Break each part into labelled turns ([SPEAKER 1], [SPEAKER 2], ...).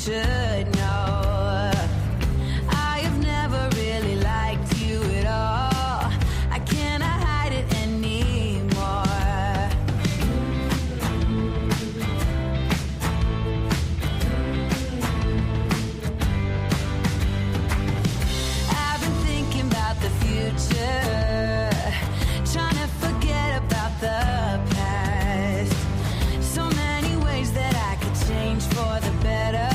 [SPEAKER 1] should know. I have never really liked you at all. I cannot hide it anymore. I've been thinking about the future, trying to forget about the past. So many ways that I could change for the better.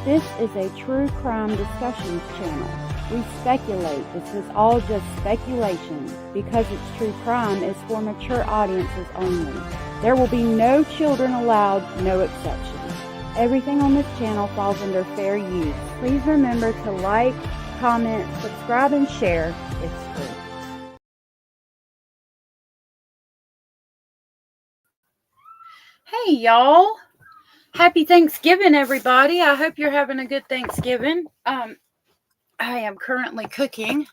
[SPEAKER 2] This is a true crime discussions channel. We speculate. This is all just speculation. Because it's true crime, it's for mature audiences only. There will be no children allowed, no exceptions. Everything on this channel falls under fair use. Please remember to like, comment, subscribe, and share. It's free. Hey, y'all. Happy Thanksgiving, everybody. I hope you're having a good Thanksgiving. I am currently cooking.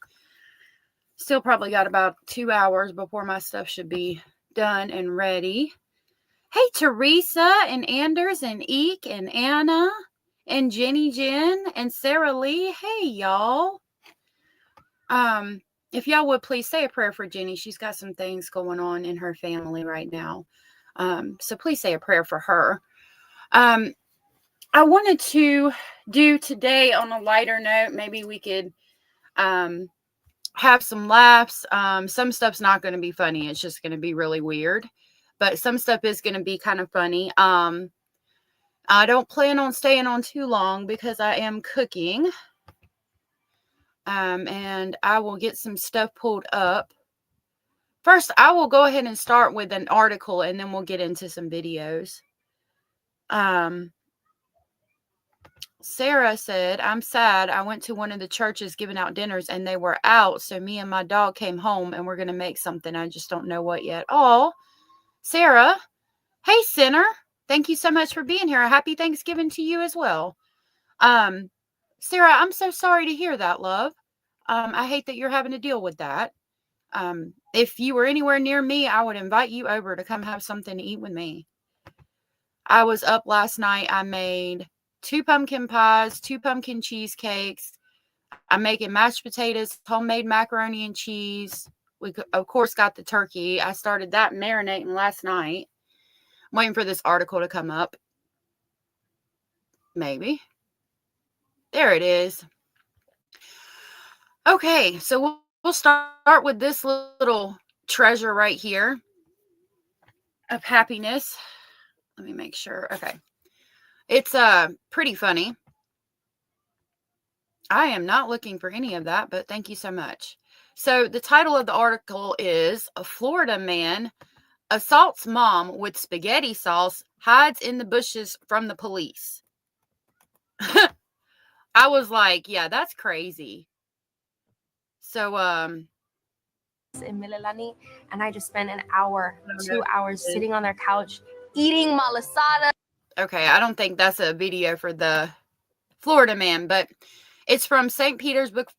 [SPEAKER 2] Still probably got about 2 hours before my stuff should be done and ready. Hey, Teresa and Anders and Eek and Anna and Jenny Jen and Sarah Lee. Hey, y'all. If y'all would please say a prayer for Jenny. She's got some things going on in her family right now. So please say a prayer for her. I wanted to do today on a lighter note. Maybe we could have some laughs. Some stuff's not going to be funny. It's just going to be really weird. But some stuff is going to be kind of funny. I don't plan on staying on too long because I am cooking. And I will get some stuff pulled up. First, I will go ahead and start with an article, and then we'll get into some videos. Sarah said, I'm sad. I went to one of the churches giving out dinners and they were out. So me and my dog came home and we're going to make something. I just don't know what yet. Oh, Sarah. Hey, Sinner. Thank you so much for being here. Happy Thanksgiving to you as well. Sarah, I'm so sorry to hear that, love. I hate that you're having to deal with that. If you were anywhere near me, I would invite you over to come have something to eat with me. I was up last night. I made 2 pumpkin pies, 2 pumpkin cheesecakes. I'm making mashed potatoes, homemade macaroni and cheese. We, of course, got the turkey. I started that marinating last night. I'm waiting for this article to come up. Maybe. There it is. Okay, so we'll start with this little treasure right here of happiness. Let me make sure. Okay. It's pretty funny. I am not looking for any of that, but thank you so much. So the title of the article is A Florida Man Assaults Mom with Spaghetti Sauce, Hides in the Bushes from the Police. I was like, yeah, that's crazy. So,
[SPEAKER 3] in Mililani, and I just spent an hour, 2 hours sitting on their couch eating malasada.
[SPEAKER 2] Okay, I don't think that's a video for the Florida man, but it's from St. Petersburg,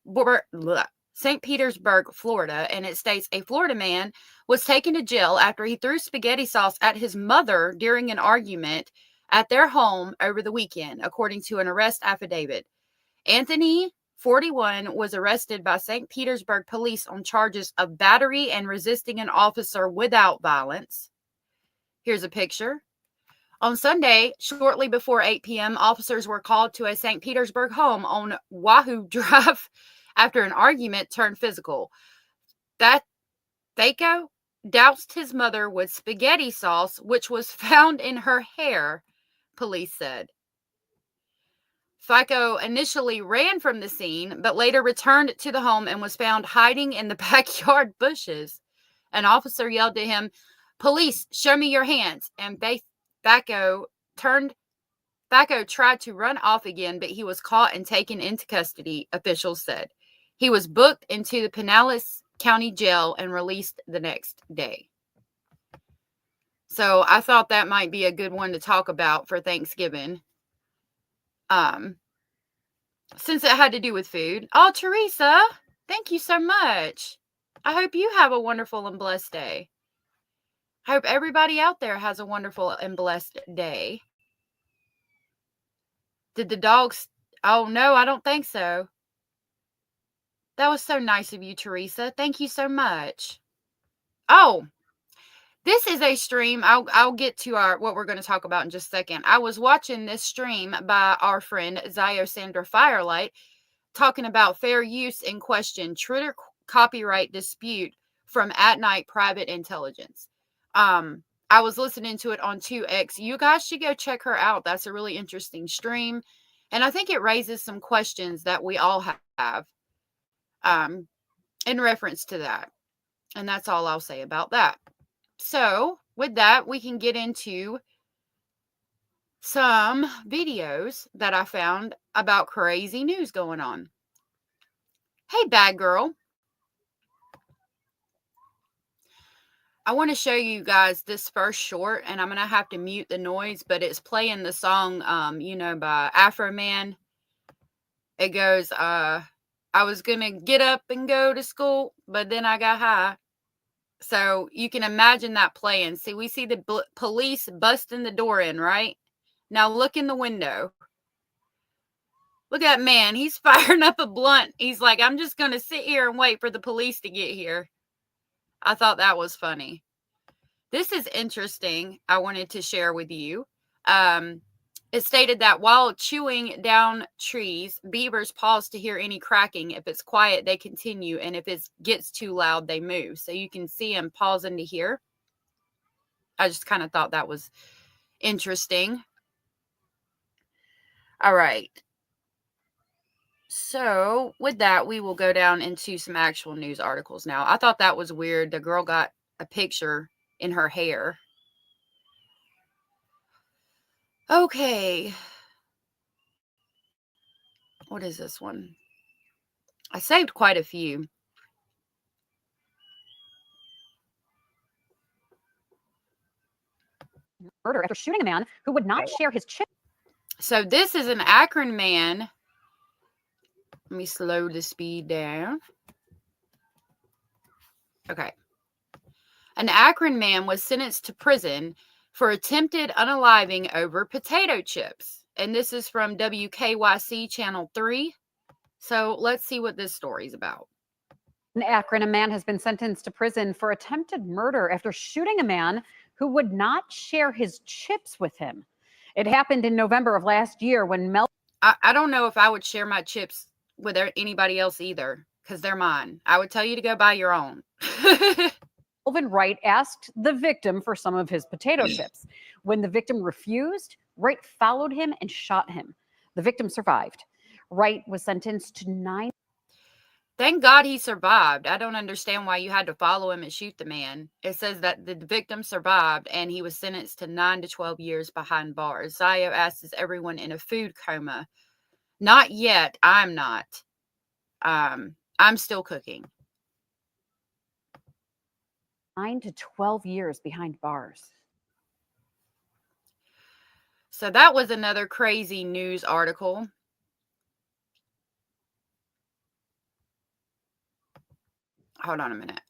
[SPEAKER 2] Florida, and it states a Florida man was taken to jail after he threw spaghetti sauce at his mother during an argument at their home over the weekend, according to an arrest affidavit. Anthony, 41, was arrested by St. Petersburg police on charges of battery and resisting an officer without violence. Here's a picture. On Sunday, shortly before 8 p.m., officers were called to a St. Petersburg home on Wahoo Drive after an argument turned physical. That Thako doused his mother with spaghetti sauce, which was found in her hair, police said. Thako initially ran from the scene, but later returned to the home and was found hiding in the backyard bushes. An officer yelled at him, "Police, show me your hands," and Thako tried to run off again, but he was caught and taken into custody, officials said. He was booked into the Pinellas County Jail and released the next day. So I thought that might be a good one to talk about for Thanksgiving. Since it had to do with food. Oh, Teresa, thank you so much. I hope you have a wonderful and blessed day. I hope everybody out there has a wonderful and blessed day. Did the dogs? Oh, no, I don't think so. That was so nice of you, Teresa. Thank you so much. Oh, this is a stream. I'll get to what we're going to talk about in just a second. I was watching this stream by our friend Zio Sandra Firelight talking about fair use in question, Twitter copyright dispute from At Night Private Intelligence. I was listening to it on 2X. You guys should go check her out. That's a really interesting stream. And I think it raises some questions that we all have in reference to that. And that's all I'll say about that. So with that, we can get into some videos that I found about crazy news going on. Hey, bad girl. I want to show you guys this first short, and I'm going to have to mute the noise, but it's playing the song, by Afroman. It goes, I was going to get up and go to school, but then I got high. So you can imagine that playing. See, we see the police busting the door in, right? Now look in the window. Look at that man. He's firing up a blunt. He's like, I'm just going to sit here and wait for the police to get here. I thought that was funny. This is interesting. I wanted to share with you. It stated that while chewing down trees, beavers pause to hear any cracking. If it's quiet, they continue. And if it gets too loud, they move. So you can see them pausing to hear. I just kind of thought that was interesting. All right. So with that, we will go down into some actual news articles now. I thought that was weird. The girl got a picture in her hair. Okay. What is this one? I saved quite a few.
[SPEAKER 4] Murder after shooting a man who would not share his chip.
[SPEAKER 2] So this is an Akron man. Let me slow the speed down. Okay. An Akron man was sentenced to prison for attempted unaliving over potato chips. And this is from WKYC Channel 3. So let's see what this story is about.
[SPEAKER 4] In Akron, a man has been sentenced to prison for attempted murder after shooting a man who would not share his chips with him. It happened in November of last year when
[SPEAKER 2] I don't know if I would share my chips with anybody else either, because they're mine. I would tell you to go buy your own.
[SPEAKER 4] Melvin Wright asked the victim for some of his potato chips. When the victim refused, Wright followed him and shot him. The victim survived. Wright was sentenced to 9.
[SPEAKER 2] Thank God he survived. I don't understand why you had to follow him and shoot the man. It says that the victim survived and he was sentenced to 9 to 12 years behind bars. Zayo asks, is everyone in a food coma? Not yet. I'm not. I'm still cooking.
[SPEAKER 4] 9 to 12 years behind bars.
[SPEAKER 2] So that was another crazy news article. Hold on a minute.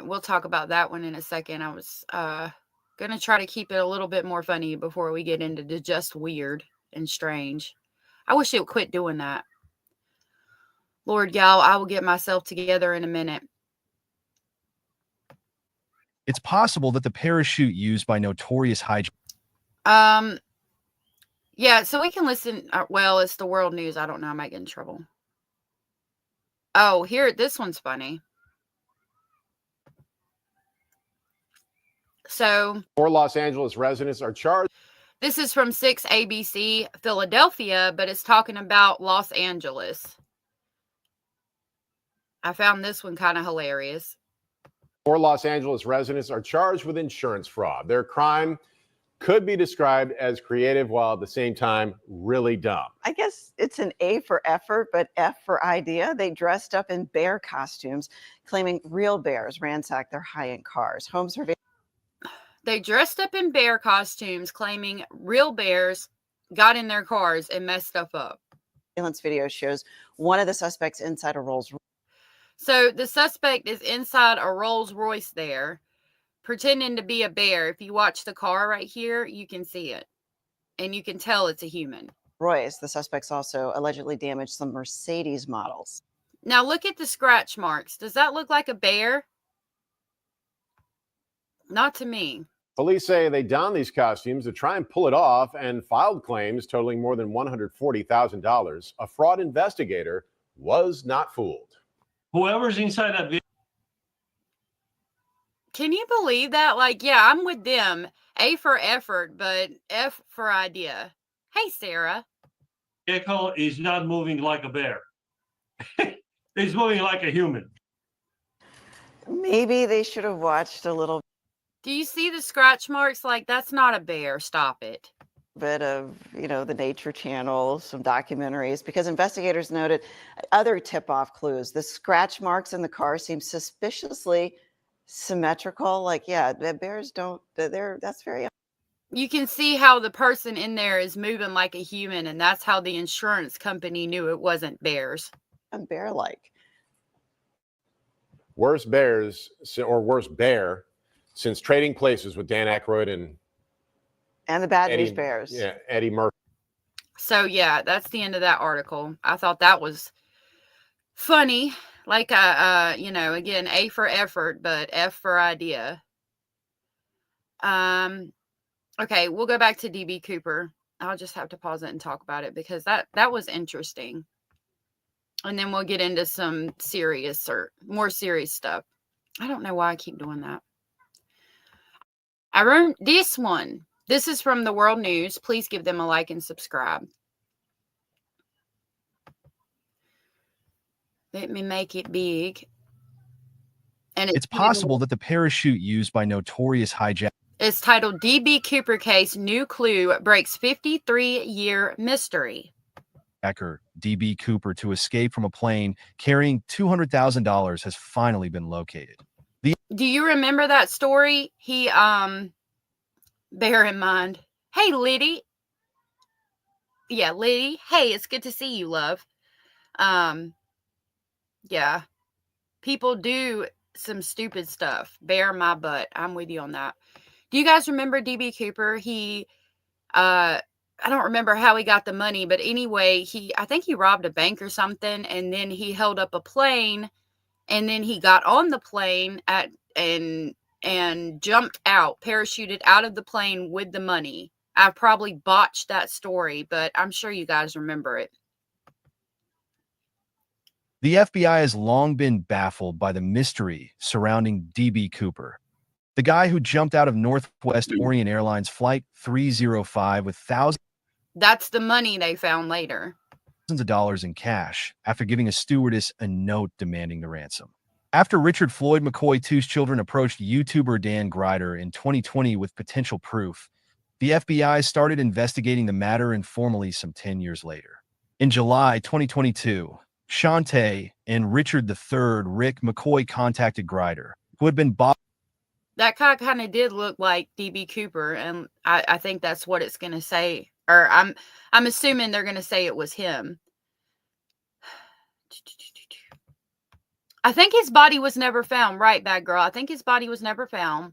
[SPEAKER 2] We'll talk about that one in a second. I was going to try to keep it a little bit more funny before we get into the just weird and strange. I wish it would quit doing that. Lord, y'all, I will get myself together in a minute.
[SPEAKER 5] It's possible that the parachute used by notorious hijackers.
[SPEAKER 2] Yeah, so we can listen. Well, it's the world news. I don't know. I might get in trouble. Oh, here, this one's funny. So,
[SPEAKER 6] 4 Los Angeles residents are charged.
[SPEAKER 2] This is from 6 ABC Philadelphia, but it's talking about Los Angeles. I found this one kind of hilarious.
[SPEAKER 6] 4 Los Angeles residents are charged with insurance fraud. Their crime could be described as creative while at the same time really dumb.
[SPEAKER 7] I guess it's an A for effort, but F for idea. They dressed up in bear costumes, claiming real bears ransacked their high-end cars. Home surveillance.
[SPEAKER 2] They dressed up in bear costumes, claiming real bears got in their cars and messed stuff up.
[SPEAKER 7] Surveillance video shows one of the suspects inside a Rolls Royce.
[SPEAKER 2] So the suspect is inside a Rolls Royce there, pretending to be a bear. If you watch the car right here, you can see it. And you can tell it's a human.
[SPEAKER 7] Royce. The suspects also allegedly damaged some Mercedes models.
[SPEAKER 2] Now look at the scratch marks. Does that look like a bear? Not to me.
[SPEAKER 6] Police say they donned these costumes to try and pull it off and filed claims totaling more than $140,000. A fraud investigator was not fooled.
[SPEAKER 8] Whoever's inside that video.
[SPEAKER 2] Can you believe that? Like, yeah, I'm with them. A for effort, but F for idea. Hey, Sarah.
[SPEAKER 8] vehicle is not moving like a bear. It's moving like a human.
[SPEAKER 7] Maybe they should have watched a little
[SPEAKER 2] Do you see the scratch marks? Like, that's not a bear. Stop it.
[SPEAKER 7] bit of, the Nature Channel, some documentaries, because investigators noted other tip-off clues. The scratch marks in the car seem suspiciously symmetrical. Like, yeah, the bears don't, that's very
[SPEAKER 2] You can see how the person in there is moving like a human, and that's how the insurance company knew it wasn't bears.
[SPEAKER 7] bear-like.
[SPEAKER 6] Worst bear since trading places with Dan Aykroyd and
[SPEAKER 7] And the Bad News
[SPEAKER 6] Eddie,
[SPEAKER 7] Bears.
[SPEAKER 6] yeah, Eddie Murphy.
[SPEAKER 2] So yeah, that's the end of that article. I thought that was funny. Like again, A for effort, but F for idea. Okay, we'll go back to DB Cooper. I'll just have to pause it and talk about it because that was interesting. And then we'll get into some serious or more serious stuff. I don't know why I keep doing that. I wrote this one. This is from the World News. Please give them a like and subscribe. Let me make it big. And
[SPEAKER 5] It's possible that the parachute used by notorious hijackers.
[SPEAKER 2] It's titled DB Cooper Case, New Clue Breaks 53-Year Mystery.
[SPEAKER 5] DB Cooper to escape from a plane carrying $200,000 has finally been located.
[SPEAKER 2] Do you remember that story? He, bear in mind. Hey, Liddy. Yeah, Liddy. Hey, it's good to see you, love. Yeah. People do some stupid stuff. Bear my butt. I'm with you on that. Do you guys remember DB Cooper? He, I don't remember how he got the money, but anyway, I think he robbed a bank or something, and then he held up a plane, and then he got on the plane and jumped out, parachuted out of the plane with the money. I probably botched that story, but I'm sure you guys remember it.
[SPEAKER 5] The FBI has long been baffled by the mystery surrounding DB Cooper, the guy who jumped out of Northwest Orient Airlines Flight 305 with thousands
[SPEAKER 2] That's the money they found later.
[SPEAKER 5] of dollars in cash after giving a stewardess a note demanding the ransom. After Richard Floyd McCoy II's children approached YouTuber Dan Grider in 2020 with potential proof, the FBI started investigating the matter informally some 10 years later. In July 2022, Shantae and Richard III Rick McCoy contacted Grider, who had been bought.
[SPEAKER 2] That guy kind of did look like DB Cooper, and I think that's what it's going to say. Or I'm assuming they're going to say it was him. I think his body was never found. Right, bad girl. I think his body was never found.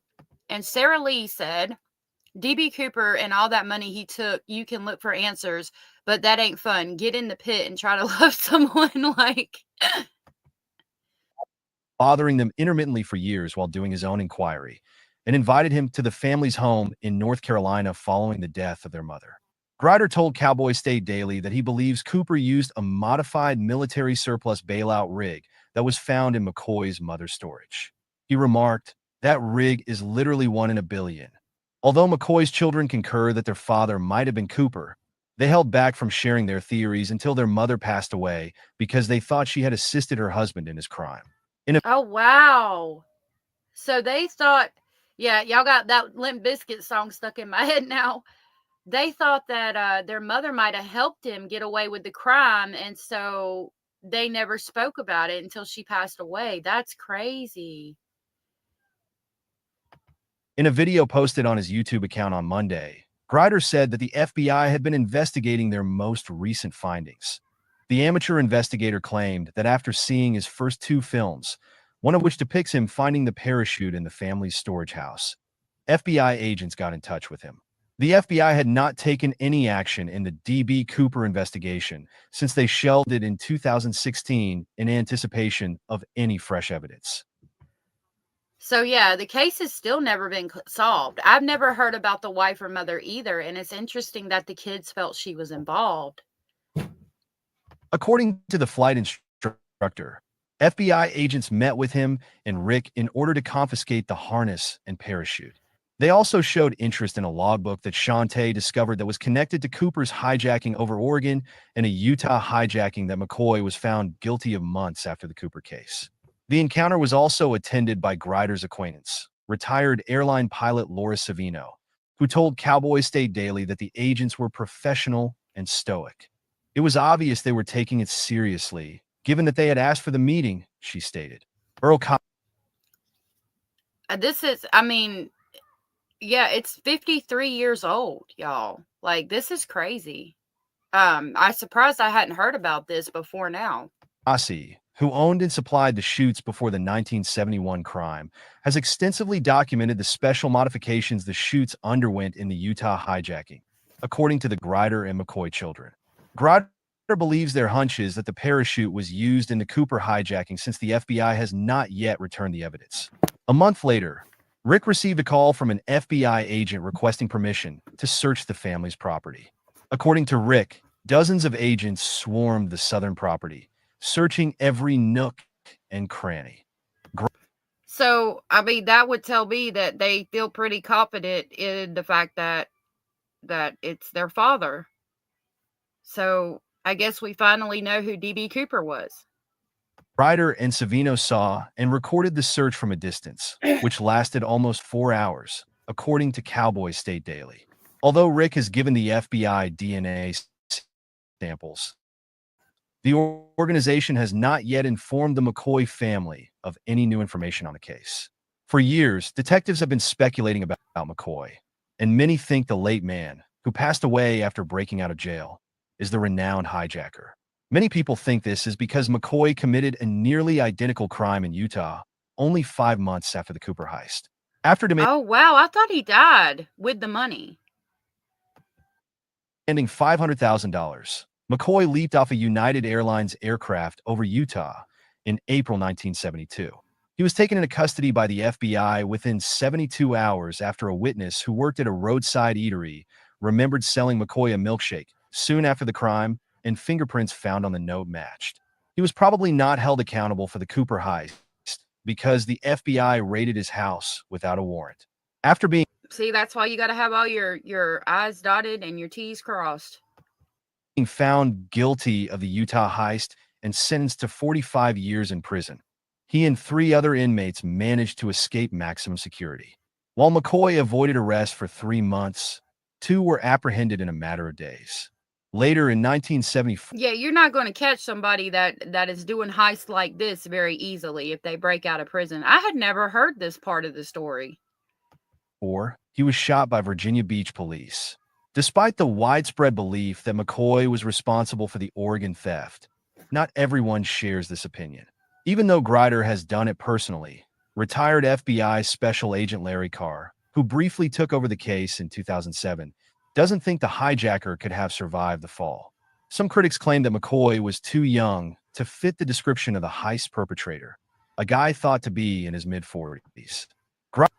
[SPEAKER 2] And Sarah Lee said, DB Cooper and all that money he took, you can look for answers, but that ain't fun. Get in the pit and try to love someone like...
[SPEAKER 5] bothering them intermittently for years while doing his own inquiry, and invited him to the family's home in North Carolina following the death of their mother. Grider told Cowboy State Daily that he believes Cooper used a modified military surplus bailout rig that was found in McCoy's mother's storage. He remarked, "That rig is literally 1 in a billion." Although McCoy's children concur that their father might have been Cooper, they held back from sharing their theories until their mother passed away because they thought she had assisted her husband in his crime.
[SPEAKER 2] Oh, wow. So they thought, yeah, y'all got that Limp Bizkit song stuck in my head now. They thought that their mother might have helped him get away with the crime, and so they never spoke about it until she passed away. That's crazy.
[SPEAKER 5] In a video posted on his YouTube account on Monday, Grider said that the FBI had been investigating their most recent findings. The amateur investigator claimed that after seeing his first 2 films, one of which depicts him finding the parachute in the family's storage house, FBI agents got in touch with him. The FBI had not taken any action in the DB Cooper investigation since they shelved it in 2016 in anticipation of any fresh evidence.
[SPEAKER 2] So, yeah, the case has still never been solved. I've never heard about the wife or mother either, and it's interesting that the kids felt she was involved.
[SPEAKER 5] According to the flight instructor, FBI agents met with him and Rick in order to confiscate the harness and parachute. They also showed interest in a logbook that Shantae discovered that was connected to Cooper's hijacking over Oregon and a Utah hijacking that McCoy was found guilty of months after the Cooper case. The encounter was also attended by Grider's acquaintance, retired airline pilot Laura Savino, who told Cowboy State Daily that the agents were professional and stoic. It was obvious they were taking it seriously, given that they had asked for the meeting, she stated. Earl
[SPEAKER 2] This is, I mean, yeah, it's 53 years old, y'all. Like, this is crazy. I'm surprised I hadn't heard about this before now.
[SPEAKER 5] Kasi, who owned and supplied the chutes before the 1971 crime, has extensively documented the special modifications the chutes underwent in the Utah hijacking, according to the Grider and McCoy children. Grider believes their hunch is that the parachute was used in the Cooper hijacking since the FBI has not yet returned the evidence. A month later, Rick received a call from an FBI agent requesting permission to search the family's property. According to Rick, dozens of agents swarmed the southern property, searching every nook and cranny.
[SPEAKER 2] So, I mean, that would tell me that they feel pretty confident in the fact that it's their father. So, I guess we finally know who D.B. Cooper was.
[SPEAKER 5] Grider and Savino saw and recorded the search from a distance, which lasted almost 4 hours, according to Cowboy State Daily. Although Rick has given the FBI DNA samples, the organization has not yet informed the McCoy family of any new information on the case. For years, detectives have been speculating about McCoy, and many think the late man, who passed away after breaking out of jail, is the renowned hijacker. Many people think this is because McCoy committed a nearly identical crime in Utah only 5 months after the Cooper heist. After
[SPEAKER 2] Oh, wow. I thought he died with the money.
[SPEAKER 5] demanding $500,000, McCoy leaped off a United Airlines aircraft over Utah in April 1972. He was taken into custody by the FBI within 72 hours after a witness who worked at a roadside eatery remembered selling McCoy a milkshake soon after the crime, and fingerprints found on the note matched. He was probably not held accountable for the Cooper heist because the FBI raided his house without a warrant. After being
[SPEAKER 2] See, that's why you got to have all your I's dotted and your T's crossed.
[SPEAKER 5] found guilty of the Utah heist and sentenced to 45 years in prison, he and 3 other inmates managed to escape maximum security. While McCoy avoided arrest for 3 months, 2 were apprehended in a matter of days. Later in 1974,
[SPEAKER 2] Yeah, you're not going to catch somebody that is doing heists like this very easily if they break out of prison. I had never heard this part of the story.
[SPEAKER 5] he was shot by Virginia Beach police. Despite the widespread belief that McCoy was responsible for the Oregon theft, not everyone shares this opinion. Even though Grider has done it personally, retired FBI Special Agent Larry Carr, who briefly took over the case in 2007, doesn't think the hijacker could have survived the fall. Some critics claim that McCoy was too young to fit the description of the heist perpetrator, a guy thought to be in his mid-40s.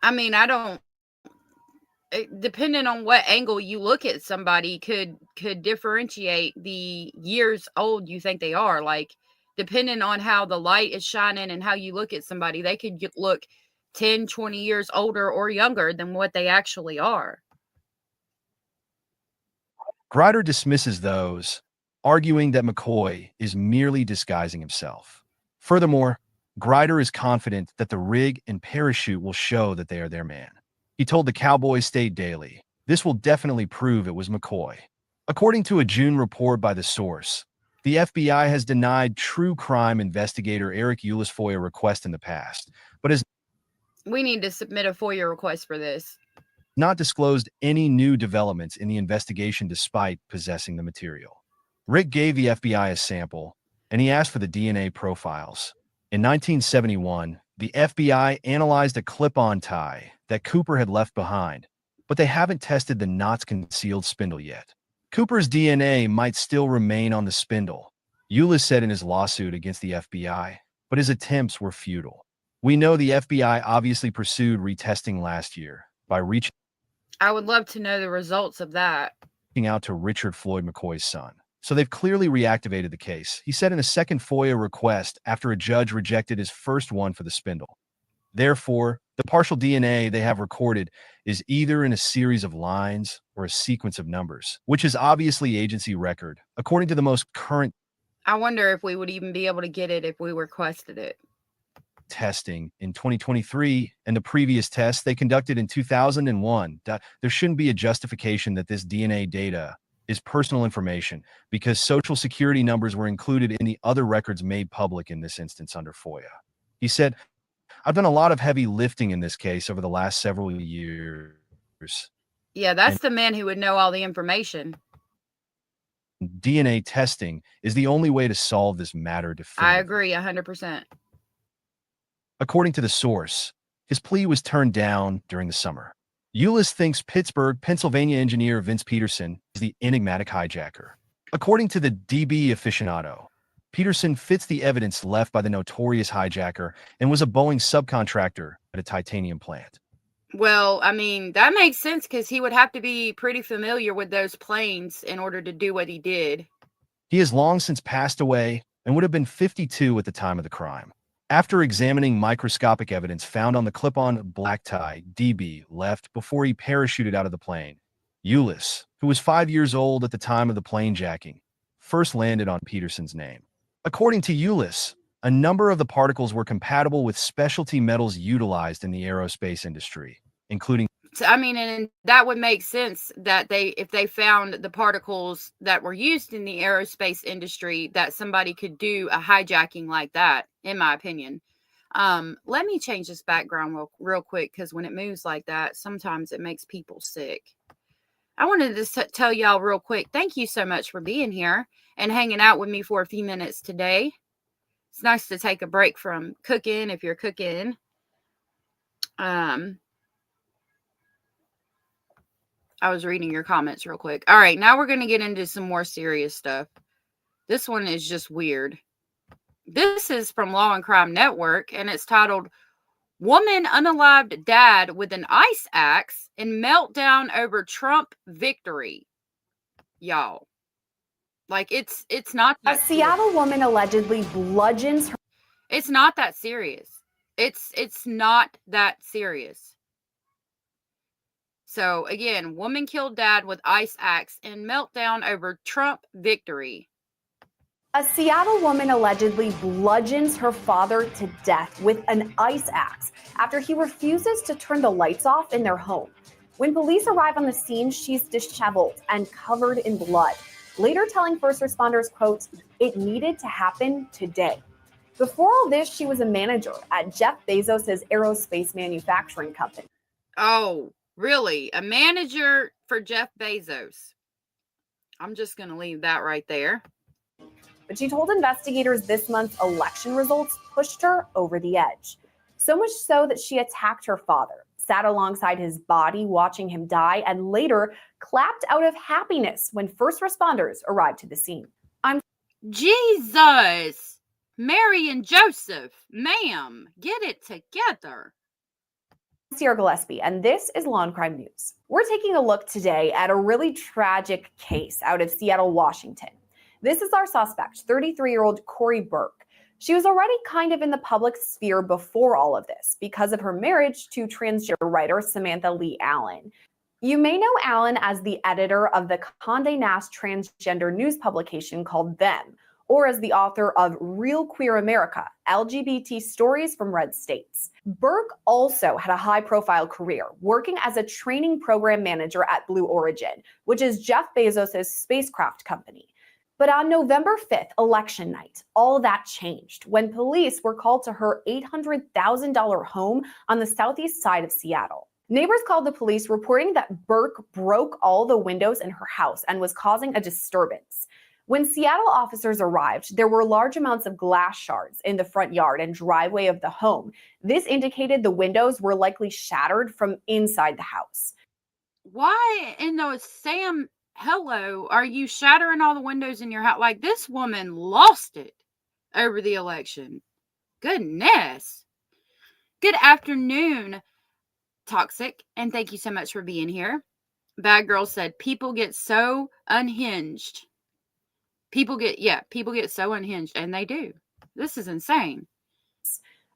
[SPEAKER 2] I mean, I don't. Depending on what angle you look at somebody, could differentiate the years old you think they are. Like, depending on how the light is shining and how you look at somebody, they could look 10, 20 years older or younger than what they actually are.
[SPEAKER 5] Grider dismisses those, arguing that McCoy is merely disguising himself. Furthermore, Grider is confident that the rig and parachute will show that they are their man. He told the Cowboy State Daily, "This will definitely prove it was McCoy." According to a June report by The Source, the FBI has denied true crime investigator Eric Eulis FOIA request in the past, but has
[SPEAKER 2] We need to submit a FOIA request for this.
[SPEAKER 5] not disclosed any new developments in the investigation despite possessing the material. Rick gave the FBI a sample, and he asked for the DNA profiles. In 1971, the FBI analyzed a clip-on tie that Cooper had left behind, but they haven't tested the knot's concealed spindle yet. Cooper's DNA might still remain on the spindle, Eulis said in his lawsuit against the FBI, but his attempts were futile. We know the FBI obviously pursued retesting last year by reaching
[SPEAKER 2] I would love to know the results of that.
[SPEAKER 5] out to Richard Floyd McCoy's son. So they've clearly reactivated the case, he said in a second FOIA request after a judge rejected his first one for the spindle. Therefore, The partial DNA they have recorded is either in a series of lines or a sequence of numbers, which is obviously agency record, according to the most current
[SPEAKER 2] I wonder if we would even be able to get it if we requested it.
[SPEAKER 5] testing in 2023 and the previous tests they conducted in 2001. There shouldn't be a justification that this DNA data is personal information because social security numbers were included in the other records made public in this instance under FOIA. He said, I've done a lot of heavy lifting in this case over the last several years.
[SPEAKER 2] Yeah, that's the man who would know all the information.
[SPEAKER 5] DNA testing is the only way to solve this matter definitively.
[SPEAKER 2] I agree 100%.
[SPEAKER 5] According to the source, his plea was turned down during the summer. Ulis thinks Pittsburgh, Pennsylvania engineer Vince Peterson is the enigmatic hijacker. According to the DB aficionado, Peterson fits the evidence left by the notorious hijacker and was a Boeing subcontractor at a titanium plant.
[SPEAKER 2] Well, I mean, that makes sense because he would have to be pretty familiar with those planes in order to do what he did.
[SPEAKER 5] He has long since passed away and would have been 52 at the time of the crime. After examining microscopic evidence found on the clip-on black tie, DB left before he parachuted out of the plane. Ulis, who was 5 years old at the time of the plane jacking, first landed on Peterson's name. According to Ulis, a number of the particles were compatible with specialty metals utilized in the aerospace industry, including
[SPEAKER 2] So, I mean, and that would make sense that if they found the particles that were used in the aerospace industry, that somebody could do a hijacking like that, in my opinion. Let me change this background real quick because when it moves like that, sometimes it makes people sick. I wanted to tell y'all real quick, thank you so much for being here and hanging out with me for a few minutes today. It's nice to take a break from cooking if you're cooking. I was reading your comments real quick. All right, now we're going to get into some more serious stuff. This one is just weird. This is from Law and Crime Network, and it's titled, Woman Unalived Dad with an Ice Axe in Meltdown Over Trump Victory. Y'all. Like, it's not
[SPEAKER 9] A
[SPEAKER 2] that
[SPEAKER 9] Seattle woman allegedly bludgeons her.
[SPEAKER 2] It's not that serious. It's not that serious. So again, woman killed dad with ice axe in meltdown over Trump victory.
[SPEAKER 9] A Seattle woman allegedly bludgeons her father to death with an ice axe after he refuses to turn the lights off in their home. When police arrive on the scene, she's disheveled and covered in blood, later telling first responders, quote, "It needed to happen today." Before all this, she was a manager at Jeff Bezos' aerospace manufacturing company.
[SPEAKER 2] Oh, really? A manager for Jeff Bezos. I'm just going to leave that right there.
[SPEAKER 9] But she told investigators this month's election results pushed her over the edge. So much so that she attacked her father, sat alongside his body watching him die, and later clapped out of happiness when first responders arrived to the scene.
[SPEAKER 2] Jesus! Mary and Joseph, ma'am, get it together.
[SPEAKER 9] Sierra Gillespie, and this is Law and Crime News. We're taking a look today at a really tragic case out of Seattle, Washington. This is our suspect, 33-year-old Corey Burke. She was already kind of in the public sphere before all of this because of her marriage to transgender writer Samantha Lee Allen. You may know Allen as the editor of the Condé Nast transgender news publication called Them, or as the author of Real Queer America, LGBT Stories from Red States. Burke also had a high-profile career working as a training program manager at Blue Origin, which is Jeff Bezos' spacecraft company. But on November 5th, election night, all that changed when police were called to her $800,000 home on the southeast side of Seattle. Neighbors called the police reporting that Burke broke all the windows in her house and was causing a disturbance. When Seattle officers arrived, there were large amounts of glass shards in the front yard and driveway of the home. This indicated the windows were likely shattered from inside the house.
[SPEAKER 2] Why in the Sam, hello, are you shattering all the windows in your house? Like, this woman lost it over the election. Goodness. Good afternoon, Toxic, and thank you so much for being here. Bad Girl said, people get so unhinged. People get so unhinged, and they do. This is insane.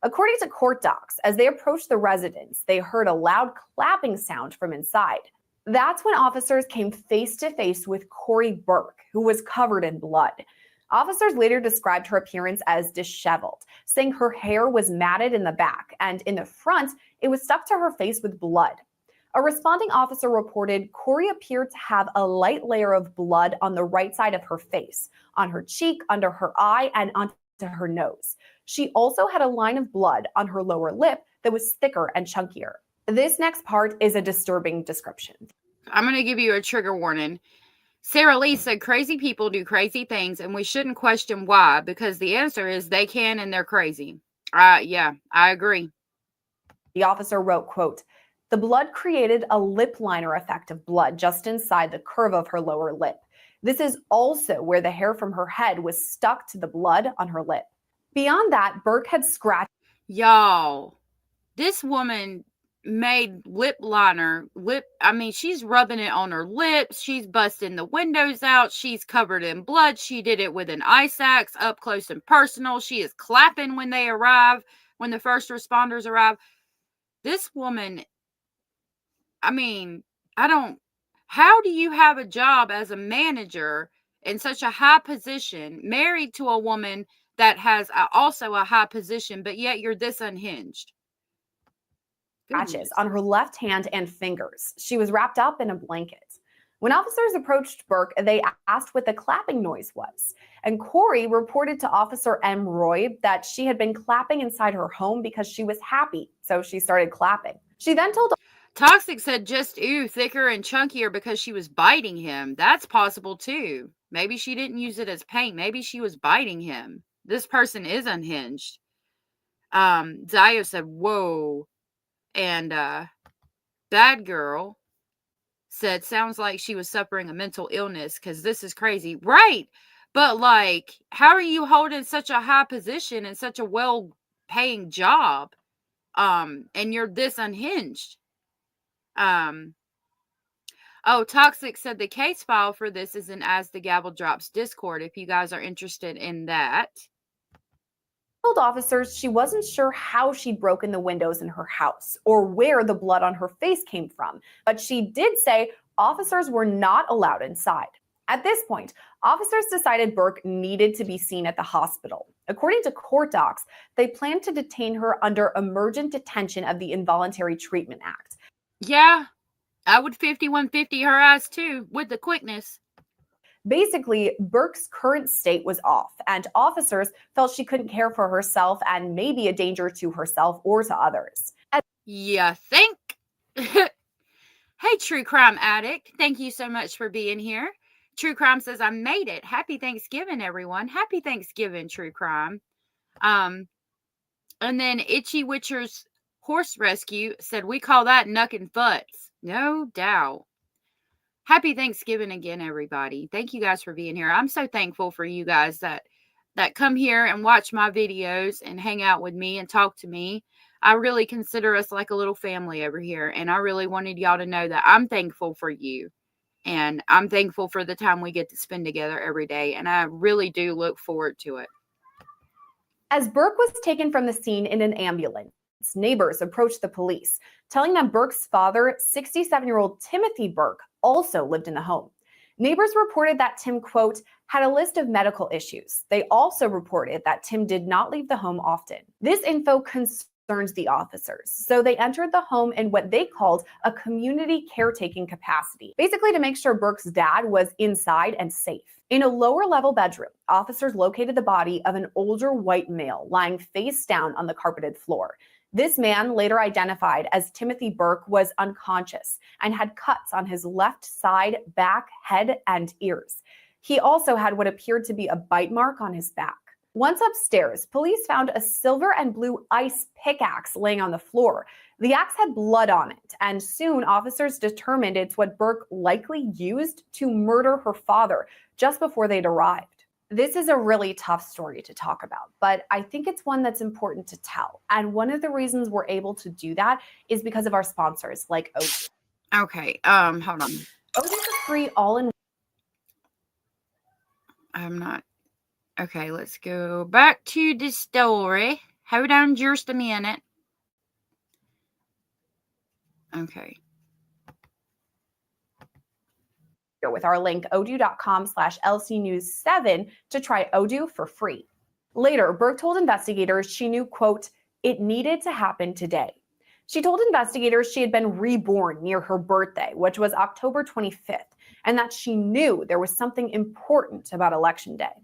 [SPEAKER 9] According to court docs, as they approached the residence, they heard a loud clapping sound from inside. That's when officers came face to face with Corey Burke, who was covered in blood. Officers later described her appearance as disheveled, saying her hair was matted in the back, and in the front, it was stuck to her face with blood. A responding officer reported Corey appeared to have a light layer of blood on the right side of her face, on her cheek, under her eye, and onto her nose. She also had a line of blood on her lower lip that was thicker and chunkier. This next part is a disturbing description.
[SPEAKER 2] I'm going to give you a trigger warning. Sarah Lee said crazy people do crazy things and we shouldn't question why, because the answer is they can and they're crazy. Yeah, I agree.
[SPEAKER 9] The officer wrote, quote, "The blood created a lip liner effect of blood just inside the curve of her lower lip. This is also where the hair from her head was stuck to the blood on her lip." Beyond that, Burke had scratched.
[SPEAKER 2] Y'all, this woman made she's rubbing it on her lips, she's busting the windows out, she's covered in blood, she did it with an ice axe up close and personal, she is clapping when they arrive, when the first responders arrive. This woman, how do you have a job as a manager in such a high position, married to a woman that has also a high position, but yet you're this unhinged?
[SPEAKER 9] Scratches on her left hand and fingers. She was wrapped up in a blanket. When officers approached Burke, they asked what the clapping noise was. And Corey reported to Officer M. Roy that she had been clapping inside her home because she was happy, so she started clapping. She then told
[SPEAKER 2] Toxic said just thicker and chunkier because she was biting him. That's possible too. Maybe she didn't use it as paint. Maybe she was biting him. This person is unhinged. Zayo said, whoa. And Bad Girl said, sounds like she was suffering a mental illness because this is crazy. Right. But like, how are you holding such a high position and such a well-paying job? And you're this unhinged. Toxic said the case file for this is in As the Gavel Drops Discord if you guys are interested in that.
[SPEAKER 9] Told officers she wasn't sure how she'd broken the windows in her house or where the blood on her face came from, but she did say officers were not allowed inside. At this point, officers decided Burke needed to be seen at the hospital. According to court docs, they planned to detain her under emergent detention of the Involuntary Treatment Act.
[SPEAKER 2] Yeah, I would 5150 her ass too, with the quickness.
[SPEAKER 9] Basically, Burke's current state was off, and officers felt she couldn't care for herself and may be a danger to herself or to others.
[SPEAKER 2] You think? Hey, True Crime Addict. Thank you so much for being here. True Crime says, I made it. Happy Thanksgiving, everyone. Happy Thanksgiving, True Crime. And then Itchy Witcher's Horse Rescue said, we call that knucking butts. No doubt. Happy Thanksgiving again, everybody. Thank you guys for being here. I'm so thankful for you guys that come here and watch my videos and hang out with me and talk to me. I really consider us like a little family over here. And I really wanted y'all to know that I'm thankful for you. And I'm thankful for the time we get to spend together every day. And I really do look forward to it.
[SPEAKER 9] As Burke was taken from the scene in an ambulance, neighbors approached the police, telling them Burke's father, 67-year-old Timothy Burke, also lived in the home. Neighbors reported that Tim, quote, had a list of medical issues. They also reported that Tim did not leave the home often. This info concerns the officers, so they entered the home in what they called a community caretaking capacity, basically to make sure Burke's dad was inside and safe. In a lower level bedroom, officers located the body of an older white male lying face down on the carpeted floor. This man, later identified as Timothy Burke, was unconscious and had cuts on his left side, back, head, and ears. He also had what appeared to be a bite mark on his back. Once upstairs, police found a silver and blue ice pickaxe laying on the floor. The axe had blood on it, and soon officers determined it's what Burke likely used to murder her father just before they'd arrived. This is a really tough story to talk about, but I think it's one that's important to tell. And one of the reasons we're able to do that is because of our sponsors like Oatly.
[SPEAKER 2] Okay, hold on.
[SPEAKER 9] Oatly is a free all-in.
[SPEAKER 2] I'm not. Okay, let's go back to the story. Hold on just a minute. Okay.
[SPEAKER 9] With our link odoo.com/LCnews7 to try Odoo for free. Later, Burke told investigators she knew, quote, it needed to happen today. She told investigators she had been reborn near her birthday, which was October 25th, and that she knew there was something important about Election Day.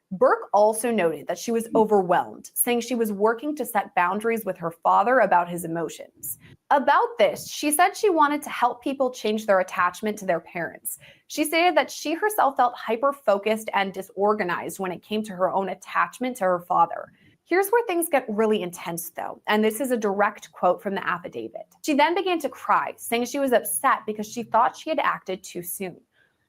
[SPEAKER 9] Burke also noted that she was overwhelmed, saying she was working to set boundaries with her father about his emotions. About this, she said she wanted to help people change their attachment to their parents. She stated that she herself felt hyper-focused and disorganized when it came to her own attachment to her father. Here's where things get really intense, though, and this is a direct quote from the affidavit. She then began to cry, saying she was upset because she thought she had acted too soon.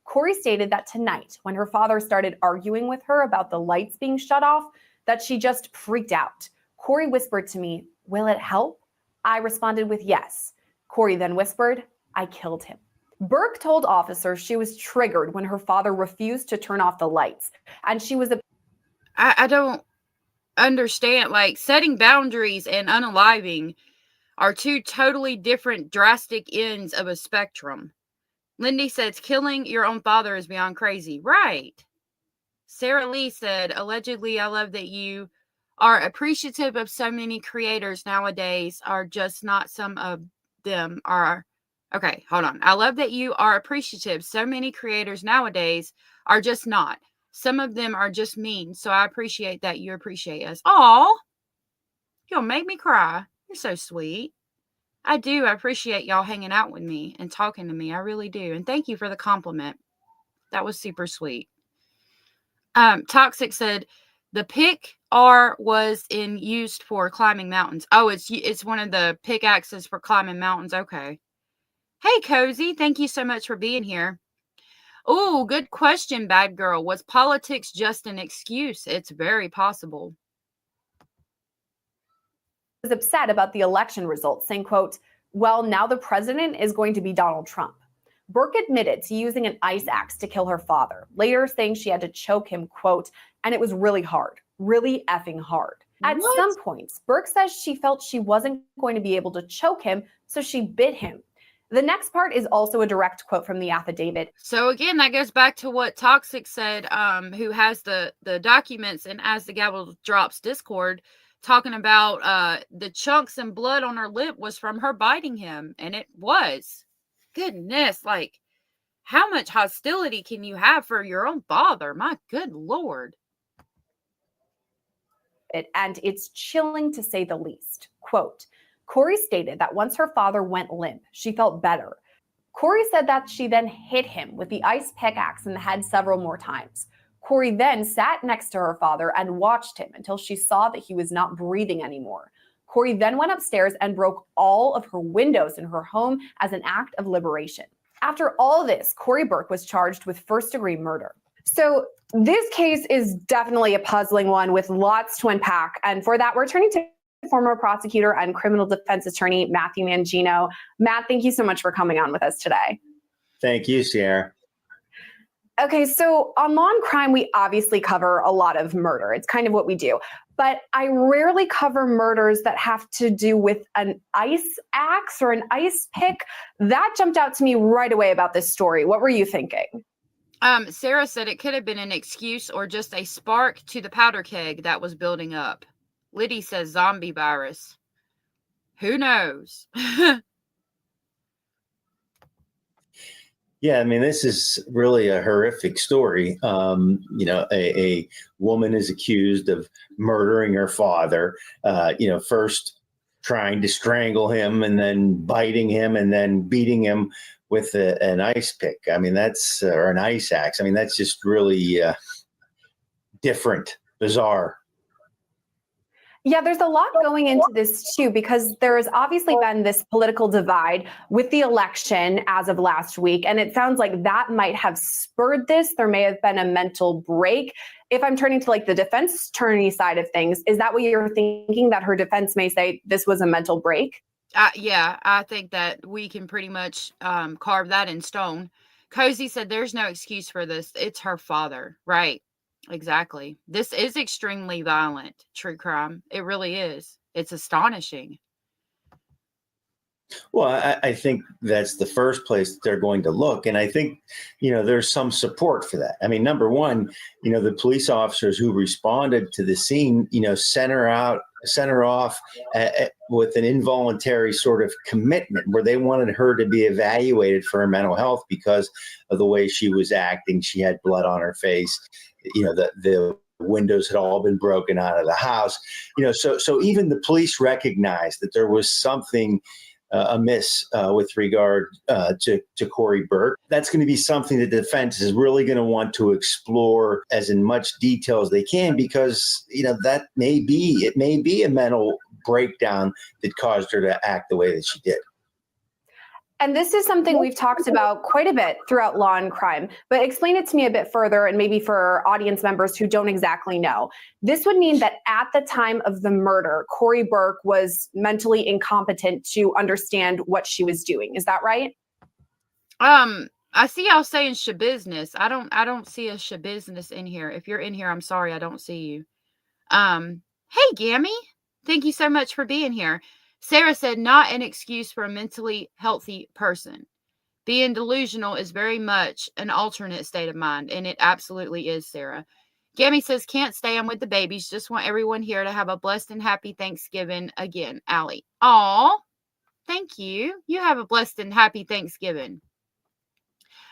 [SPEAKER 9] Corey stated that tonight, when her father started arguing with her about the lights being shut off, that she just freaked out. Corey whispered to me, will it help? I responded with yes. Corey then whispered, I killed him. Burke told officers she was triggered when her father refused to turn off the lights, and she was
[SPEAKER 2] I don't understand. Like, setting boundaries and unaliving are two totally different, drastic ends of a spectrum. Lindy says killing your own father is beyond crazy. Right. Sarah Lee said, allegedly, I love that you are appreciative of so many creators nowadays are just not some of them are. Okay, hold on. I love that you are appreciative. So many creators nowadays are just not. Some of them are just mean. So I appreciate that you appreciate us. Aw, you'll make me cry. You're so sweet. I do. I appreciate y'all hanging out with me and talking to me. I really do. And thank you for the compliment. That was super sweet. Toxic said the pick R was used for climbing mountains. Oh, it's one of the pickaxes for climbing mountains. Okay. Hey, Cozy. Thank you so much for being here. Oh, good question, bad girl. Was politics just an excuse? It's very possible.
[SPEAKER 9] was upset about the election results, saying, quote, well, now the president is going to be Donald Trump. Burke admitted to using an ice axe to kill her father, later saying she had to choke him, quote, and it was really hard, really effing hard. At some points, Burke says she felt she wasn't going to be able to choke him, so she bit him. The next part is also a direct quote from the affidavit.
[SPEAKER 2] So again, that goes back to what Toxic said, who has the documents and As the Gavel Drops Discord, talking about the chunks and blood on her lip was from her biting him. And it was. Goodness, like, how much hostility can you have for your own father? My good Lord.
[SPEAKER 9] And it's chilling to say the least. Quote, Corey stated that once her father went limp, she felt better. Corey said that she then hit him with the ice pickaxe in the head several more times. Corey then sat next to her father and watched him until she saw that he was not breathing anymore. Corey then went upstairs and broke all of her windows in her home as an act of liberation. After all this, Corey Burke was charged with first-degree murder. So this case is definitely a puzzling one with lots to unpack. And for that, we're turning to former prosecutor and criminal defense attorney Matthew Mangino. Matt, thank you so much for coming on with us today.
[SPEAKER 10] Thank you, Sierra.
[SPEAKER 9] Okay, so on Law and Crime, we obviously cover a lot of murder. It's kind of what we do. But I rarely cover murders that have to do with an ice axe or an ice pick. That jumped out to me right away about this story. What were you thinking?
[SPEAKER 2] Sarah said it could have been an excuse or just a spark to the powder keg that was building up. Liddy says zombie virus. Who knows?
[SPEAKER 10] Yeah, I mean, this is really a horrific story. A woman is accused of murdering her father, first trying to strangle him and then biting him and then beating him with an ice pick. I mean, or an ice axe. I mean, that's just really different, bizarre.
[SPEAKER 9] Yeah, there's a lot going into this too, because there has obviously been this political divide with the election as of last week. And it sounds like that might have spurred this. There may have been a mental break. If I'm turning to like the defense attorney side of things, is that what you're thinking, that her defense may say this was a mental break?
[SPEAKER 2] Yeah, I think that we can pretty much carve that in stone. Cozy said there's no excuse for this. It's her father, right? Exactly. This is extremely violent, true crime. It really is. It's astonishing.
[SPEAKER 10] Well, I think that's the first place that they're going to look. And I think, there's some support for that. I mean, number one, the police officers who responded to the scene, sent her off with an involuntary sort of commitment where they wanted her to be evaluated for her mental health because of the way she was acting. She had blood on her face. The windows had all been broken out of the house. So even the police recognized that there was something amiss with regard to Corey Burke. That's going to be something that the defense is really going to want to explore as in much detail as they can, because that may be a mental breakdown that caused her to act the way that she did.
[SPEAKER 9] And this is something we've talked about quite a bit throughout Law and Crime, but explain it to me a bit further, and maybe for audience members who don't exactly know. This would mean that at the time of the murder, Corey Burke was mentally incompetent to understand what she was doing. Is that right?
[SPEAKER 2] I see y'all saying shabusiness. I don't see a shabusiness in here. If you're in here, I'm sorry, I don't see you. Hey, Gammy. Thank you so much for being here. Sarah said, not an excuse for a mentally healthy person. Being delusional is very much an alternate state of mind, and it absolutely is, Sarah. Gammy says, can't stay. I'm with the babies. Just want everyone here to have a blessed and happy Thanksgiving again. Allie. Aw, thank you. You have a blessed and happy Thanksgiving.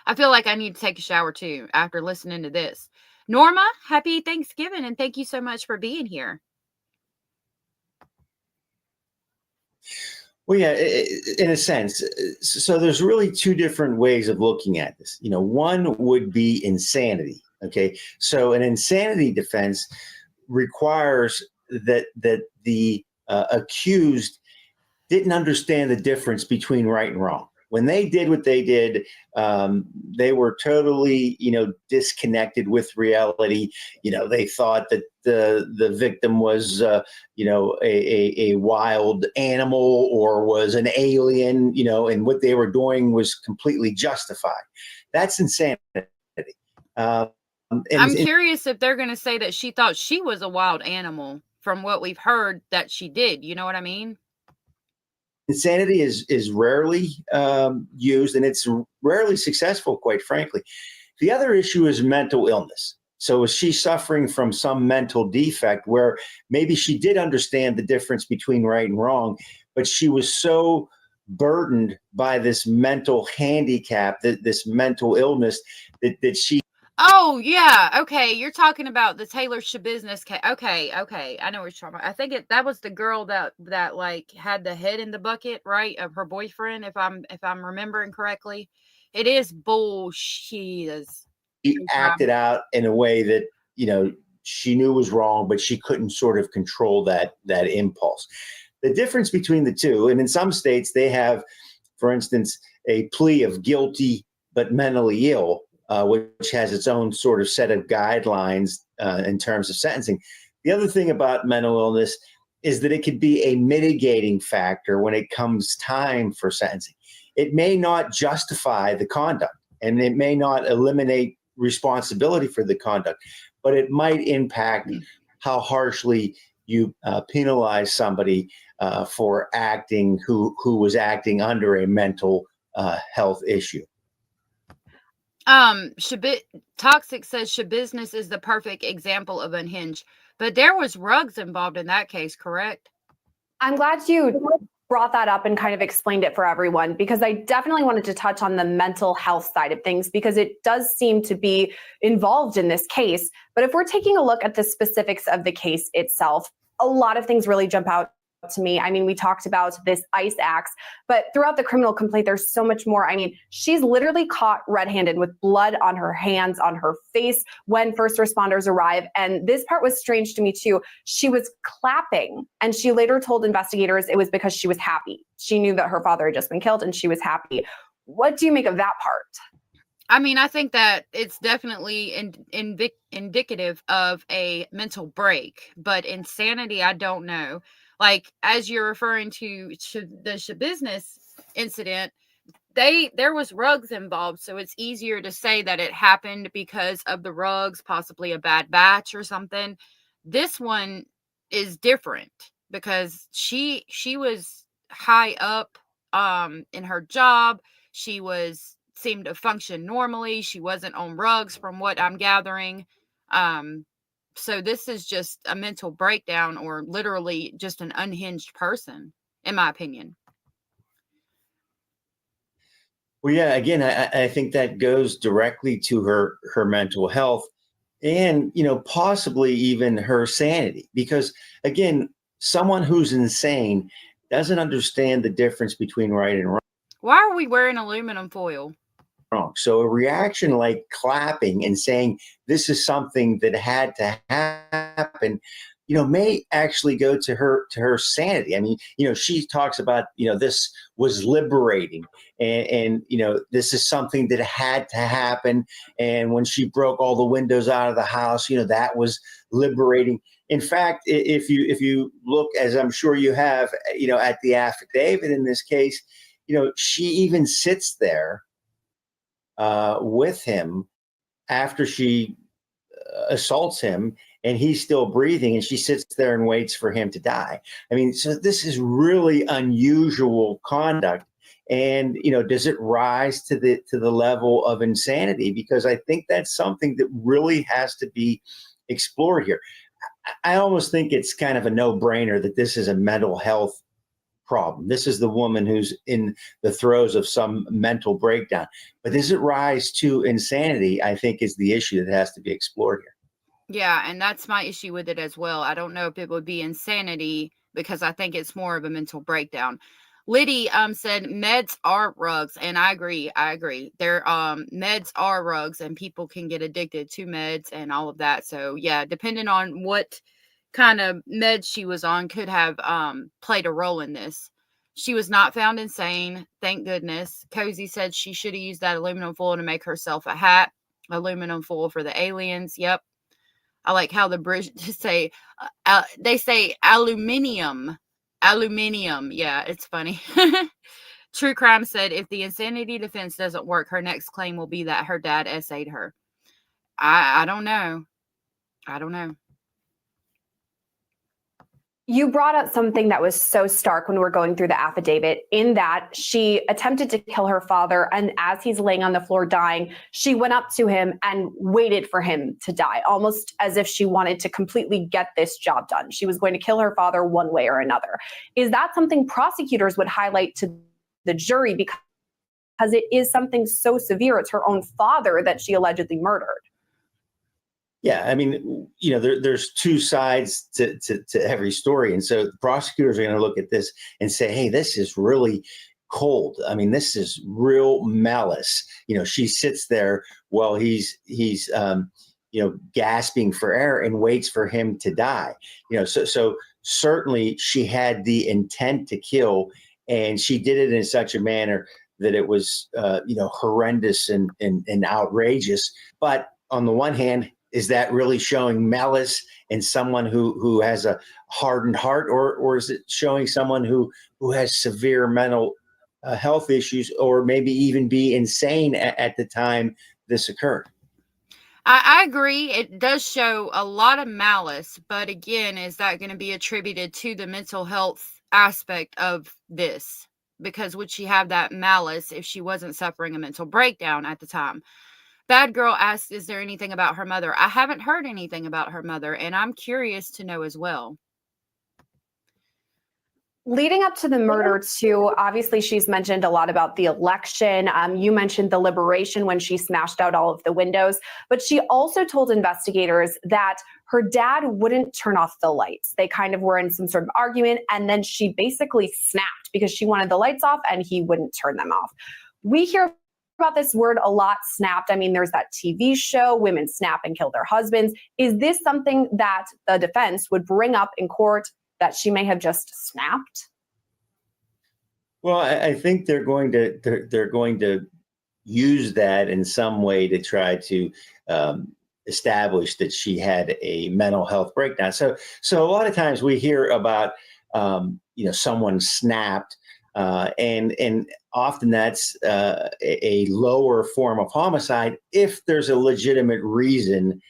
[SPEAKER 2] I feel like I need to take a shower too after listening to this. Norma, happy Thanksgiving, and thank you so much for being here.
[SPEAKER 10] Well, yeah, in a sense. So there's really two different ways of looking at this. One would be insanity. Okay, so an insanity defense requires that the accused didn't understand the difference between right and wrong. When they did what they did, they were totally, disconnected with reality. They thought that the victim was, a wild animal or was an alien, and what they were doing was completely justified. That's insanity.
[SPEAKER 2] I'm curious if they're going to say that she thought she was a wild animal from what we've heard that she did. You know what I mean?
[SPEAKER 10] Insanity is rarely used, and it's rarely successful, quite frankly. The other issue is mental illness. So is she suffering from some mental defect where maybe she did understand the difference between right and wrong, but she was so burdened by this mental handicap, this mental illness, that she...
[SPEAKER 2] Oh, yeah. Okay. You're talking about the Taylor Shabusiness case. Okay. I know what you're talking about. I think that was the girl that like had the head in the bucket, right? Of her boyfriend, if I'm remembering correctly. It is bullshit.
[SPEAKER 10] She acted out in a way that, she knew was wrong, but she couldn't sort of control that impulse. The difference between the two, and in some states they have, for instance, a plea of guilty but mentally ill, which has its own sort of set of guidelines in terms of sentencing. The other thing about mental illness is that it could be a mitigating factor when it comes time for sentencing. It may not justify the conduct, and it may not eliminate responsibility for the conduct, but it might impact how harshly you penalize somebody for acting who was acting under a mental health issue.
[SPEAKER 2] Toxic says Shabusiness is the perfect example of unhinged, but there was Ruggs involved in that case, correct?
[SPEAKER 9] I'm glad you brought that up and kind of explained it for everyone, because I definitely wanted to touch on the mental health side of things, because it does seem to be involved in this case. But if we're taking a look at the specifics of the case itself, a lot of things really jump out to me. I mean, we talked about this ice axe, but throughout the criminal complaint, there's so much more. I mean, she's literally caught red-handed with blood on her hands, on her face when first responders arrive. And this part was strange to me too. She was clapping, and she later told investigators it was because she was happy. She knew that her father had just been killed and she was happy. What do you make of that part?
[SPEAKER 2] I mean, I think that it's definitely indicative of a mental break, but insanity, I don't know. Like, as you're referring to the Shabusiness incident, there was rugs involved, so it's easier to say that it happened because of the rugs, possibly a bad batch or something. This one is different because she was high up in her job. She seemed to function normally. She wasn't on rugs from what I'm gathering. So this is just a mental breakdown, or literally just an unhinged person, in my opinion.
[SPEAKER 10] Well, yeah, again, I think that goes directly to her mental health and, possibly even her sanity. Because, again, someone who's insane doesn't understand the difference between right and
[SPEAKER 2] Why are we wearing aluminum foil?
[SPEAKER 10] wrong. So a reaction like clapping and saying this is something that had to happen, may actually go to her sanity. I mean, she talks about, this was liberating and this is something that had to happen. And when she broke all the windows out of the house, that was liberating. In fact, if you look, as I'm sure you have, at the affidavit in this case, she even sits there with him after she assaults him, and he's still breathing, and she sits there and waits for him to die. I mean, so this is really unusual conduct. And, does it rise to the level of insanity? Because I think that's something that really has to be explored here. I almost think it's kind of a no-brainer that this is a mental health problem. This is the woman who's in the throes of some mental breakdown. But does it rise to insanity, I think, is the issue that has to be explored here.
[SPEAKER 2] Yeah, and that's my issue with it as well. I don't know if it would be insanity, because I think it's more of a mental breakdown. Liddy said meds are rugs, and I agree. They're meds are rugs, and people can get addicted to meds and all of that. So yeah, depending on what kind of meds she was on could have played a role in this. She was not found insane, thank goodness. Cozy said she should have used that aluminum foil to make herself a hat. Aluminum foil for the aliens. Yep. I like how the British say, they say aluminium. Aluminium. Yeah, it's funny. True Crime said if the insanity defense doesn't work, her next claim will be that her dad essayed her. I don't know. I don't know.
[SPEAKER 9] You brought up something that was so stark when we were going through the affidavit, in that she attempted to kill her father. And as he's laying on the floor dying, she went up to him and waited for him to die, almost as if she wanted to completely get this job done. She was going to kill her father one way or another. Is that something prosecutors would highlight to the jury? Because it is something so severe. It's her own father that she allegedly murdered.
[SPEAKER 10] Yeah, I mean, there's two sides to every story. And so the prosecutors are going to look at this and say, hey, this is really cold. I mean, this is real malice. She sits there while he's gasping for air and waits for him to die. So certainly she had the intent to kill, and she did it in such a manner that it was, horrendous and outrageous. But on the one hand, is that really showing malice in someone who has a hardened heart, or is it showing someone who has severe mental health issues, or maybe even be insane at the time this occurred?
[SPEAKER 2] I agree. It does show a lot of malice, but again, is that going to be attributed to the mental health aspect of this? Because would she have that malice if she wasn't suffering a mental breakdown at the time? Bad Girl asks, is there anything about her mother? I haven't heard anything about her mother, and I'm curious to know as well.
[SPEAKER 9] Leading up to the murder, too, obviously she's mentioned a lot about the election. You mentioned the liberation when she smashed out all of the windows, but she also told investigators that her dad wouldn't turn off the lights. They kind of were in some sort of argument, and then she basically snapped because she wanted the lights off and he wouldn't turn them off. We hear about this word a lot, snapped. I mean, there's that TV show, Women Snap and Kill Their Husbands. Is this something that the defense would bring up in court, that she may have just snapped?
[SPEAKER 10] Well, I think they're going to use that in some way to try to establish that she had a mental health breakdown. So a lot of times we hear about someone snapped, and often that's a lower form of homicide if there's a legitimate reason,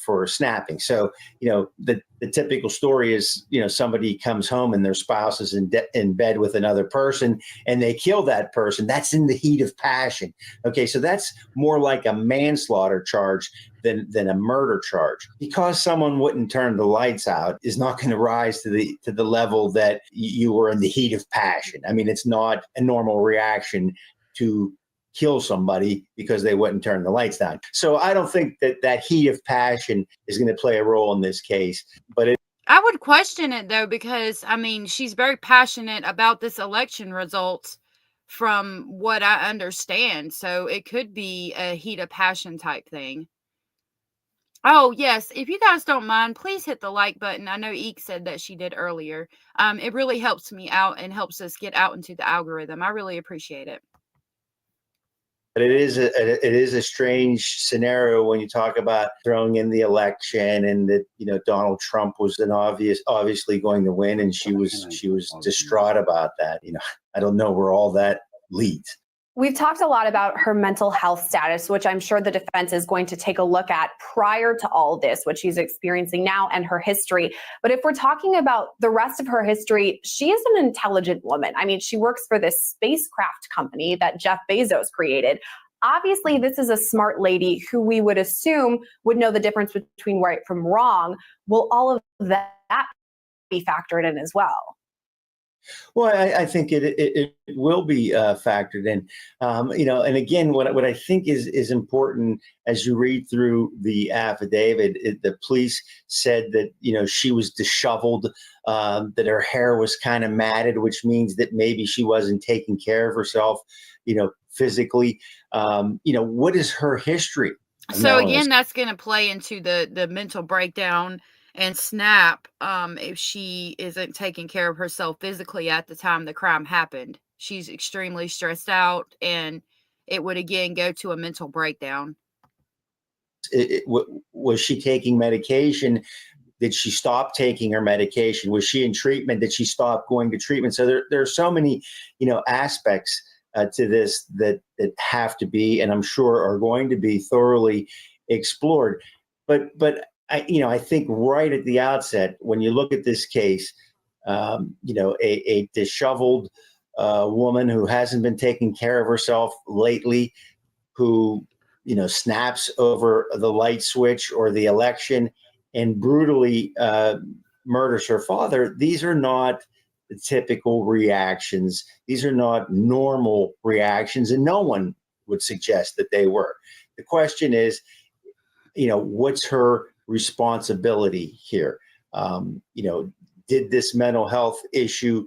[SPEAKER 10] for snapping. So, the typical story is, somebody comes home and their spouse is in bed with another person and they kill that person. That's in the heat of passion. Okay, so that's more like a manslaughter charge than a murder charge. Because someone wouldn't turn the lights out is not going to rise to the level that you were in the heat of passion. I mean, it's not a normal reaction to kill somebody because they wouldn't turn the lights down. So I don't think that heat of passion is going to play a role in this case. But
[SPEAKER 2] I would question it though, because I mean, she's very passionate about this election result from what I understand. So it could be a heat of passion type thing. Oh, yes. If you guys don't mind, please hit the like button. I know Eek said that she did earlier. It really helps me out and helps us get out into the algorithm. I really appreciate it.
[SPEAKER 10] But it is a strange scenario when you talk about throwing in the election and that Donald Trump was obviously going to win, and she was distraught about that. I don't know where all that leads.
[SPEAKER 9] We've talked a lot about her mental health status, which I'm sure the defense is going to take a look at prior to all this, what she's experiencing now and her history. But if we're talking about the rest of her history, she is an intelligent woman. I mean, she works for this spacecraft company that Jeff Bezos created. Obviously, this is a smart lady who we would assume would know the difference between right from wrong. Will all of that be factored in as well?
[SPEAKER 10] Well, I think it will be factored in, and again, what I think is important as you read through the affidavit, the police said that, she was disheveled, that her hair was kind of matted, which means that maybe she wasn't taking care of herself, physically. What is her history?
[SPEAKER 2] So again, that's going to play into the mental breakdown and snap if she isn't taking care of herself physically at the time the crime happened. She's extremely stressed out, and it would again go to a mental breakdown.
[SPEAKER 10] Was she taking medication? Did she stop taking her medication? Was she in treatment? Did she stop going to treatment? So there are so many, aspects to this that have to be, and I'm sure are going to be thoroughly explored. But I think right at the outset, when you look at this case, a disheveled woman who hasn't been taking care of herself lately, who, snaps over the light switch or the election and brutally murders her father, these are not the typical reactions. These are not normal reactions, and no one would suggest that they were. The question is, what's her responsibility here? Did this mental health issue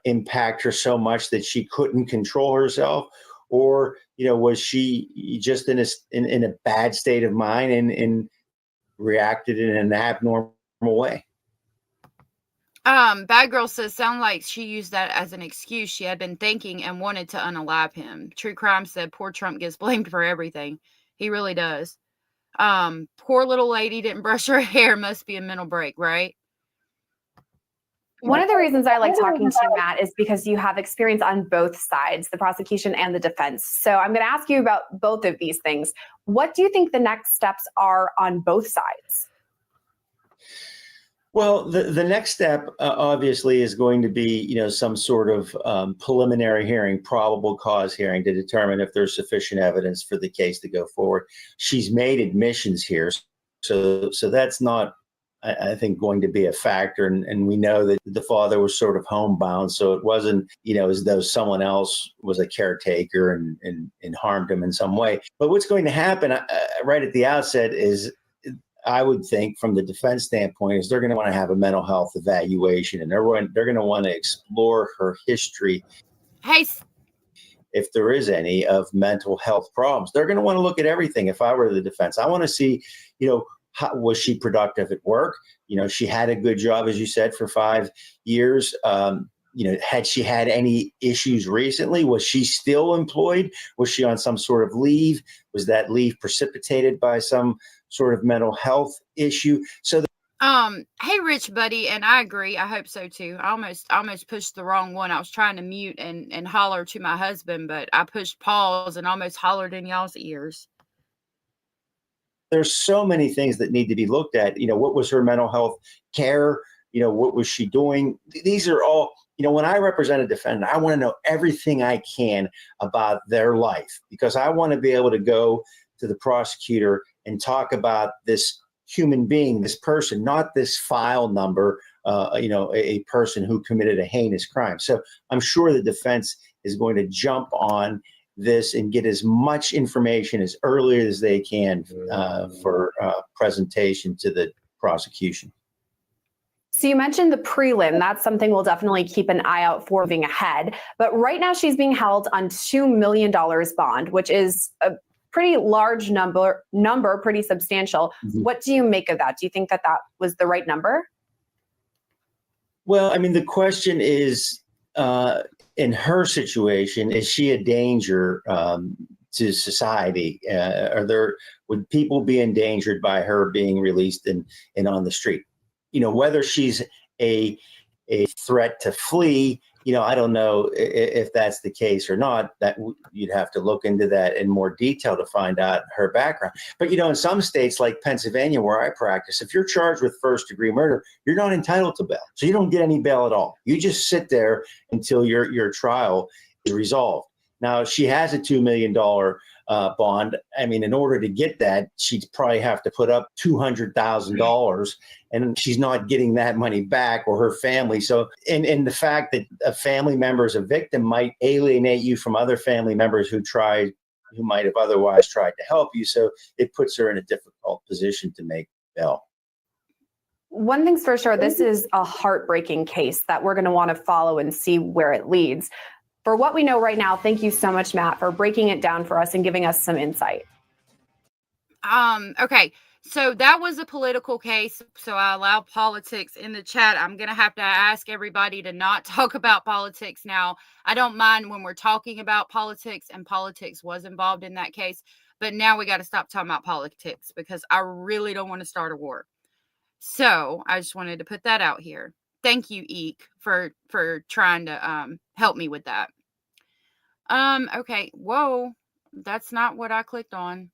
[SPEAKER 10] impact her so much that she couldn't control herself, or was she just in a bad state of mind and reacted in an abnormal way?
[SPEAKER 2] Bad Girl says, sound like she used that as an excuse. She had been thinking and wanted to unalive him. True Crime said, poor Trump gets blamed for everything. He really does. Poor little lady didn't brush her hair. Must be a mental break, right?
[SPEAKER 9] One of the reasons I like talking to you, Matt, is because you have experience on both sides, the prosecution and the defense. So I'm going to ask you about both of these things. What do you think the next steps are on both sides?
[SPEAKER 10] Well, the next step obviously is going to be, some sort of preliminary hearing, probable cause hearing, to determine if there's sufficient evidence for the case to go forward. She's made admissions here, so that's not, I think, going to be a factor. And we know that the father was sort of homebound, so it wasn't, as though someone else was a caretaker and harmed him in some way. But what's going to happen right at the outset is, I would think, from the defense standpoint, is they're going to want to have a mental health evaluation, and they're going to want to explore her history.
[SPEAKER 2] Hey,
[SPEAKER 10] if there is any of mental health problems, they're going to want to look at everything. If I were the defense, I want to see, how, was she productive at work? She had a good job, as you said, for 5 years. Had she had any issues recently? Was she still employed? Was she on some sort of leave? Was that leave precipitated by some sort of mental health issue? So
[SPEAKER 2] Hey, Rich Buddy, and I agree. I hope so too. I almost pushed the wrong one. I was trying to mute and holler to my husband, but I pushed pause and almost hollered in y'all's ears.
[SPEAKER 10] There's so many things that need to be looked at. What was her mental health care? What was she doing? These are all, when I represent a defendant, I want to know everything I can about their life, because I want to be able to go to the prosecutor and talk about this human being, this person, not this file number, a person who committed a heinous crime. So I'm sure the defense is going to jump on this and get as much information as early as they can for presentation to the prosecution.
[SPEAKER 9] So you mentioned the prelim. That's something we'll definitely keep an eye out for moving ahead. But right now she's being held on $2 million bond, which is a pretty large number, pretty substantial.
[SPEAKER 10] Mm-hmm.
[SPEAKER 9] What do you make of that? Do you think that was the right number?
[SPEAKER 10] Well, the question is, in her situation, is she a danger to society? Would people be endangered by her being released and on the street? Whether she's a threat to flee, I don't know if that's the case or not. That you'd have to look into that in more detail to find out her background. But in some states like Pennsylvania, where I practice, if you're charged with first-degree murder, you're not entitled to bail. So you don't get any bail at all. You just sit there until your trial is resolved. Now, she has a $2 million bond. In order to get that, she'd probably have to put up $200,000, and she's not getting that money back, or her family. So, and the fact that a family member is a victim might alienate you from other family members who might have otherwise tried to help you. So it puts her in a difficult position to make bail.
[SPEAKER 9] One thing's for sure, this is a heartbreaking case that we're going to want to follow and see where it leads. For what we know right now, thank you so much, Matt, for breaking it down for us and giving us some insight.
[SPEAKER 2] Okay, so that was a political case, so I allow politics in the chat. I'm going to have to ask everybody to not talk about politics now. I don't mind when we're talking about politics, and politics was involved in that case, but now we got to stop talking about politics because I really don't want to start a war. So I just wanted to put that out here. Thank you, Eek, for trying to help me with that. Okay. Whoa, that's not what I clicked on.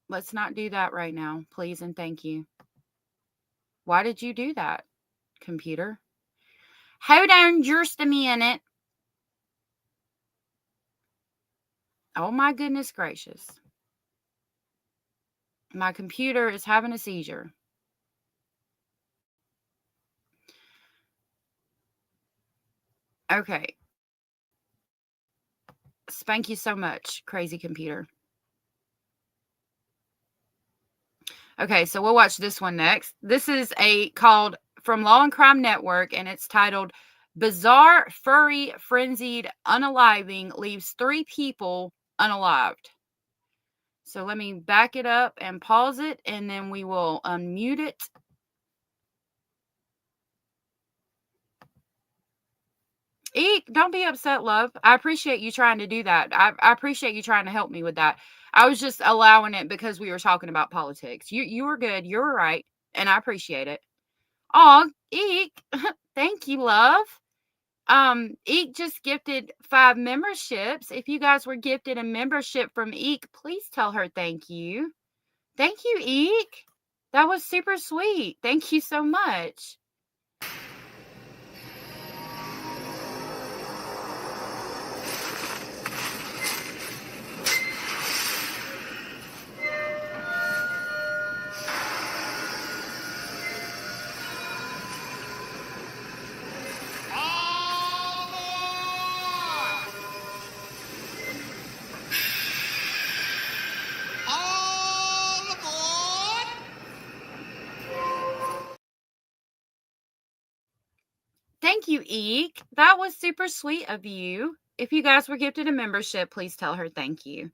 [SPEAKER 2] Let's not do that right now, please and thank you. Why did you do that, computer? Hold on just a minute. Oh my goodness gracious. My computer is having a seizure. Okay. Thank you so much, crazy computer. Okay, so we'll watch this one next. This is called from Law and Crime Network, and it's titled Bizarre Furry Frenzied Unaliving Leaves 3 People Unalived. So let me back it up and pause it, and then we will unmute it. Eek, don't be upset, love. I appreciate you trying to do that. I appreciate you trying to help me with that. I was just allowing it because we were talking about politics. You were good. You were right. And I appreciate it. Oh, Eek. Thank you, love. Eek just gifted 5 memberships. If you guys were gifted a membership from Eek, please tell her thank you. Thank you, Eek. That was super sweet. Thank you so much. Thank you, Eek. That was super sweet of you. If you guys were gifted a membership, please tell her thank you.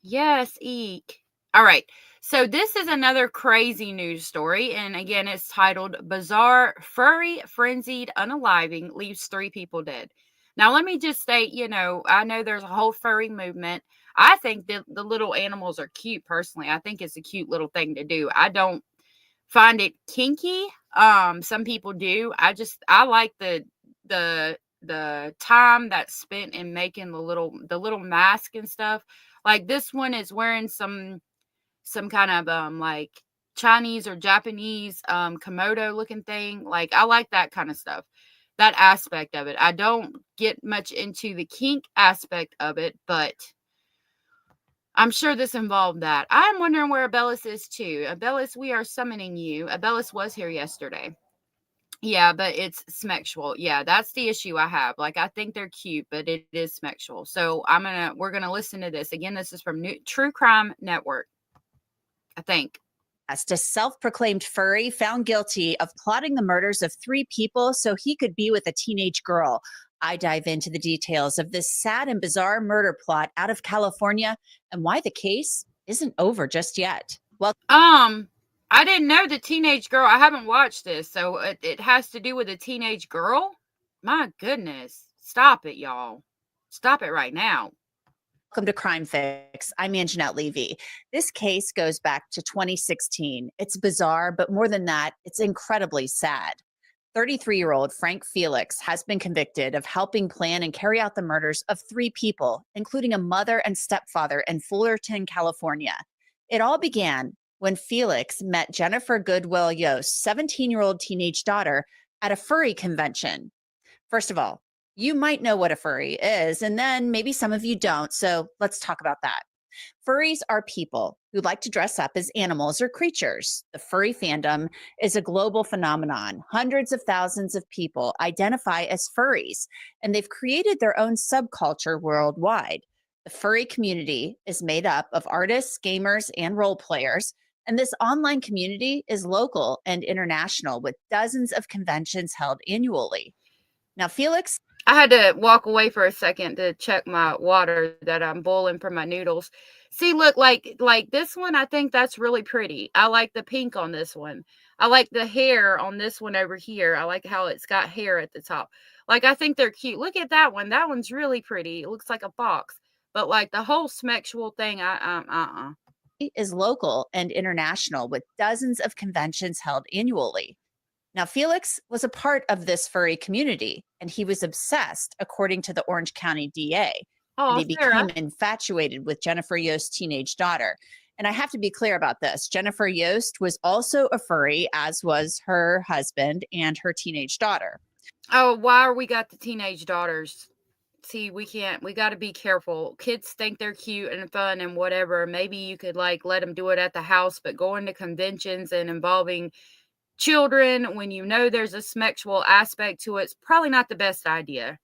[SPEAKER 2] Yes, Eek. All right. So this is another crazy news story. And again, it's titled Bizarre Furry Frenzied Unaliving Leaves 3 People Dead. Now, let me just state, I know there's a whole furry movement. I think that the little animals are cute, personally. I think it's a cute little thing to do. I don't find it kinky. Some people do. I like the time that's spent in making the little mask and stuff. Like this one is wearing some kind of like Chinese or Japanese Komodo looking thing. Like I like that kind of stuff. That aspect of it. I don't get much into the kink aspect of it, but I'm sure this involved that. I'm wondering where Abellis is too. Abellis, we are summoning you. Abellis was here yesterday. Yeah, but it's smexual. Yeah, that's the issue I have. Like, I think they're cute, but it is smexual. So we're gonna listen to this again. This is from True Crime Network, I think.
[SPEAKER 11] As a self-proclaimed furry found guilty of plotting the murders of 3 people so he could be with a teenage girl. I dive into the details of this sad and bizarre murder plot out of California and why the case isn't over just yet. Well,
[SPEAKER 2] I didn't know the teenage girl. I haven't watched this, so it has to do with a teenage girl? My goodness. Stop it, y'all. Stop it right now.
[SPEAKER 11] Welcome to Crime Fix. I'm Anjanette Levy. This case goes back to 2016. It's bizarre, but more than that, it's incredibly sad. 33-year-old Frank Felix has been convicted of helping plan and carry out the murders of 3 people, including a mother and stepfather in Fullerton, California. It all began when Felix met Jennifer Goodwill Yost's 17-year-old teenage daughter at a furry convention. First of all, you might know what a furry is, and then maybe some of you don't, so let's talk about that. Furries are people who like to dress up as animals or creatures. The furry fandom is a global phenomenon. Hundreds of thousands of people identify as furries, and they've created their own subculture worldwide. The furry community is made up of artists, gamers, and role players, and this online community is local and international with dozens of conventions held annually. Now, Felix,
[SPEAKER 2] I had to walk away for a second to check my water that I'm boiling for my noodles. See, look, like this one, I think that's really pretty. I like the pink on this one. I like the hair on this one over here. I like how it's got hair at the top. Like, I think they're cute. Look at that one. That one's really pretty. It looks like a fox. But like the whole smexual thing,
[SPEAKER 11] is local and international with dozens of conventions held annually. Now, Felix was a part of this furry community, and he was obsessed, according to the Orange County DA. And he became infatuated with Jennifer Yost's teenage daughter. And I have to be clear about this. Jennifer Yost was also a furry, as was her husband and her teenage daughter.
[SPEAKER 2] Oh, why we got the teenage daughters? See, we got to be careful. Kids think they're cute and fun and whatever. Maybe you could like let them do it at the house, but going to conventions and involving children when you know there's a smexual aspect to it's probably not the best idea.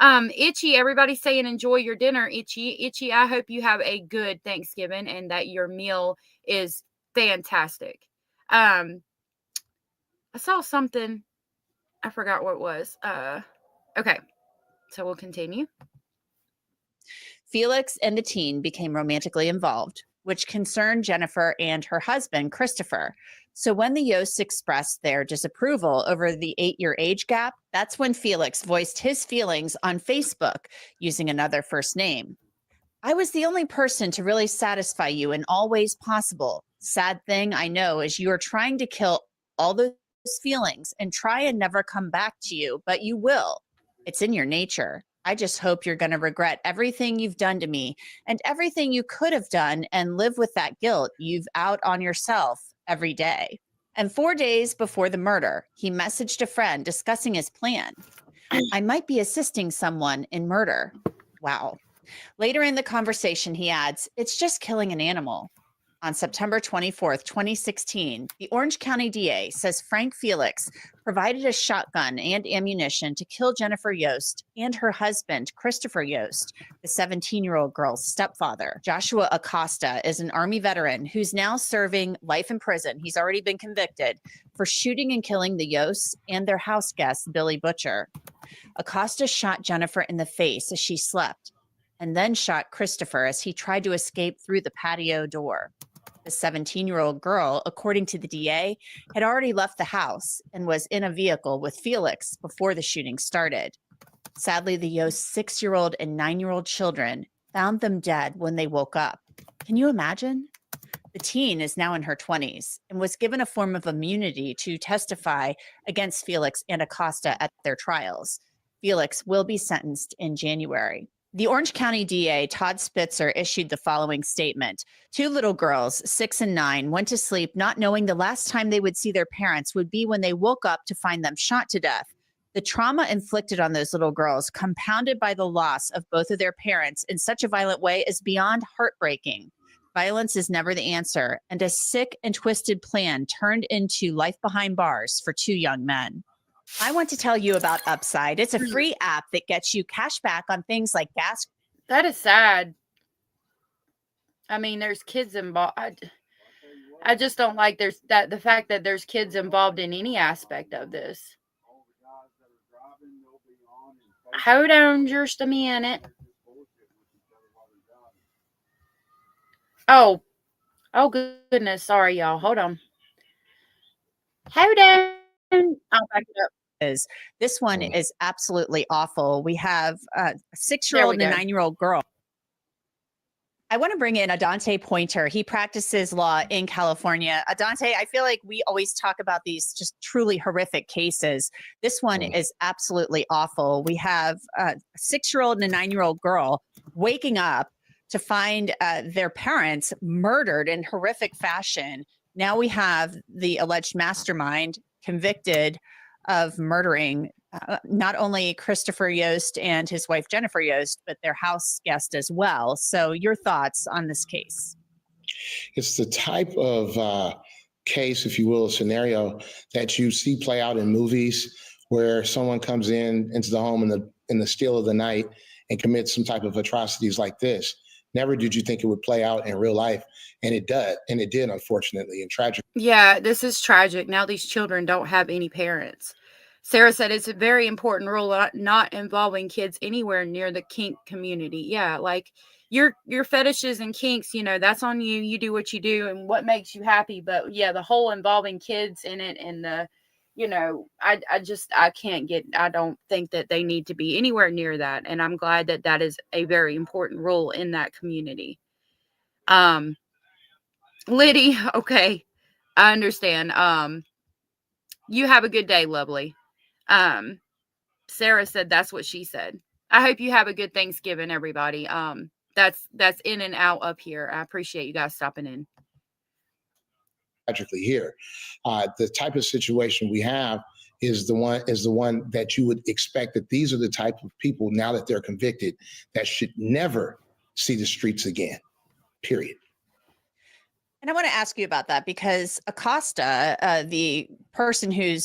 [SPEAKER 2] Itchy, everybody's saying enjoy your dinner. Itchy, I hope you have a good Thanksgiving and that your meal is fantastic. I saw something, I forgot what it was. Okay, so we'll continue.
[SPEAKER 11] Felix and the teen became romantically involved, which concerned Jennifer and her husband, Christopher. So when the Yosts expressed their disapproval over the 8-year age gap, that's when Felix voiced his feelings on Facebook using another first name. I was the only person to really satisfy you in all ways possible. Sad thing I know is you are trying to kill all those feelings and try and never come back to you, but you will. It's in your nature. I just hope you're going to regret everything you've done to me and everything you could have done and live with that guilt you've out on yourself every day. And 4 days before the murder, he messaged a friend discussing his plan. I might be assisting someone in murder. Wow. Later in the conversation, he adds, it's just killing an animal. On September 24th, 2016, the Orange County DA says Frank Felix provided a shotgun and ammunition to kill Jennifer Yost and her husband, Christopher Yost, the 17-year-old girl's stepfather. Joshua Acosta is an Army veteran who's now serving life in prison. He's already been convicted for shooting and killing the Yosts and their house guest, Billy Butcher. Acosta shot Jennifer in the face as she slept and then shot Christopher as he tried to escape through the patio door. The 17-year-old girl, according to the DA, had already left the house and was in a vehicle with Felix before the shooting started. Sadly, the Yost's 6-year-old and 9-year-old children found them dead when they woke up. Can you imagine? The teen is now in her 20s and was given a form of immunity to testify against Felix and Acosta at their trials. Felix will be sentenced in January. The Orange County DA, Todd Spitzer, issued the following statement. 2 little girls, 6 and 9, went to sleep not knowing the last time they would see their parents would be when they woke up to find them shot to death. The trauma inflicted on those little girls, compounded by the loss of both of their parents in such a violent way, is beyond heartbreaking. Violence is never the answer, and a sick and twisted plan turned into life behind bars for 2 young men. I want to tell you about Upside. It's a free app that gets you cash back on things like gas.
[SPEAKER 2] That is sad. I mean, there's kids involved. I just don't like the fact that there's kids involved in any aspect of this. Hold on just a minute. Oh goodness. Sorry, y'all. Hold on. Hold on. I'll back it up.
[SPEAKER 11] This one is absolutely awful. We have a 6-year-old and a 9-year-old girl. I want to bring in Adante Pointer. He practices law in California. Adante, I feel like we always talk about these just truly horrific cases. This one is absolutely awful. We have a 6-year-old and a 9-year-old girl waking up to find their parents murdered in horrific fashion. Now we have the alleged mastermind convicted of murdering not only Christopher Yost and his wife Jennifer Yost, but their house guest as well. So your thoughts on this case?
[SPEAKER 12] It's the type of case, if you will, a scenario that you see play out in movies where someone comes into the home in the still of the night and commits some type of atrocities like this. Never did you think it would play out in real life. And it does. And it did, unfortunately, and tragic.
[SPEAKER 2] Yeah, this is tragic. Now these children don't have any parents. Sarah said it's a very important rule not involving kids anywhere near the kink community. Yeah, like your fetishes and kinks, that's on you. You do what you do and what makes you happy. But yeah, the whole involving kids in it and the, I don't think that they need to be anywhere near that. And I'm glad that that is a very important rule in that community. Liddy, okay, I understand. You have a good day, lovely. Sarah said that's what she said. I hope you have a good Thanksgiving, everybody. That's in and out up here. I appreciate you guys stopping in.
[SPEAKER 12] Tragically here, the type of situation we have is the one that you would expect, that these are the type of people, now that they're convicted, that should never see the streets again, period.
[SPEAKER 11] And I want to ask you about that because Acosta, the person who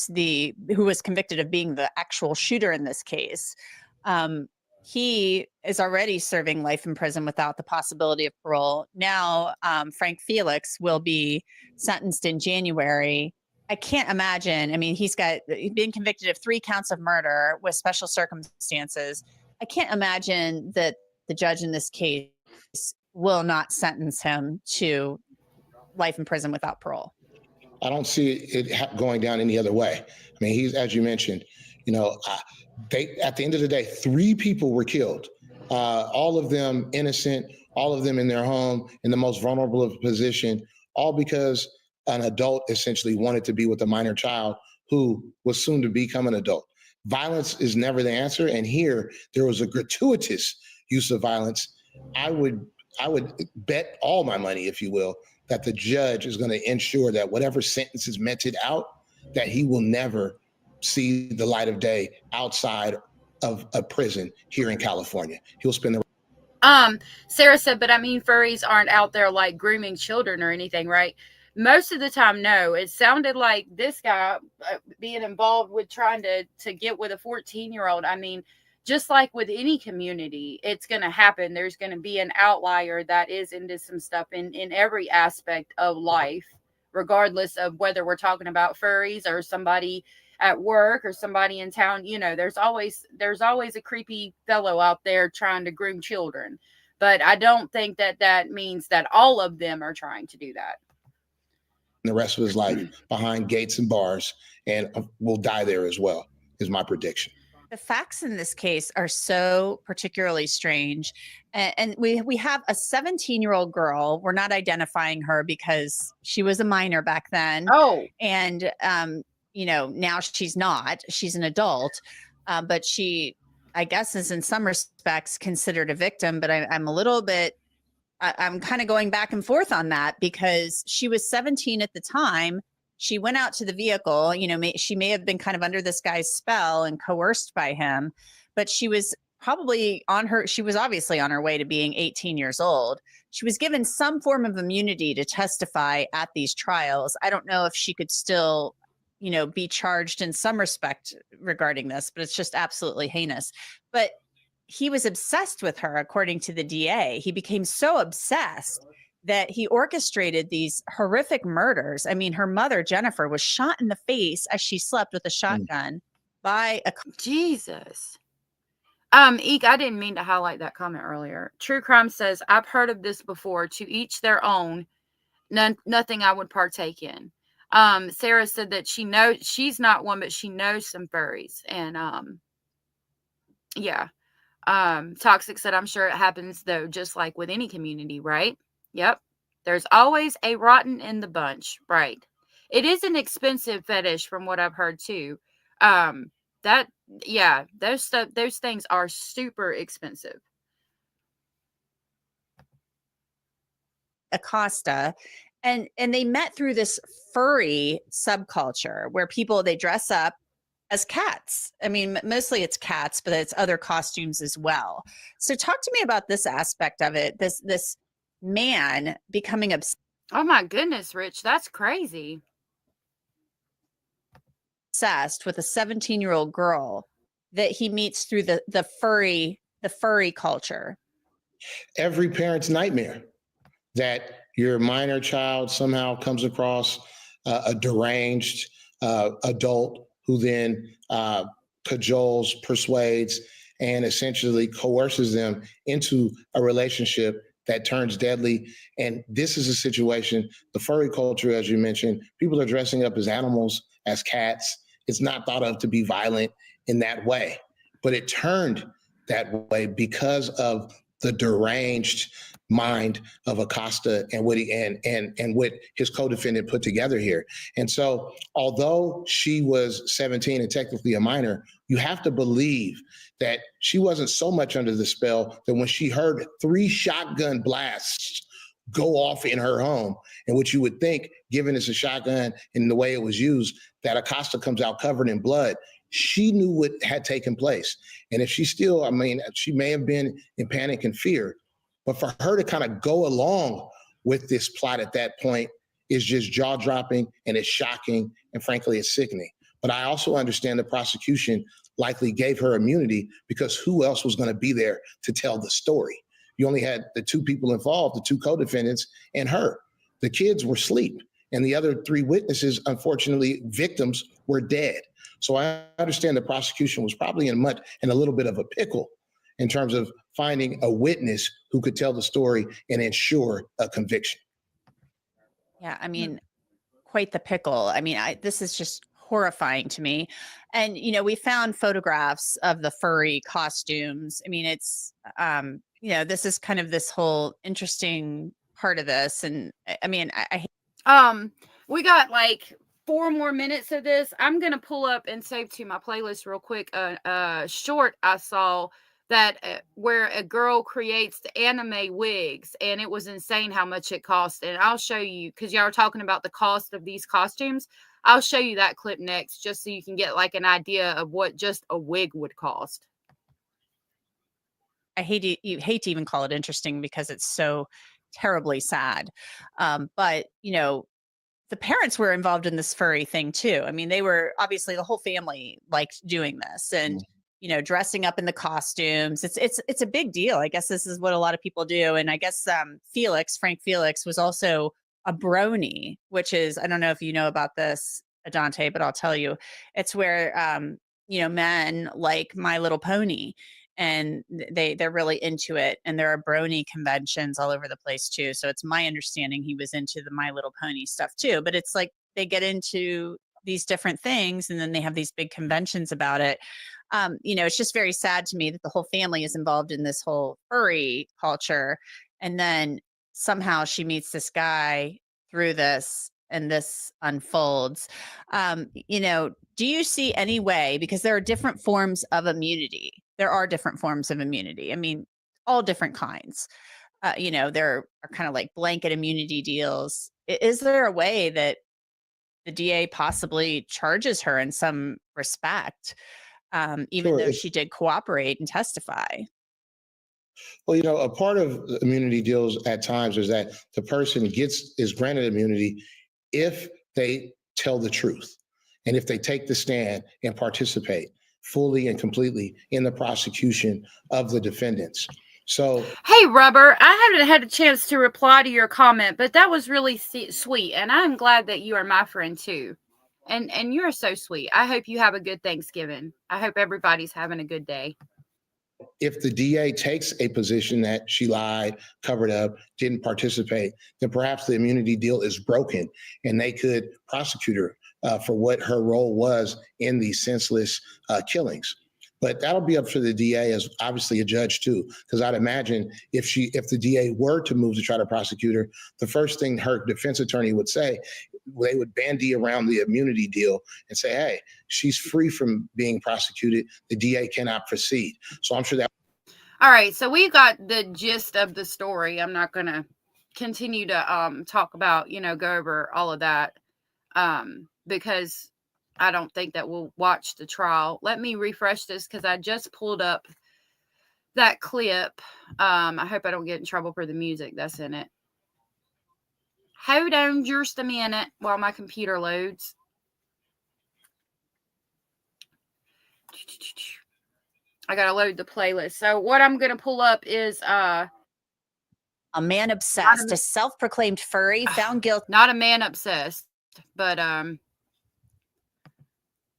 [SPEAKER 11] was convicted of being the actual shooter in this case, he is already serving life in prison without the possibility of parole. Now, Frank Felix will be sentenced in January. I can't imagine. I mean, he's been convicted of 3 counts of murder with special circumstances. I can't imagine that the judge in this case will not sentence him to life in prison without parole.
[SPEAKER 12] I don't see it going down any other way. I mean, he's, as you mentioned, at the end of the day, 3 people were killed, all of them innocent, all of them in their home in the most vulnerable of position, all because an adult essentially wanted to be with a minor child who was soon to become an adult. Violence is never the answer. And here there was a gratuitous use of violence. I would bet all my money, if you will, that the judge is going to ensure that whatever sentence is meted out, that he will never see the light of day outside of a prison here in California. He'll spend the
[SPEAKER 2] Sarah said, but I mean, furries aren't out there like grooming children or anything, right? Most of the time, no. It sounded like this guy being involved with trying to get with a 14-year-old. I mean, just like with any community, it's going to happen. There's going to be an outlier that is into some stuff in every aspect of life, regardless of whether we're talking about furries or somebody at work or somebody in town. There's always a creepy fellow out there trying to groom children. But I don't think that means that all of them are trying to do that.
[SPEAKER 12] The rest of his life behind gates and bars, and will die there as well, is my prediction.
[SPEAKER 11] The facts in this case are so particularly strange. And we have a 17-year-old girl. We're not identifying her because she was a minor back then.
[SPEAKER 2] Oh,
[SPEAKER 11] And, now she's not. She's an adult. But she, I guess, is in some respects considered a victim. But I'm a little bit, I'm kind of going back and forth on that because she was 17 at the time. She went out to the vehicle, she may have been kind of under this guy's spell and coerced by him, but she was obviously on her way to being 18 years old. She was given some form of immunity to testify at these trials. I don't know if she could still, be charged in some respect regarding this, but it's just absolutely heinous. But he was obsessed with her, according to the DA. He became so obsessed that he orchestrated these horrific murders. I mean, her mother, Jennifer, was shot in the face as she slept with a shotgun by a...
[SPEAKER 2] Jesus. Eek, I didn't mean to highlight that comment earlier. True Crime says, I've heard of this before. To each their own. Nothing I would partake in. Sarah said that she knows she's not one, but she knows some furries. And yeah. Toxic said, I'm sure it happens though, just like with any community, right? Yep. There's always a rotten in the bunch, right? It is an expensive fetish from what I've heard too. Those things are super expensive.
[SPEAKER 11] Acosta, and they met through this furry subculture where they dress up as cats. I mean, mostly it's cats, but it's other costumes as well. So talk to me about this aspect of it. This man becoming
[SPEAKER 2] Oh my goodness, Rich, that's crazy.
[SPEAKER 11] Obsessed with a 17-year-old girl that he meets through the furry culture.
[SPEAKER 12] Every parent's nightmare that your minor child somehow comes across a deranged adult who then cajoles, persuades, and essentially coerces them into a relationship that turns deadly. And this is a situation, the furry culture, as you mentioned, people are dressing up as animals, as cats. It's not thought of to be violent in that way, but it turned that way because of the deranged mind of Acosta and what what his co-defendant put together here. And so, although she was 17 and technically a minor, you have to believe that she wasn't so much under the spell that when she heard 3 shotgun blasts go off in her home, and what you would think, given it's a shotgun and the way it was used, that Acosta comes out covered in blood. She knew what had taken place. And if she still, she may have been in panic and fear, but for her to kind of go along with this plot at that point is just jaw-dropping, and it's shocking, and frankly, it's sickening. But I also understand the prosecution likely gave her immunity because who else was going to be there to tell the story? You only had the 2 people involved, the 2 co-defendants, and her. The kids were asleep, and the other 3 witnesses, unfortunately, victims, were dead. So I understand the prosecution was probably in a little bit of a pickle in terms of finding a witness who could tell the story and ensure a conviction.
[SPEAKER 11] Yeah, I mean, quite the pickle. I mean, this is just horrifying to me. And, we found photographs of the furry costumes. I mean, it's, this is kind of this whole interesting part of this. And I mean,
[SPEAKER 2] we got like 4 more minutes of this. I'm going to pull up and save to my playlist real quick short I saw that where a girl creates the anime wigs, and it was insane how much it cost. And I'll show you, because y'all are talking about the cost of these costumes. I'll show you that clip next, just so you can get like an idea of what just a wig would cost.
[SPEAKER 11] I hate to even call it interesting because it's so terribly sad. But the parents were involved in this furry thing too. I mean, they were obviously, the whole family liked doing this, and dressing up in the costumes. It's a big deal. I guess this is what a lot of people do. And I guess Frank Felix was also a brony, which is, I don't know if you know about this, Adante, but I'll tell you, it's where men like My Little Pony, and they're really into it, and there are brony conventions all over the place too. So it's my understanding he was into the My Little Pony stuff too. But it's like they get into these different things, and then they have these big conventions about it. It's just very sad to me that the whole family is involved in this whole furry culture. And then somehow she meets this guy through this and this unfolds. Do you see any way, because there are different forms of immunity. There are different forms of immunity. I mean, all different kinds. There are kind of like blanket immunity deals. Is there a way that the DA possibly charges her in some respect, even though she did cooperate and testify?
[SPEAKER 12] Well, a part of immunity deals at times is that the person is granted immunity if they tell the truth and if they take the stand and participate fully and completely in the prosecution of the defendants. So,
[SPEAKER 2] hey, Rubber, I haven't had a chance to reply to your comment, but that was really sweet, and I'm glad that you are my friend too. And you're so sweet. I hope you have a good Thanksgiving. I hope everybody's having a good day.
[SPEAKER 12] If the DA takes a position that she lied, covered up, didn't participate, then perhaps the immunity deal is broken and they could prosecute her for what her role was in these senseless killings. But that'll be up for the DA as obviously a judge too, because I'd imagine if the DA were to move to try to prosecute her, the first thing her defense attorney would say, they would bandy around the immunity deal and say, hey, she's free from being prosecuted. The DA cannot proceed. So I'm sure that.
[SPEAKER 2] All right. So we got the gist of the story. I'm not going to continue to talk about, go over all of that because I don't think that we'll watch the trial. Let me refresh this because I just pulled up that clip. I hope I don't get in trouble for the music that's in it. Hold on just a minute while my computer loads. I gotta load the playlist. So what I'm gonna pull up is
[SPEAKER 11] a man obsessed, a self-proclaimed furry found guilty.
[SPEAKER 2] Not a man obsessed, but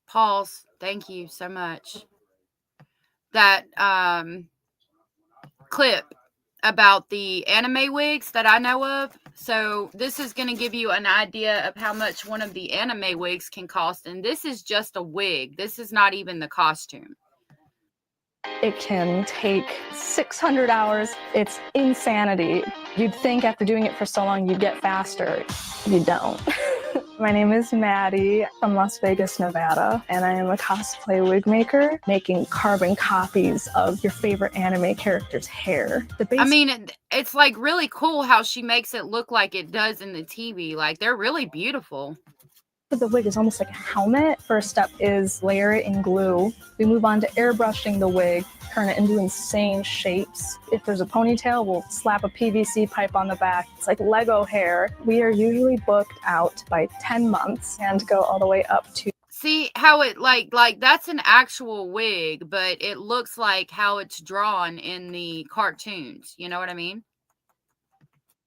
[SPEAKER 2] pause. Thank you so much. That clip about the anime wigs that I know of. So this is going to give you an idea of how much one of the anime wigs can cost. And this is just a wig. This is not even the costume.
[SPEAKER 13] It can take 600 hours. It's insanity. You'd think after doing it for so long, you'd get faster. You don't. My name is Maddie from Las Vegas, Nevada, and I am a cosplay wig maker, making carbon copies of your favorite anime character's hair.
[SPEAKER 2] It's like really cool how she makes it look like it does in the TV. Like, they're really beautiful.
[SPEAKER 13] The wig is almost like a helmet. First step is layer it in glue. We move on to airbrushing the wig, turn it into insane shapes. If there's a ponytail, we'll slap a PVC pipe on the back. It's like Lego hair. We are usually booked out by 10 months and go all the way up to.
[SPEAKER 2] See how it like that's an actual wig, but it looks like how it's drawn in the cartoons. You know what I mean?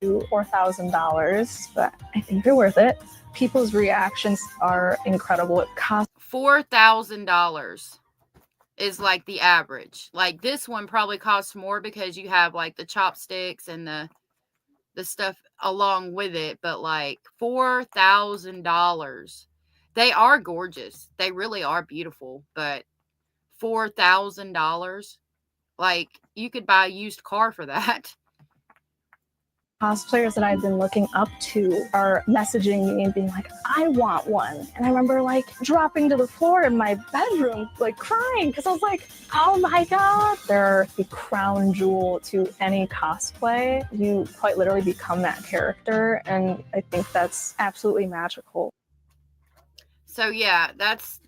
[SPEAKER 13] $4,000, but I think they're worth it. People's reactions are incredible. It costs
[SPEAKER 2] $4,000 is like the average. Like this one probably costs more because you have like the chopsticks and the stuff along with it, but like $4,000. They are gorgeous. They really are beautiful, but $4,000, like you could buy a used car for that.
[SPEAKER 13] Cosplayers that I've been looking up to are messaging me and being like, I want one. And I remember like dropping to the floor in my bedroom, like crying, because I was like, oh my God. They're the crown jewel to any cosplay. You quite literally become that character. And I think that's absolutely magical.
[SPEAKER 2] So yeah, that's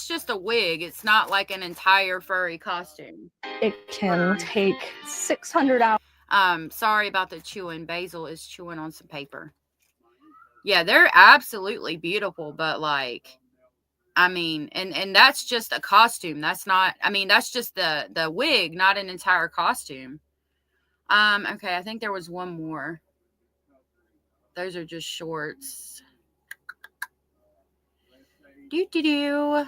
[SPEAKER 2] just a wig. It's not like an entire furry costume.
[SPEAKER 13] It can take 600 hours.
[SPEAKER 2] Sorry about the chewing. Basil is chewing on some paper. Yeah, they're absolutely beautiful, but like, I mean, and that's just a costume. That's not, I mean, that's just the wig, not an entire costume. Okay, I think there was one more. Those are just shorts. Do.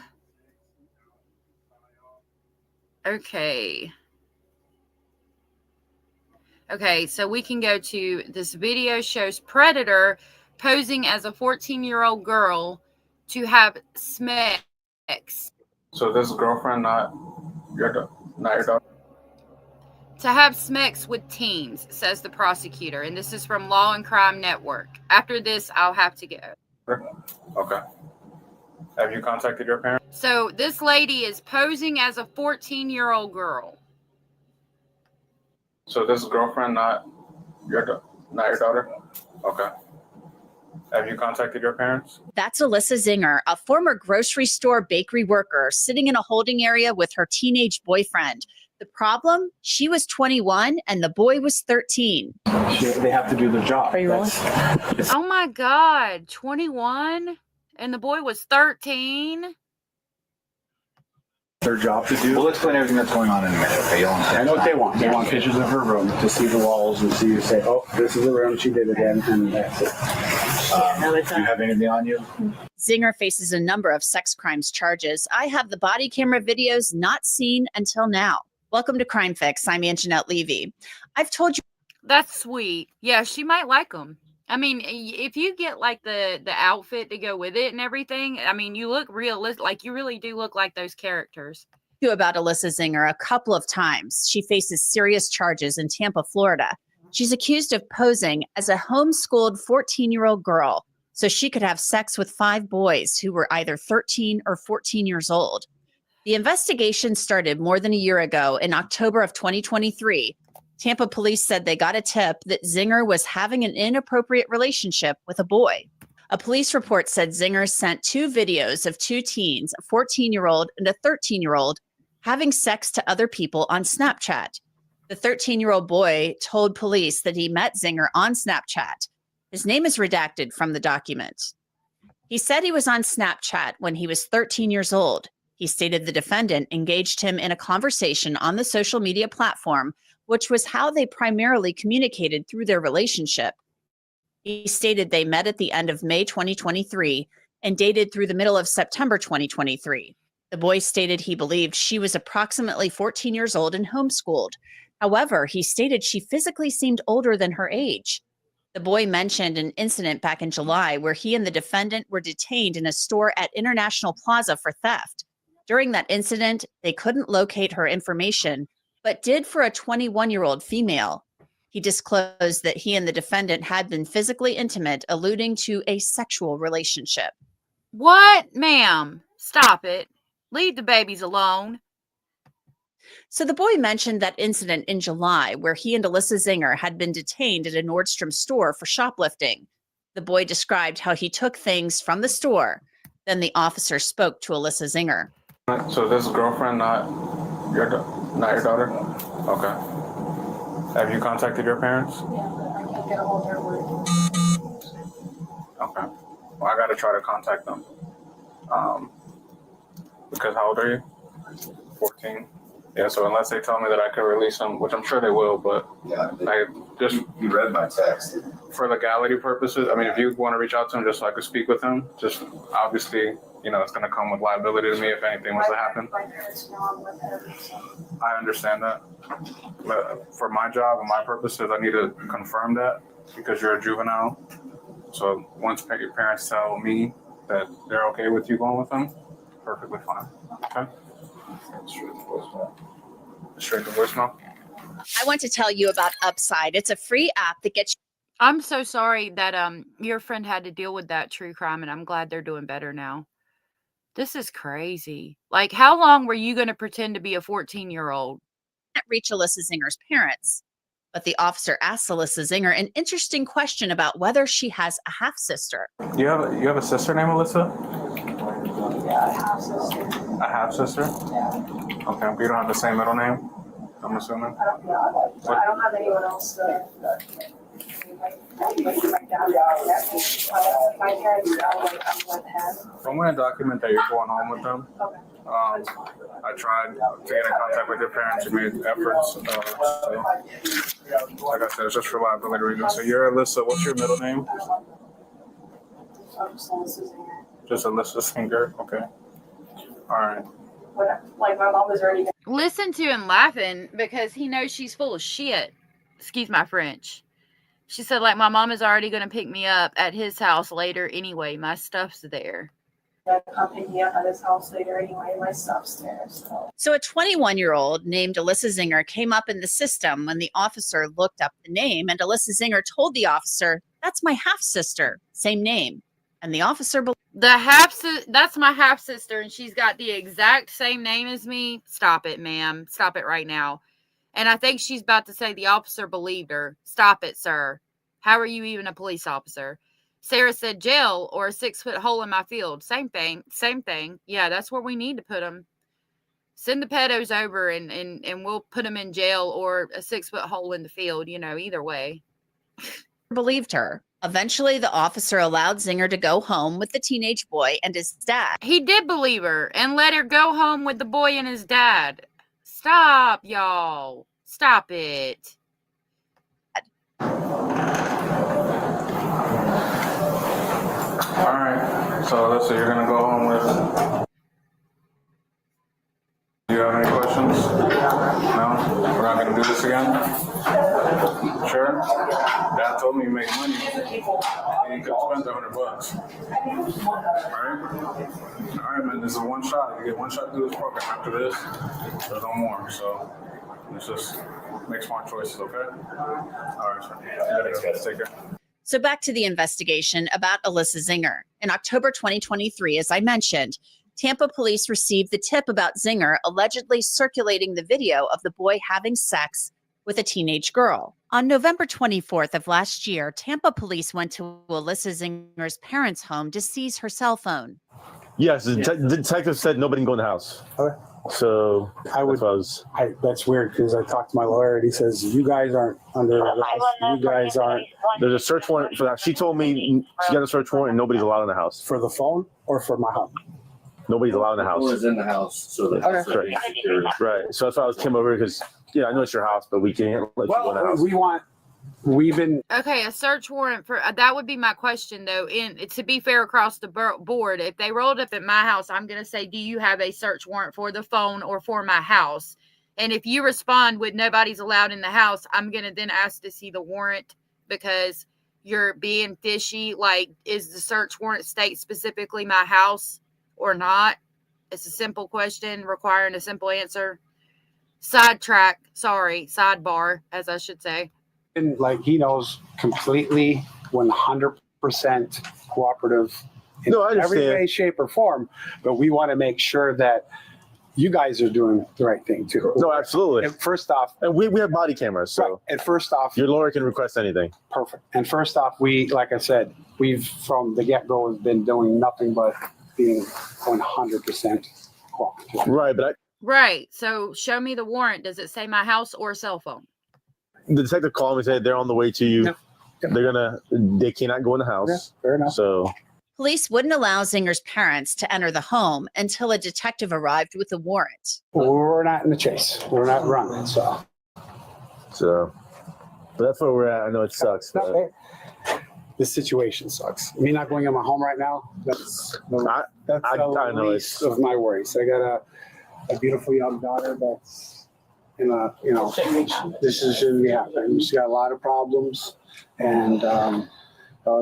[SPEAKER 2] Okay. Okay, so we can go to this video shows Predator posing as a 14-year-old girl to have Smex
[SPEAKER 14] So this girlfriend, not your daughter.
[SPEAKER 2] To have sex with teens, says the prosecutor, and this is from Law and Crime Network. After this, I'll have to go.
[SPEAKER 14] Okay. Have you contacted your parents?
[SPEAKER 2] So this lady is posing as a 14-year-old girl.
[SPEAKER 14] So this girlfriend, not your daughter. Okay. Have you contacted your parents?
[SPEAKER 11] That's Alyssa Zinger, a former grocery store bakery worker sitting in a holding area with her teenage boyfriend. The problem? She was 21 and the boy was 13.
[SPEAKER 15] They have to do their job.
[SPEAKER 13] Are you rolling?
[SPEAKER 2] Oh my God, 21? And the boy was 13?
[SPEAKER 15] Their job to do.
[SPEAKER 16] We'll explain everything that's going on in a minute. Okay, you'll understand.
[SPEAKER 15] I know what they want. They want pictures of her room to see the walls and see, say, oh, this is the room she did it in, and that's it.
[SPEAKER 16] Do you have anything on you?
[SPEAKER 11] Zinger faces a number of sex crimes charges. I have the body camera videos not seen until now. Welcome to Crime Fix. I'm Anjanette Levy. I've told you.
[SPEAKER 2] That's sweet. Yeah, she might like them. I mean, if you get like the outfit to go with it and everything, I mean, you look realistic. Like you really do look like those characters.
[SPEAKER 11] About Alyssa Zinger a couple of times. She faces serious charges in Tampa, Florida. She's accused of posing as a homeschooled 14-year-old girl so she could have sex with 5 boys who were either 13 or 14 years old. The investigation started more than a year ago in October of 2023. Tampa police said they got a tip that Zinger was having an inappropriate relationship with a boy. A police report said Zinger sent 2 videos of 2 teens, a 14-year-old and a 13-year-old, having sex to other people on Snapchat. The 13-year-old boy told police that he met Zinger on Snapchat. His name is redacted from the document. He said he was on Snapchat when he was 13 years old. He stated the defendant engaged him in a conversation on the social media platform, which was how they primarily communicated through their relationship. He stated they met at the end of May 2023 and dated through the middle of September 2023. The boy stated he believed she was approximately 14 years old and homeschooled. However, he stated she physically seemed older than her age. The boy mentioned an incident back in July where he and the defendant were detained in a store at International Plaza for theft. During that incident, they couldn't locate her information, but did for a 21-year-old female. He disclosed that he and the defendant had been physically intimate, alluding to a sexual relationship.
[SPEAKER 2] What, ma'am? Stop it. Leave the babies alone.
[SPEAKER 11] So the boy mentioned that incident in July where he and Alyssa Zinger had been detained at a Nordstrom store for shoplifting. The boy described how he took things from the store. Then the officer spoke to Alyssa Zinger.
[SPEAKER 14] So this girlfriend, not your daughter? Okay. Have you contacted your parents?
[SPEAKER 13] Yeah, I can't get a hold of her.
[SPEAKER 14] Okay. Well, I got to try to contact them. Because how old are you? 14. Yeah, so unless they tell me that I can release them, which I'm sure they will, but
[SPEAKER 16] Yeah.
[SPEAKER 14] you
[SPEAKER 16] read my text.
[SPEAKER 14] For legality purposes, I mean, if you want to reach out to him just so I could speak with him, just obviously, it's going to come with liability to me if anything was to happen.
[SPEAKER 13] My parents know I'm with her, so.
[SPEAKER 14] I understand that. But for my job and my purposes, I need to confirm that because you're a juvenile. So once your parents tell me that they're okay with you going with them, perfectly fine. Okay? Straight to voicemail.
[SPEAKER 11] I want to tell you about Upside. It's a free app that gets
[SPEAKER 2] I'm so sorry that your friend had to deal with that true crime, and I'm glad they're doing better now. This is crazy. Like, how long were you going to pretend to be a 14-year-old?
[SPEAKER 11] Can't reach Alyssa Zinger's parents. But the officer asked Alyssa Zinger an interesting question about whether she has a half-sister.
[SPEAKER 14] You have a sister named Alyssa?
[SPEAKER 13] Yeah, a half sister.
[SPEAKER 14] A half-sister?
[SPEAKER 13] Yeah.
[SPEAKER 14] Okay, but you don't have the same middle name, I'm assuming?
[SPEAKER 13] I don't have anyone else that my dad, my parents are like, I'm with him.
[SPEAKER 14] I'm going to document that you're going home with them.
[SPEAKER 13] Okay.
[SPEAKER 14] I tried to get in contact with your parents. You made efforts. So, like I said, it's just for liability reasons. So you're Alyssa. What's your middle name?
[SPEAKER 13] I'm just Alyssa Zinger.
[SPEAKER 14] Just Alyssa Zinger. Okay. All right.
[SPEAKER 13] Like my mom was already.
[SPEAKER 2] Listen to him laughing because he knows she's full of shit. Excuse my French. She said, like, my mom is already going to pick me up at his house later anyway. My stuff's there.
[SPEAKER 13] I'll pick me up at his house later anyway. My stuff's there.
[SPEAKER 11] So a 21-year-old named Alyssa Zinger came up in the system when the officer looked up the name, and Alyssa Zinger told the officer, "That's my half sister, same name." And the officer
[SPEAKER 2] that's my half sister, and she's got the exact same name as me. Stop it, ma'am. Stop it right now. And I think she's about to say the officer believed her. Stop it, sir. How are you even a police officer? Sarah said jail or a 6-foot hole in my field. Same thing. Same thing. Yeah, that's where we need to put them. Send the pedos over and we'll put them in jail or a 6-foot hole in the field. You know, either way.
[SPEAKER 11] believed her. Eventually, the officer allowed Zinger to go home with the teenage boy and his dad.
[SPEAKER 2] He did believe her and let her go home with the boy and his dad. Stop, y'all. Stop it.
[SPEAKER 14] All right. So let's say you're gonna go home with. Do you have any questions? No? We're not gonna do this again? Sure? Dad told me you make money and you could spend $100. Alright, man, this is one shot. You get one shot to do this program. After this, there's no more. So let's just make smart choices, okay? Alright, sir. Thanks, guys. Take care.
[SPEAKER 11] So back to the investigation about Alyssa Zinger. In October 2023, as I mentioned, Tampa police received the tip about Zinger allegedly circulating the video of the boy having sex with a teenage girl. On November 24th of last year, Tampa police went to Alyssa Zinger's parents' home to seize her cell phone.
[SPEAKER 17] Yes, the detective said nobody can go in the house. Okay. So
[SPEAKER 15] that's weird because I talked to my lawyer and he says, you guys aren't under arrest. You guys aren't.
[SPEAKER 17] There's a search warrant for that. She told me she got a search warrant and nobody's allowed in the house.
[SPEAKER 15] For the phone or for my house?
[SPEAKER 17] Nobody's allowed in the house.
[SPEAKER 16] Who is in the house? So that's
[SPEAKER 17] right. So that's why I came over because, I know it's your house, but we can't let you go in the house.
[SPEAKER 15] We've been
[SPEAKER 2] okay. A search warrant for that would be my question, though. To be fair, across the board, if they rolled up at my house, I'm gonna say, do you have a search warrant for the phone or for my house? And if you respond with nobody's allowed in the house, I'm gonna then ask to see the warrant because you're being fishy. Like, is the search warrant state specifically my house or not? It's a simple question requiring a simple answer. Sidebar, as I should say.
[SPEAKER 15] And like he knows completely 100% cooperative in every way, shape, or form. But we want to make sure that you guys are doing the right thing too.
[SPEAKER 17] No, absolutely.
[SPEAKER 15] And first off,
[SPEAKER 17] and we have body cameras, so
[SPEAKER 15] right. And first off,
[SPEAKER 17] your lawyer can request anything.
[SPEAKER 15] Perfect. And first off, like I said, we've from the get-go has been doing nothing but being 100% cooperative.
[SPEAKER 2] Right. So show me the warrant. Does it say my house or cell phone?
[SPEAKER 17] The detective called me and said they're on the way to you. Yeah. They cannot go in the house.
[SPEAKER 15] Yeah, fair enough.
[SPEAKER 17] So
[SPEAKER 11] police wouldn't allow Zinger's parents to enter the home until a detective arrived with a warrant.
[SPEAKER 15] We're not in the chase. We're not running. So
[SPEAKER 17] but that's where we're at. I know it sucks. But
[SPEAKER 15] this situation sucks. Me not going in my home right now, that's the least of my worries. I got a beautiful young daughter that's in this shouldn't be happening. She's got a lot of problems and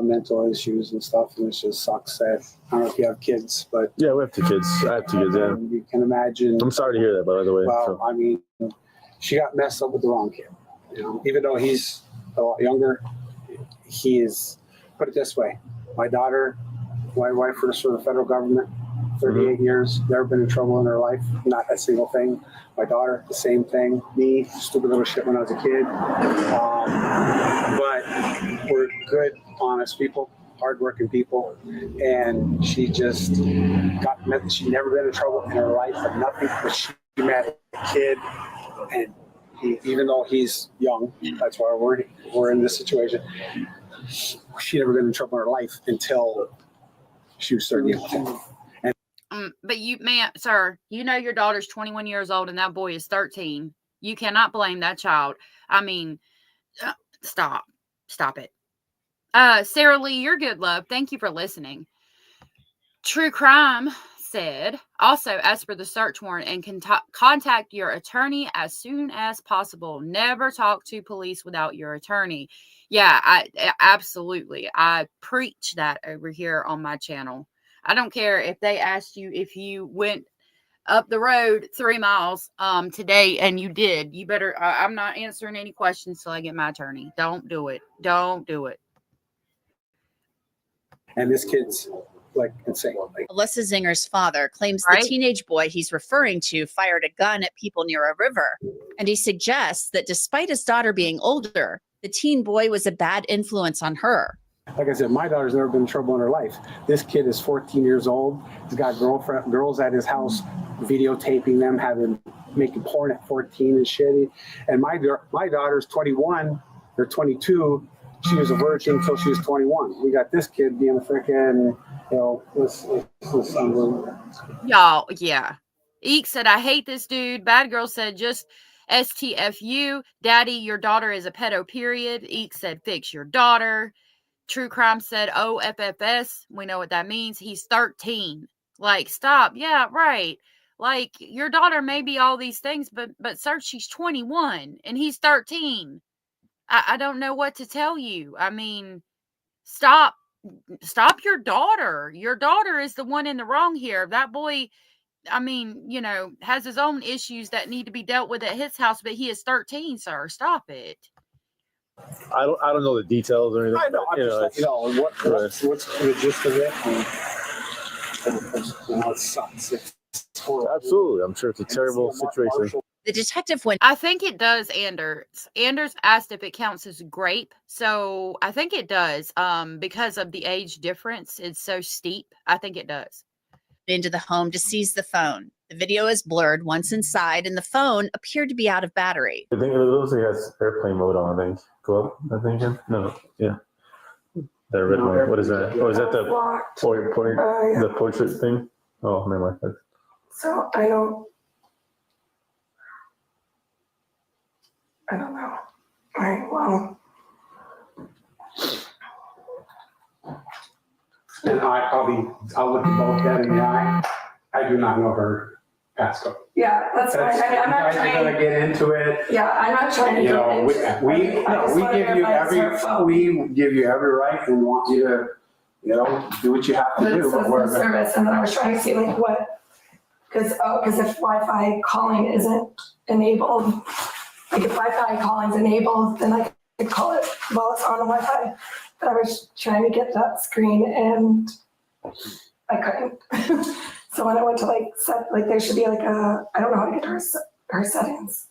[SPEAKER 15] mental issues and stuff, and it just sucks that I don't know if you have kids, but
[SPEAKER 17] yeah, we have 2 kids. I have 2 kids. Yeah,
[SPEAKER 15] you can imagine.
[SPEAKER 17] I'm sorry to hear that, by the way.
[SPEAKER 15] Well, I mean, she got messed up with the wrong kid. Even though he's a lot younger, he is. Put it this way: my daughter, my wife works for the federal government, 38 years, never been in trouble in her life, not a single thing. My daughter, the same thing. Me, stupid little shit when I was a kid. But we're good, honest people, hardworking people. And she just she'd never been in trouble in her life for nothing, but she met a kid. And even though he's young, that's why we're in this situation. She never been in trouble in her life until she was 13.
[SPEAKER 2] But sir, your daughter's 21 years old and that boy is 13. You cannot blame that child. I mean, stop it. Sarah Lee, you're good, love. Thank you for listening. True Crime said, also, as for the search warrant, and can contact your attorney as soon as possible. Never talk to police without your attorney. Yeah, absolutely. I preach that over here on my channel. I don't care if they asked you if you went up the road 3 miles today and you did. You better, I'm not answering any questions till I get my attorney. Don't do it. Don't do it.
[SPEAKER 15] And this kid's like insane. Like,
[SPEAKER 11] Alyssa Zinger's father claims
[SPEAKER 2] Right.
[SPEAKER 11] the teenage boy he's referring to fired a gun at people near a river. And he suggests that despite his daughter being older, the teen boy was a bad influence on her.
[SPEAKER 15] like I said, my daughter's never been in trouble in her life. This kid is 14 years old. He's got girls at his house videotaping them, making porn at 14 and shit. And my daughter's 21 or 22. She was a virgin until she was 21. We got this kid being a freaking, this unbelievable.
[SPEAKER 2] Y'all, yeah. Eek said, I hate this dude. Bad girl said, just STFU. Daddy, your daughter is a pedo, period. Eek said, fix your daughter. True Crime said, OFFS. We know what that means. He's 13. Like, stop. Yeah, right. Like, your daughter may be all these things, but sir, she's 21 and he's 13. I don't know what to tell you. I mean, stop your daughter. Your daughter is the one in the wrong here. That boy, I mean, has his own issues that need to be dealt with at his house, but he is 13, sir. Stop it.
[SPEAKER 17] I don't know the details or anything.
[SPEAKER 15] I know. What's the gist of it? It sucks. It's horrible.
[SPEAKER 17] Absolutely. I'm sure it's a terrible situation.
[SPEAKER 11] The detective went.
[SPEAKER 2] I think it does, Anders. Anders asked if it counts as grape. So I think it does. Because of the age difference, it's so steep. I think it does.
[SPEAKER 11] Into the home to seize the phone. The video is blurred once inside, and the phone appeared to be out of battery.
[SPEAKER 17] I think it looks like it has airplane mode on, I think. Go up, I think. No, yeah. That red one. What is that? Oh, is that the the portrait thing? Oh, never mind.
[SPEAKER 13] So I don't know. All right, well.
[SPEAKER 15] And I'll look you both dead in the eye. I do not know her passcode.
[SPEAKER 13] Yeah, that's fine. I mean, I'm not
[SPEAKER 15] I'm
[SPEAKER 13] trying
[SPEAKER 15] gonna get into it.
[SPEAKER 13] Yeah, I'm not trying to
[SPEAKER 15] You
[SPEAKER 13] get
[SPEAKER 15] know,
[SPEAKER 13] into it.
[SPEAKER 15] we give you every right and want you to, do what you have to
[SPEAKER 13] But it
[SPEAKER 15] do.
[SPEAKER 13] says
[SPEAKER 15] But
[SPEAKER 13] no
[SPEAKER 15] we're
[SPEAKER 13] service, and then I was trying to see like what, because if Wi-Fi calling isn't enabled, like if Wi-Fi calling is enabled, then I could call it while it's on the Wi-Fi. But I was trying to get that screen and I couldn't. So when I went to there should be like I don't know how to get her settings.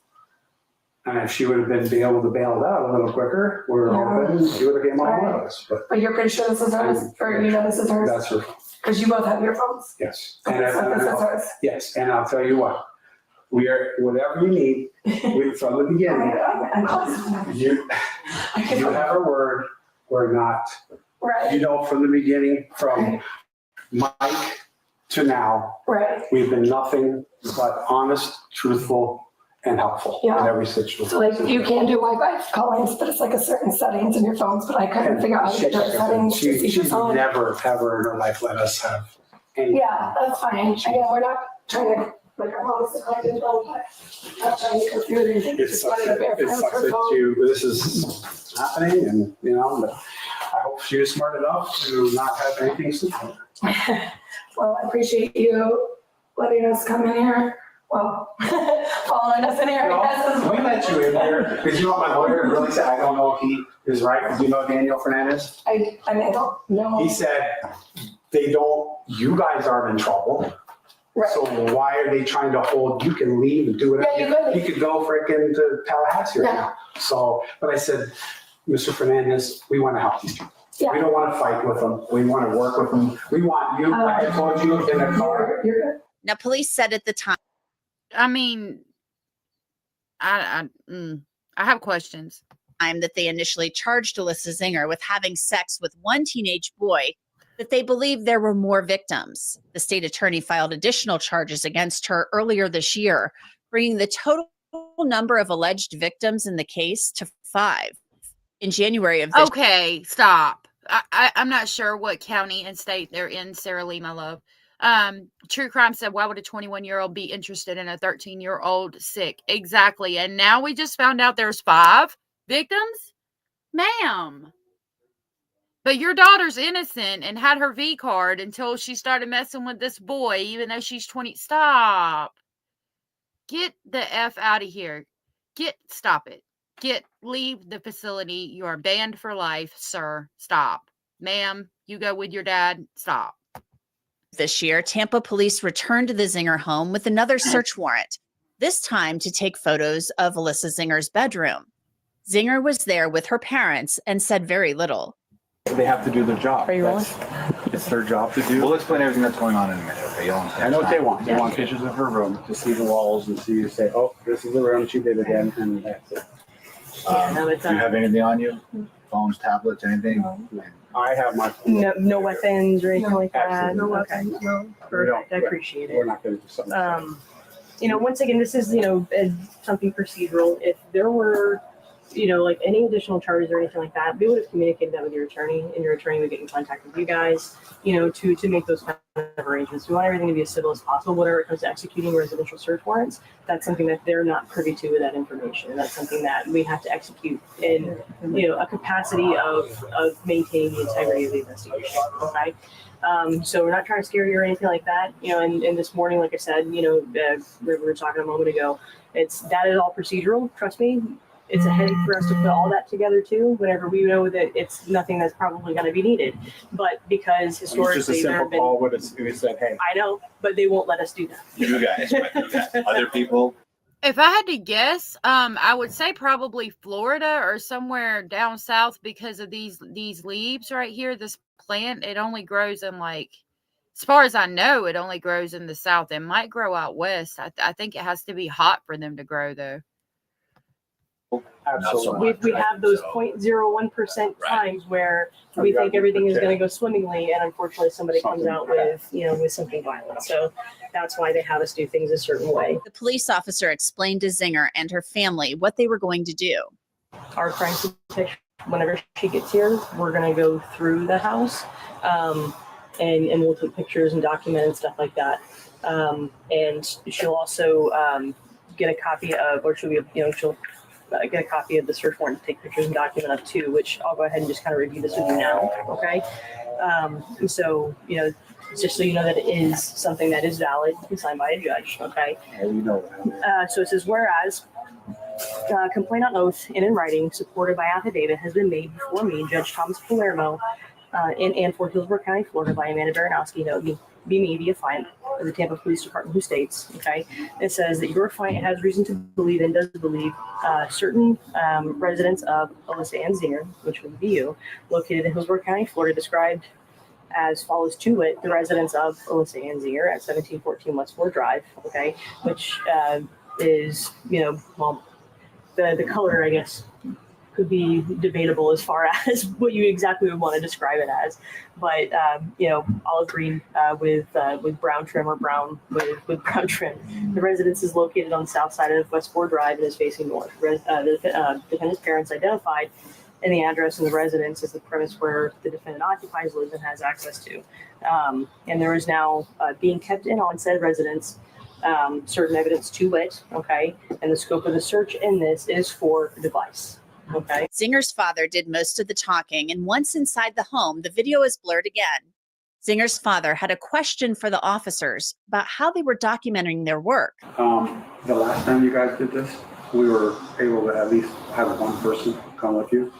[SPEAKER 15] And if she would have been able to bail it out a little quicker, we're open, she would have came on with us.
[SPEAKER 13] But you're pretty sure this is hers, or this is hers?
[SPEAKER 15] That's her.
[SPEAKER 13] Because you both have your phones.
[SPEAKER 15] Yes.
[SPEAKER 13] Okay, so this is hers.
[SPEAKER 15] Yes, and I'll tell you what, we are, whatever you need, from the beginning,
[SPEAKER 13] I'm close.
[SPEAKER 15] you have a word, we're not.
[SPEAKER 13] Right.
[SPEAKER 15] From the beginning, from Mike to now,
[SPEAKER 13] Right.
[SPEAKER 15] we've been nothing but honest, truthful, and helpful in every situation.
[SPEAKER 13] So you can do Wi-Fi callings, but it's like a certain settings in your phones, but I couldn't figure out how to get those settings to see your
[SPEAKER 15] She's
[SPEAKER 13] phone.
[SPEAKER 15] never, ever in her life let us have any.
[SPEAKER 13] Yeah, that's fine. Again, we're not trying to, our mom is I didn't know, but not trying to go through it or anything.
[SPEAKER 15] It
[SPEAKER 13] Just
[SPEAKER 15] sucks
[SPEAKER 13] wanted to verify
[SPEAKER 15] it
[SPEAKER 13] it was
[SPEAKER 15] sucks
[SPEAKER 13] her
[SPEAKER 15] that
[SPEAKER 13] phone.
[SPEAKER 15] this is happening and, but I hope she was smart enough to not have anything to
[SPEAKER 13] Well, I appreciate you letting us come in here. Well, following us in here.
[SPEAKER 15] We let you in here because my lawyer really said, I don't know if he is right. Do you know Daniel Fernandez?
[SPEAKER 13] I don't know.
[SPEAKER 15] He said, you guys aren't in trouble.
[SPEAKER 13] Right.
[SPEAKER 15] So why are they trying to hold, you can leave and do whatever.
[SPEAKER 13] Yeah,
[SPEAKER 15] you could go freaking to Tallahassee right now. So, but I said, Mr. Fernandez, we want to help these people.
[SPEAKER 13] Yeah.
[SPEAKER 15] We don't want to fight with them. We want to work with them. We want you, like I told you, in a car.
[SPEAKER 13] You're good.
[SPEAKER 11] Now, police said at the time.
[SPEAKER 2] I mean, I have questions.
[SPEAKER 11] That they initially charged Alyssa Zinger with having sex with one teenage boy, that they believe there were more victims. The state attorney filed additional charges against her earlier this year, bringing the total number of alleged victims in the case to 5. In January of this
[SPEAKER 2] Okay, stop. I'm not sure what county and state they're in, Sarah Lee, my love. True Crime said, why would a 21-year-old be interested in a 13-year-old sick? Exactly. And now we just found out there's 5 victims? Ma'am. But your daughter's innocent and had her V card until she started messing with this boy, even though she's 20. Stop. Get the F out of here. Stop it. Leave the facility. You are banned for life, sir. Stop. Ma'am, you go with your dad. Stop.
[SPEAKER 11] This year, Tampa police returned to the Zinger home with another search warrant, this time to take photos of Alyssa Zinger's bedroom. Zinger was there with her parents and said very little.
[SPEAKER 15] They have to do their job.
[SPEAKER 13] Are you rolling?
[SPEAKER 15] It's their job to do.
[SPEAKER 16] We'll explain everything that's going on in a minute. Okay,
[SPEAKER 15] I know what they want. They want pictures of her room to see the walls and see, say, oh, this is the room she did again, and that's it.
[SPEAKER 16] Do you have anything on you? Phones, tablets, anything?
[SPEAKER 15] I have my.
[SPEAKER 13] No weapons or anything like that.
[SPEAKER 15] Absolutely.
[SPEAKER 13] No weapons. No. Perfect. I appreciate it.
[SPEAKER 15] We're not going to do something.
[SPEAKER 13] Once again, this is something procedural. If there were, like any additional charges or anything like that, we would have communicated that with your attorney, and your attorney would get in contact with you guys, to make those kind of arrangements. We want everything to be as civil as possible. Whenever it comes to executing residential search warrants, that's something that they're not privy to with that information. And that's something that we have to execute in, a capacity of maintaining the integrity of the investigation. Okay. So we're not trying to scare you or anything like that. And this morning, like I said, we were talking a moment ago, that is all procedural. Trust me. It's a headache for us to put all that together too, whenever we know that it's nothing that's probably going to be needed. But because historically
[SPEAKER 15] it's just a simple call would have said, hey.
[SPEAKER 13] I know, but they won't let us do that.
[SPEAKER 16] You guys might do that. Other people.
[SPEAKER 2] If I had to guess, I would say probably Florida or somewhere down south because of these leaves right here. This plant, it only grows in as far as I know, it only grows in the south. It might grow out west. I think it has to be hot for them to grow though.
[SPEAKER 13] Absolutely. We have those 0.01% times where we think everything is going to go swimmingly, and unfortunately somebody comes out with, with something violent. So that's why they have us do things a certain way.
[SPEAKER 11] The police officer explained to Zinger and her family what they were going to do.
[SPEAKER 13] Our crime protection, whenever she gets here, we're going to go through the house, and we'll take pictures and document and stuff like that. And she'll also get a copy of, or she'll get a copy of the search warrant to take pictures and document of too, which I'll go ahead and just kind of review this with you now. Okay. And so, just so you know that it is something that is valid and signed by a judge. Okay. So it says, whereas complaint on oath and in writing supported by affidavit has been made before me, Judge Thomas Palermo, in Fort Hillsborough County, Florida, by Amanda Baranowski, be me, the affiant of the Tampa Police Department, who states, okay, it says that your affiant has reason to believe and does believe certain residents of Alyssa Ann Zinger, which would be you, located in Hillsborough County, Florida, described as follows to wit, the residents of Alyssa Ann Zinger at 1714 West 4 Drive, okay, which is, the color, I guess, could be debatable as far as what you exactly would want to describe it as, but olive green with brown trim or brown with brown trim. The residence is located on the south side of West 4 Drive and is facing north. The defendant's parents identified in the address of the residence as the premise where the defendant occupies, lives, and has access to. And there is now being kept in on said residence certain evidence to wit, okay, and the scope of the search in this is for the device. Okay.
[SPEAKER 11] Zinger's father did most of the talking, and once inside the home, the video is blurred again. Zinger's father had a question for the officers about how they were documenting their work.
[SPEAKER 15] The last time you guys did this, we were able to at least have one person come with you.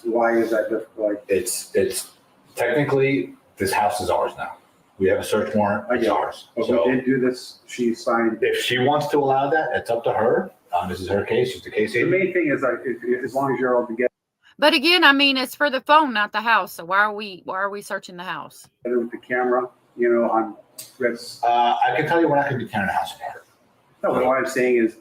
[SPEAKER 15] Why is that difficult?
[SPEAKER 16] It's technically, this house is ours now. We have a search warrant. It's ours.
[SPEAKER 15] But
[SPEAKER 16] So
[SPEAKER 15] we did do this. She signed.
[SPEAKER 16] if she wants to allow that, it's up to her. This is her case. She's the case
[SPEAKER 15] The
[SPEAKER 16] agent.
[SPEAKER 15] main thing is as long as you're all together
[SPEAKER 2] But again, I mean, it's for the phone, not the house. So why are we searching the house?
[SPEAKER 15] with the camera, on this.
[SPEAKER 16] I can tell you we're not going to be tearing the house apart.
[SPEAKER 15] No, but what I'm saying is,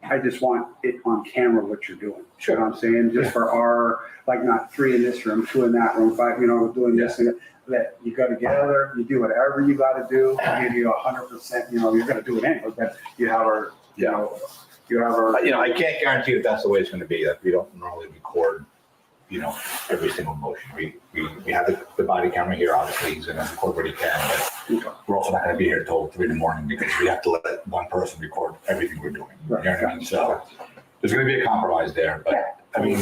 [SPEAKER 15] I just want it on camera what you're doing.
[SPEAKER 16] Sure.
[SPEAKER 15] You know what I'm saying? Just for our, not 3 in this room, 2 in that room, 5, doing this and that. You go together, you do whatever you got to do. I give you 100%. You're going to do it anyway, but you have our, you have our.
[SPEAKER 16] I can't guarantee that that's the way it's going to be. That we don't normally record, every single motion. We have the body camera here. Obviously, he's going to record what he can, but we're also not going to be here till 3 a.m. because we have to let one person record everything we're doing.
[SPEAKER 15] Right.
[SPEAKER 16] You know what I mean? So there's going to be a compromise there. But I mean,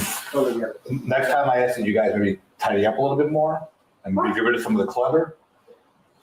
[SPEAKER 16] next time I ask that you guys maybe tidy up a little bit more and maybe get rid of some of the clutter.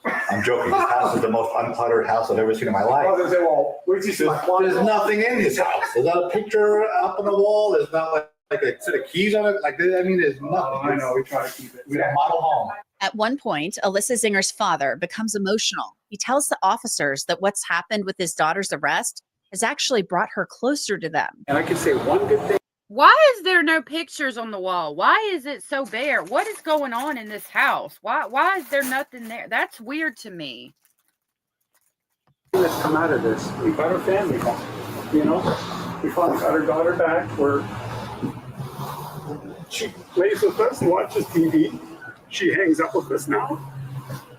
[SPEAKER 16] I'm joking. This house is the most uncluttered house I've ever seen in my life.
[SPEAKER 15] I was gonna say, well, where'd you see my closet?
[SPEAKER 16] There's nothing in this house. There's not a picture up on the wall. There's not like a set of keys on it. Like, I mean, there's nothing.
[SPEAKER 15] I know, we try to keep it.
[SPEAKER 16] We have a model home.
[SPEAKER 11] At one point, Alyssa Zinger's father becomes emotional. He tells the officers that what's happened with his daughter's arrest has actually brought her closer to them.
[SPEAKER 15] And I can say one good thing.
[SPEAKER 2] Why is there no pictures on the wall? Why is it so bare? What is going on in this house? Why is there nothing there? That's weird to me.
[SPEAKER 15] Let's come out of this. We got our family home. You know, we finally got our daughter back. She plays with us and watches TV. She hangs up with us now,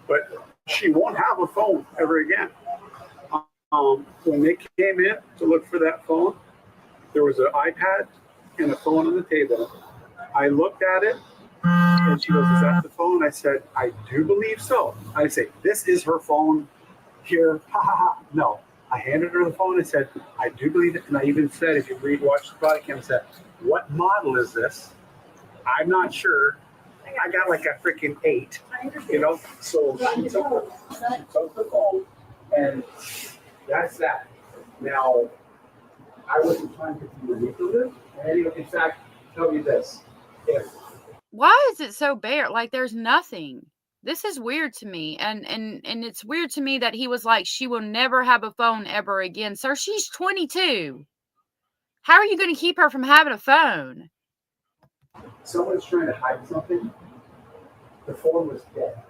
[SPEAKER 15] but she won't have a phone ever again. When they came in to look for that phone, there was an iPad and a phone on the table. I looked at it and she goes, "Is that the phone?" I said, "I do believe so." I say, "This is her phone here." Ha ha ha. No. I handed her the phone. I said, "I do believe it." And I even said, if you watch the body cam, I said, "What model is this?" I'm not sure. I got like a freaking 8, you know? So she took the phone and that's that. Now, I wasn't trying to be manipulative. And in fact, tell you this.
[SPEAKER 2] Why is it so bare? Like there's nothing. This is weird to me. And it's weird to me that he was like, she will never have a phone ever again. Sir, she's 22. How are you going to keep her from having a phone?
[SPEAKER 15] Someone's trying to hide something. The phone was dead.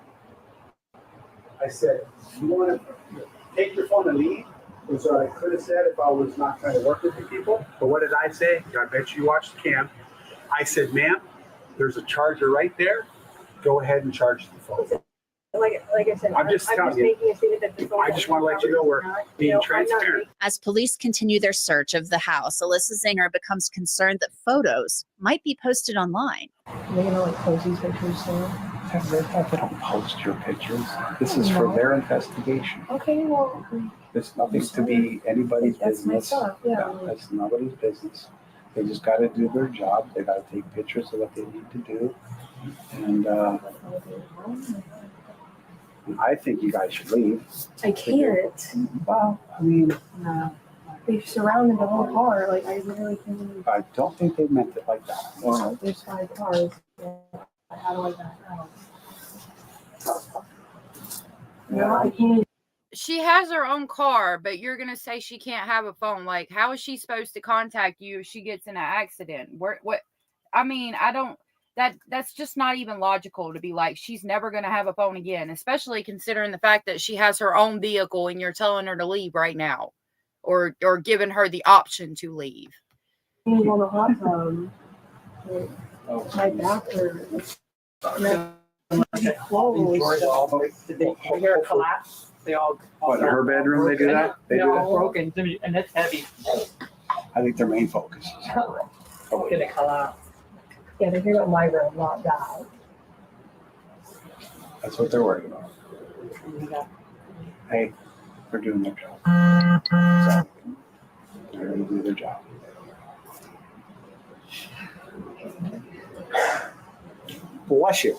[SPEAKER 15] I said, "You want to take your phone and leave?" Which I could have said if I was not trying to work with the people. But what did I say? I bet you watched the cam. I said, "Ma'am, there's a charger right there. Go ahead and charge the phone."
[SPEAKER 18] Like I said,
[SPEAKER 15] I'm just telling you.
[SPEAKER 18] making a statement that the phone
[SPEAKER 15] I just want to let you know we're being transparent.
[SPEAKER 11] As police continue their search of the house, Alyssa Zinger becomes concerned that photos might be posted online.
[SPEAKER 18] They're gonna like post these pictures soon.
[SPEAKER 15] They don't post your pictures. This is for their investigation.
[SPEAKER 18] Okay, well,
[SPEAKER 15] There's nothing to be anybody's
[SPEAKER 18] that's my
[SPEAKER 15] business.
[SPEAKER 18] stuff. Yeah.
[SPEAKER 15] That's nobody's business. They just got to do their job. They got to take pictures of what they need to do. And I think you guys should leave.
[SPEAKER 18] I can't.
[SPEAKER 15] Well, I mean,
[SPEAKER 18] They surrounded the whole car. Like I literally can't.
[SPEAKER 15] I don't think they meant it like that.
[SPEAKER 18] Well, there's 5 cars. How do I back out? No, I can't.
[SPEAKER 2] She has her own car, but you're going to say she can't have a phone. Like, how is she supposed to contact you if she gets in an accident? I mean, I don't, that's just not even logical to be like, she's never going to have a phone again, especially considering the fact that she has her own vehicle and you're telling her to leave right now or giving her the option to leave.
[SPEAKER 18] On the hot tub. My back hurts. My clothes.
[SPEAKER 19] Did they hear a collapse? They all.
[SPEAKER 15] What, in her bedroom they do that? They do
[SPEAKER 19] all
[SPEAKER 15] that?
[SPEAKER 19] broken, and it's heavy.
[SPEAKER 15] I think their main focus is
[SPEAKER 19] Gonna collapse.
[SPEAKER 18] Yeah, they hear about my room, not that.
[SPEAKER 15] That's what they're worried about. Hey, they're doing their job. So, they're going to do their job. Bless you.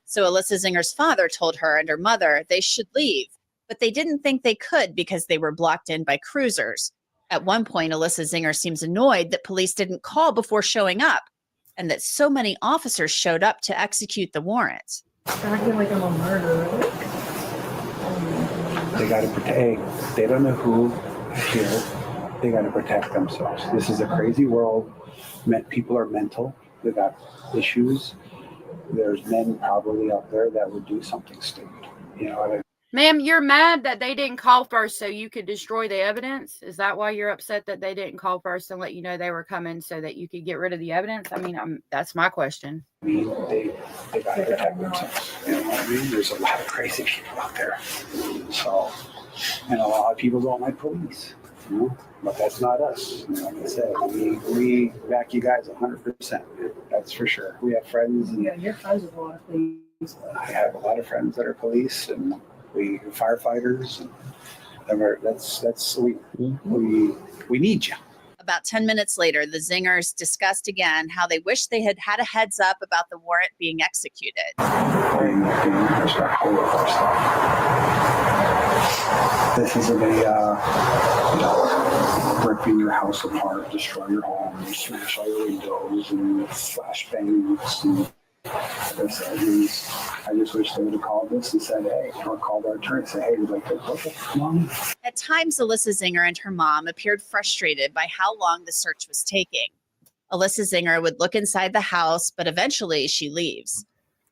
[SPEAKER 11] So Alyssa Zinger's father told her and her mother they should leave, but they didn't think they could because they were blocked in by cruisers. At one point, Alyssa Zinger seems annoyed that police didn't call before showing up and that so many officers showed up to execute the warrant.
[SPEAKER 18] I feel like I'm a murderer.
[SPEAKER 15] They got to protect. Hey, they don't know who here. They got to protect themselves. This is a crazy world. People are mental. They got issues. There's men probably out there that would do something stupid. You know what I mean?
[SPEAKER 2] Ma'am, you're mad that they didn't call first so you could destroy the evidence? Is that why you're upset that they didn't call first and let you know they were coming so that you could get rid of the evidence? I mean, that's my question.
[SPEAKER 15] I mean, they got to protect themselves. You know what I mean? There's a lot of crazy people out there. So, and a lot of people don't like police. You know? But that's not us. You know, like I said, we back you guys 100%. That's for sure. We have friends. And
[SPEAKER 18] Yeah, you're friends with a lot of police.
[SPEAKER 15] I have a lot of friends that are police, and we firefighters. And that's we need you.
[SPEAKER 11] A About 10 minutes later, the Zingers discussed again how they wish they had had a heads up about the warrant being executed.
[SPEAKER 15] This isn't ripping your house apart, destroy your home, smash all your windows and flash bangs and this. I just wish they would have called us and said, hey, or called our attorney and said, hey, we'd like to look at mom.
[SPEAKER 11] At times, Alyssa Zinger and her mom appeared frustrated by how long the search was taking. Alyssa Zinger would look inside the house, but eventually she leaves.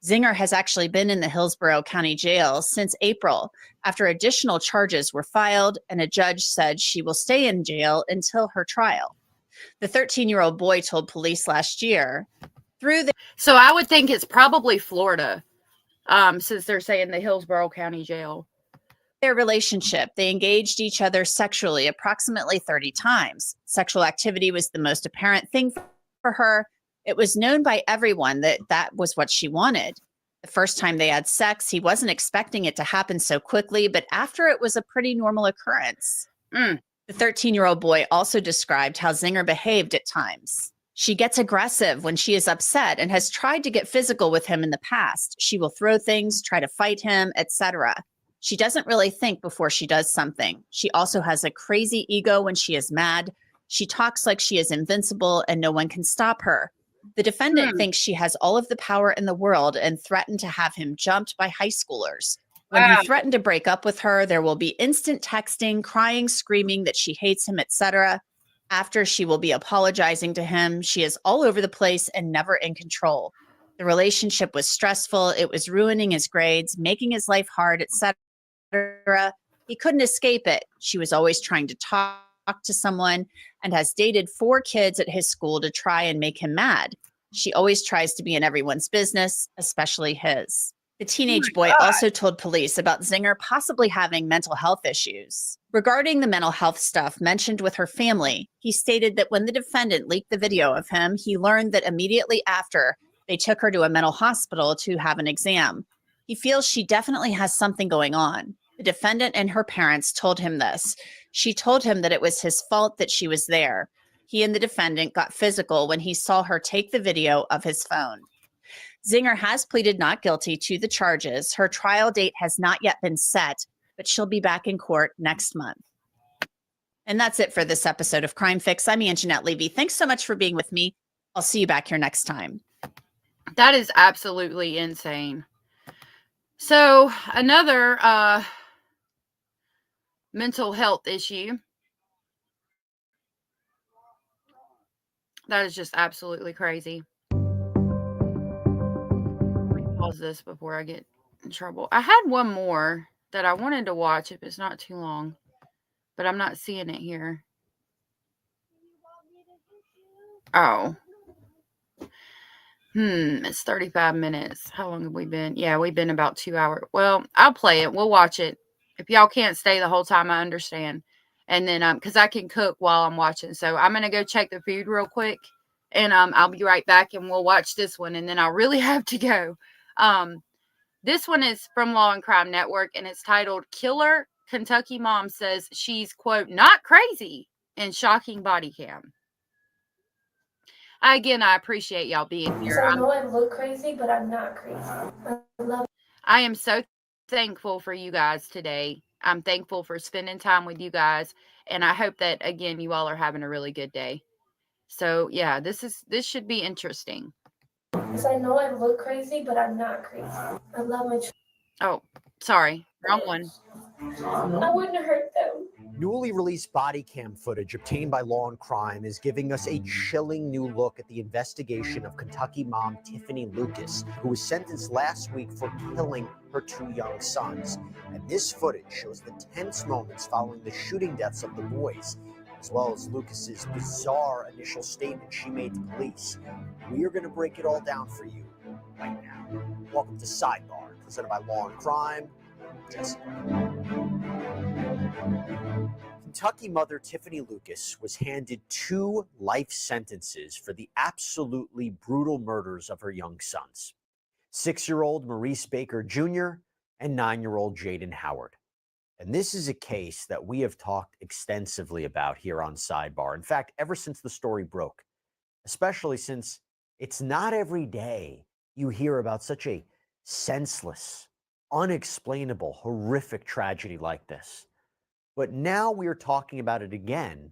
[SPEAKER 11] Zinger has actually been in the Hillsborough County Jail since April after additional charges were filed and a judge said she will stay in jail until her trial. The 13-year-old boy told police last year
[SPEAKER 2] So I would think it's probably Florida, since they're saying the Hillsborough County Jail.
[SPEAKER 11] Their relationship, they engaged each other sexually approximately 30 times. Sexual activity was the most apparent thing for her. It was known by everyone that that was what she wanted. The first time they had sex, he wasn't expecting it to happen so quickly, but after it was a pretty normal occurrence. The 13-year-old boy also described how Zinger behaved at times. She gets aggressive when she is upset and has tried to get physical with him in the past. She will throw things, try to fight him, etc. She doesn't really think before she does something. She also has a crazy ego when she is mad. She talks like she is invincible and no one can stop her. The defendant thinks she has all of the power in the world and threatened to have him jumped by high schoolers. When he threatened to break up with her, there will be instant texting, crying, screaming that she hates him, etc. After, she will be apologizing to him. She is all over the place and never in control. The relationship was stressful. It was ruining his grades, making his life hard, etc. He couldn't escape it. She was always trying to talk to someone and has dated 4 kids at his school to try and make him mad. She always tries to be in everyone's business, especially his. The teenage boy also told police about Zinger possibly having mental health issues. Regarding the mental health stuff mentioned with her family, he stated that when the defendant leaked the video of him, he learned that immediately after, they took her to a mental hospital to have an exam. He feels she definitely has something going on. The defendant and her parents told him this. She told him that it was his fault that she was there. He and the defendant got physical when he saw her take the video of his phone. Zinger has pleaded not guilty to the charges. Her trial date has not yet been set, but she'll be back in court next month. And that's it for this episode of Crime Fix. I'm Anjanette Levy. Thanks so much for being with me. I'll see you back here next time.
[SPEAKER 2] That is absolutely insane. So another mental health issue. That is just absolutely crazy. Pause this before I get in trouble. I had one more that I wanted to watch if it's not too long, but I'm not seeing it here. Oh. It's 35 minutes. How long have we been? Yeah, we've been about 2 hours. Well, I'll play it. We'll watch it. If y'all can't stay the whole time, I understand. And then, because I can cook while I'm watching. So I'm going to go check the food real quick. And I'll be right back and we'll watch this one. And then I'll really have to go. This one is from Law and Crime Network. And it's titled, Killer Kentucky Mom Says She's, quote, not crazy in Shocking Body Cam. Again, I appreciate y'all being here.
[SPEAKER 18] So I know I look crazy, but I'm not crazy.
[SPEAKER 2] I am so thankful for you guys today. I'm thankful for spending time with you guys. And I hope that, again, you all are having a really good day. So, yeah, this should be interesting.
[SPEAKER 18] So I know I look crazy, but I'm not crazy. I love my children.
[SPEAKER 2] Oh, sorry. Wrong one.
[SPEAKER 18] I wouldn't hurt them.
[SPEAKER 20] Newly released body cam footage obtained by Law and Crime is giving us a chilling new look at the investigation of Kentucky mom Tiffany Lucas, who was sentenced last week for killing her 2 young sons. And this footage shows the tense moments following the shooting deaths of the boys, as well as Lucas's bizarre initial statement she made to police. We are going to break it all down for you right now. Welcome to Sidebar, presented by Law and Crime. Jesse. Kentucky mother Tiffany Lucas was handed 2 life sentences for the absolutely brutal murders of her young sons, 6-year-old Maurice Baker Jr. and 9-year-old Jaden Howard. And this is a case that we have talked extensively about here on Sidebar. In fact, ever since the story broke, especially since it's not every day you hear about such a senseless, unexplainable, horrific tragedy like this. But now we are talking about it again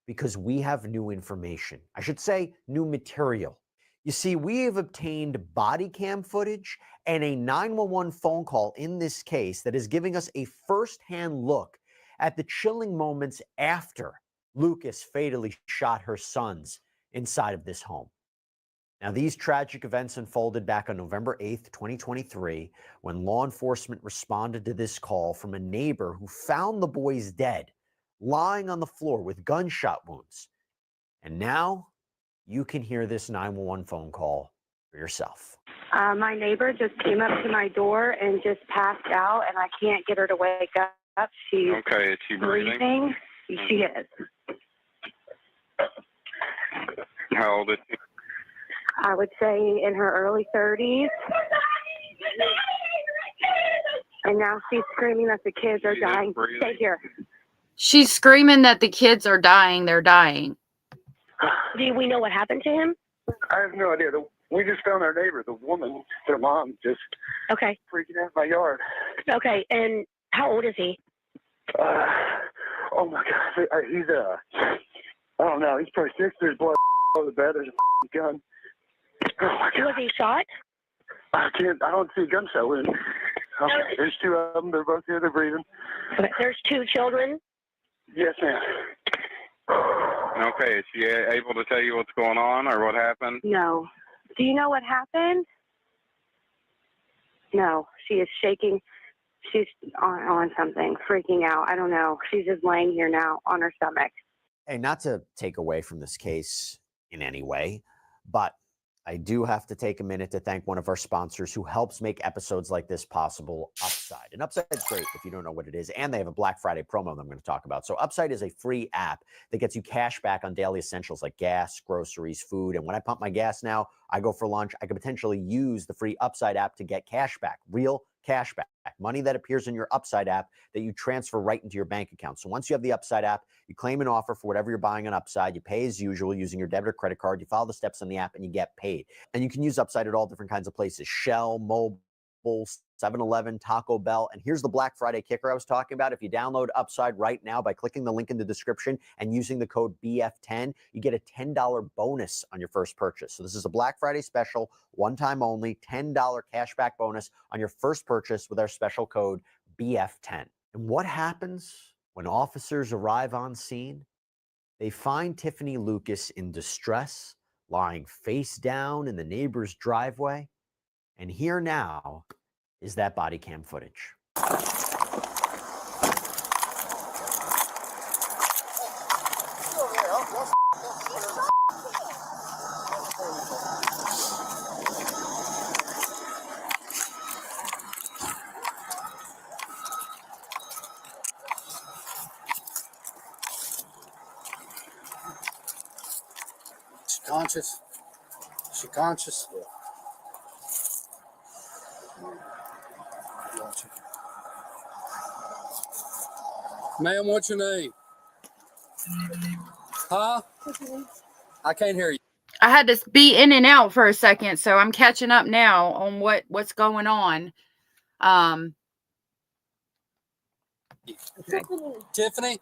[SPEAKER 20] because we have new information. I should say new material. You see, we have obtained body cam footage and a 911 phone call in this case that is giving us a firsthand look at the chilling moments after Lucas fatally shot her sons inside of this home. Now, these tragic events unfolded back on November 8th, 2023, when law enforcement responded to this call from a neighbor who found the boys dead, lying on the floor with gunshot wounds. And now you can hear this 911 phone call for yourself.
[SPEAKER 21] My neighbor just came up to my door and just passed out, and I can't get her to wake up. She's
[SPEAKER 22] okay. Is she breathing?
[SPEAKER 21] She is.
[SPEAKER 22] How old is she?
[SPEAKER 21] I would say in her early 30s. And now she's screaming that the kids are dying. Stay here.
[SPEAKER 2] She's screaming that the kids are dying. They're dying.
[SPEAKER 21] Do we know what happened to him?
[SPEAKER 23] I have no idea. We just found our neighbor, the woman, their mom, just freaking out in my yard.
[SPEAKER 21] Okay, and how old is he?
[SPEAKER 23] Oh my God, he's I don't know. He's probably 6. There's blood all over the bed. There's a gun. Oh my God.
[SPEAKER 21] Was he shot?
[SPEAKER 23] I don't see a gunshot wound. Okay, there's 2 of them. They're both here. They're breathing.
[SPEAKER 21] Okay, there's 2 children.
[SPEAKER 23] Yes, ma'am.
[SPEAKER 22] Okay, is she able to tell you what's going on or what happened?
[SPEAKER 21] No. Do you know what happened? No, she is shaking. She's on something, freaking out. I don't know. She's just laying here now on her stomach.
[SPEAKER 20] Hey, not to take away from this case in any way, but I do have to take a minute to thank one of our sponsors who helps make episodes like this possible, Upside. And Upside is great if you don't know what it is. And they have a Black Friday promo that I'm going to talk about. So Upside is a free app that gets you cash back on daily essentials like gas, groceries, food. And when I pump my gas now, I go for lunch, I could potentially use the free Upside app to get cash back, real cash back, money that appears in your Upside app that you transfer right into your bank account. So once you have the Upside app, you claim an offer for whatever you're buying on Upside, you pay as usual using your debit or credit card, you follow the steps on the app and you get paid. And you can use Upside at all different kinds of places, Shell, Mobile, 7-Eleven, Taco Bell. And here's the Black Friday kicker I was talking about. If you download Upside right now by clicking the link in the description and using the code BF10, you get a $10 bonus on your first purchase. So this is a Black Friday special, one time only, $10 cashback bonus on your first purchase with our special code BF10. And what happens when officers arrive on scene? They find Tiffany Lucas in distress, lying face down in the neighbor's driveway. And here now is that body cam footage.
[SPEAKER 24] She conscious? She conscious? Gotcha. Ma'am, what's your name? Huh? I can't hear you.
[SPEAKER 2] I had to be in and out for a second, so I'm catching up now on what's going on.
[SPEAKER 24] Okay. Tiffany?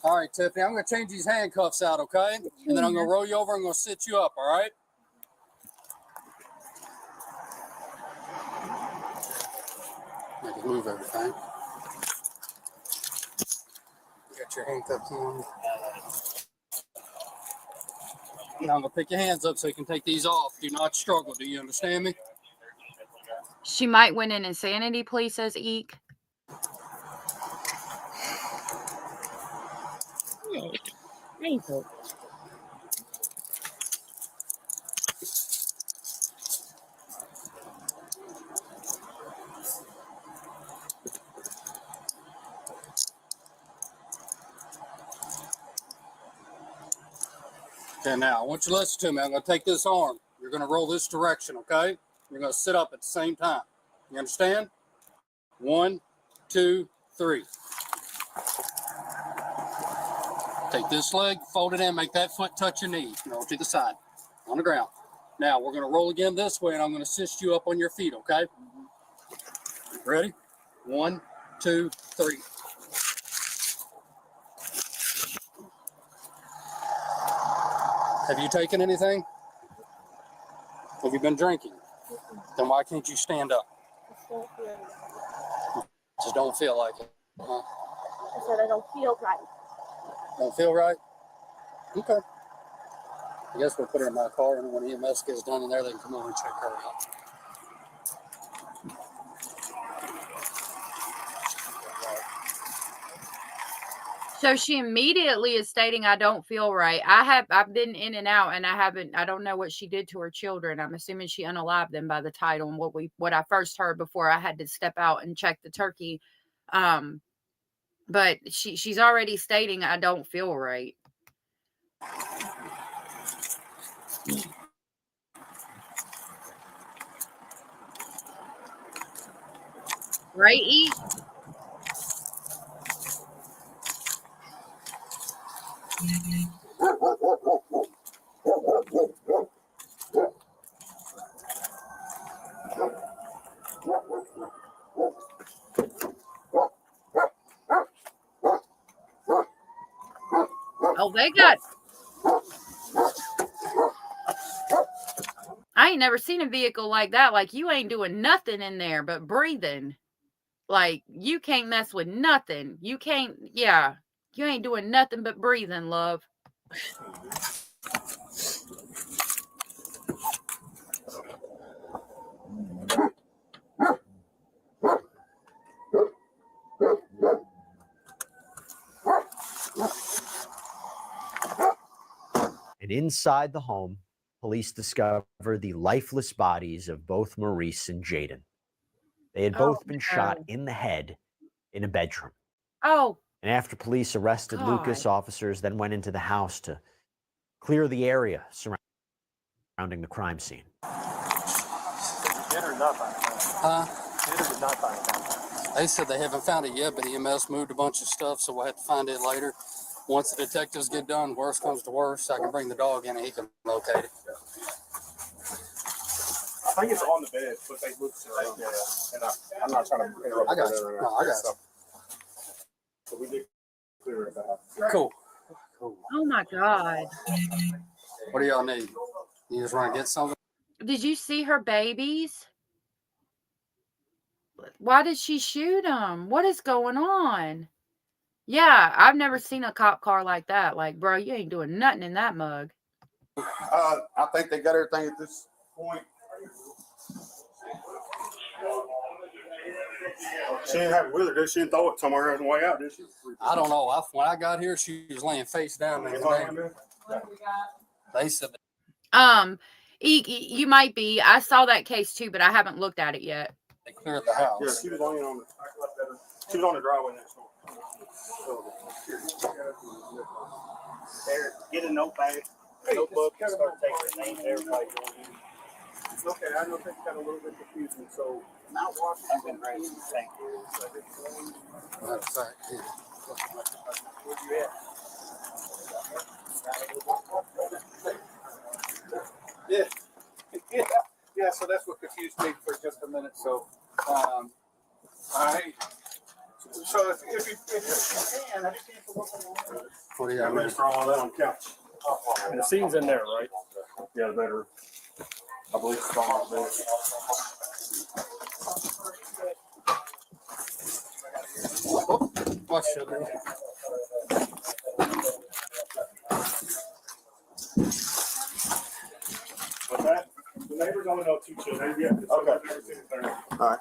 [SPEAKER 24] All right, Tiffany, I'm going to change these handcuffs out, okay? And then I'm going to roll you over and I'm going to sit you up, all right? Make it move everything. Got your handcuffs on. Now I'm going to pick your hands up so you can take these off. Do not struggle. Do you understand me?
[SPEAKER 2] She might win an insanity plea, says Eek.
[SPEAKER 24] Okay, now I want you to listen to me. I'm going to take this arm. You're going to roll this direction, okay? You're going to sit up at the same time. You understand? 1, 2, 3. Take this leg, fold it in, make that foot touch your knee. Roll to the side, on the ground. Now we're gonna roll again this way, and I'm gonna assist you up on your feet, okay? Ready? 1, 2, 3. Have you taken anything? Have you been drinking? Then why can't you stand up? Just don't feel like it. Huh?
[SPEAKER 18] I said I don't feel right.
[SPEAKER 24] Don't feel right? Okay. I guess we'll put her in my car, and when EMS gets done in there, they can come over and check her out.
[SPEAKER 2] So she immediately is stating, I don't feel right. I've been in and out, and I don't know what she did to her children. I'm assuming she unalived them by the title and what I first heard before I had to step out and check the turkey. But she's already stating, I don't feel right. Right, E? Oh, they got... I ain't never seen a vehicle like that. Like, you ain't doing nothing in there but breathing. Like, you can't mess with nothing. You can't, yeah. You ain't doing nothing but breathing, love.
[SPEAKER 20] And inside the home, police discover the lifeless bodies of both Maurice and Jaden. They had both been shot in the head in a bedroom.
[SPEAKER 2] Oh.
[SPEAKER 20] And after police arrested Lucas, officers then went into the house to clear the area surrounding the crime scene.
[SPEAKER 24] They said they haven't found it yet, but EMS moved a bunch of stuff, so we'll have to find it later. Once the detectives get done, worst comes to worst, I can bring the dog in and he can locate it.
[SPEAKER 14] I think it's on the bed, but they look around. Yeah, and I'm not trying to interrupt.
[SPEAKER 24] I got you. No, I got you.
[SPEAKER 14] So we did clear it out.
[SPEAKER 24] Cool.
[SPEAKER 2] Oh my God.
[SPEAKER 24] What do y'all need? You just want to get something?
[SPEAKER 2] Did you see her babies? Why did she shoot them? What is going on? Yeah, I've never seen a cop car like that. Like, bro, you ain't doing nothing in that mug.
[SPEAKER 14] I think they got everything at this point. She didn't have it with her, did she? Didn't throw it somewhere on the way out, did she?
[SPEAKER 24] I don't know. When I got here, she was laying face down. They said
[SPEAKER 2] You might be. I saw that case too, but I haven't looked at it yet.
[SPEAKER 24] They cleared the house.
[SPEAKER 14] Yeah, she was on the driveway next door.
[SPEAKER 1] There, get a notepad, notebook, and start taking names of everybody going in.
[SPEAKER 14] Okay, I know that's kind of a little bit confusing. So,
[SPEAKER 1] Mount Washington, right? Thank you.
[SPEAKER 24] That's right.
[SPEAKER 1] Where you at?
[SPEAKER 14] Yeah. So that's what confused me for just a minute. So, So if you can, I just can't look at
[SPEAKER 24] What do you
[SPEAKER 14] I'm going to throw all that on the couch. And the scene's in there, right? Yeah, the better. I believe it's on there.
[SPEAKER 24] What should be?
[SPEAKER 14] What's that? The neighbors only know 2 children. Okay. All right.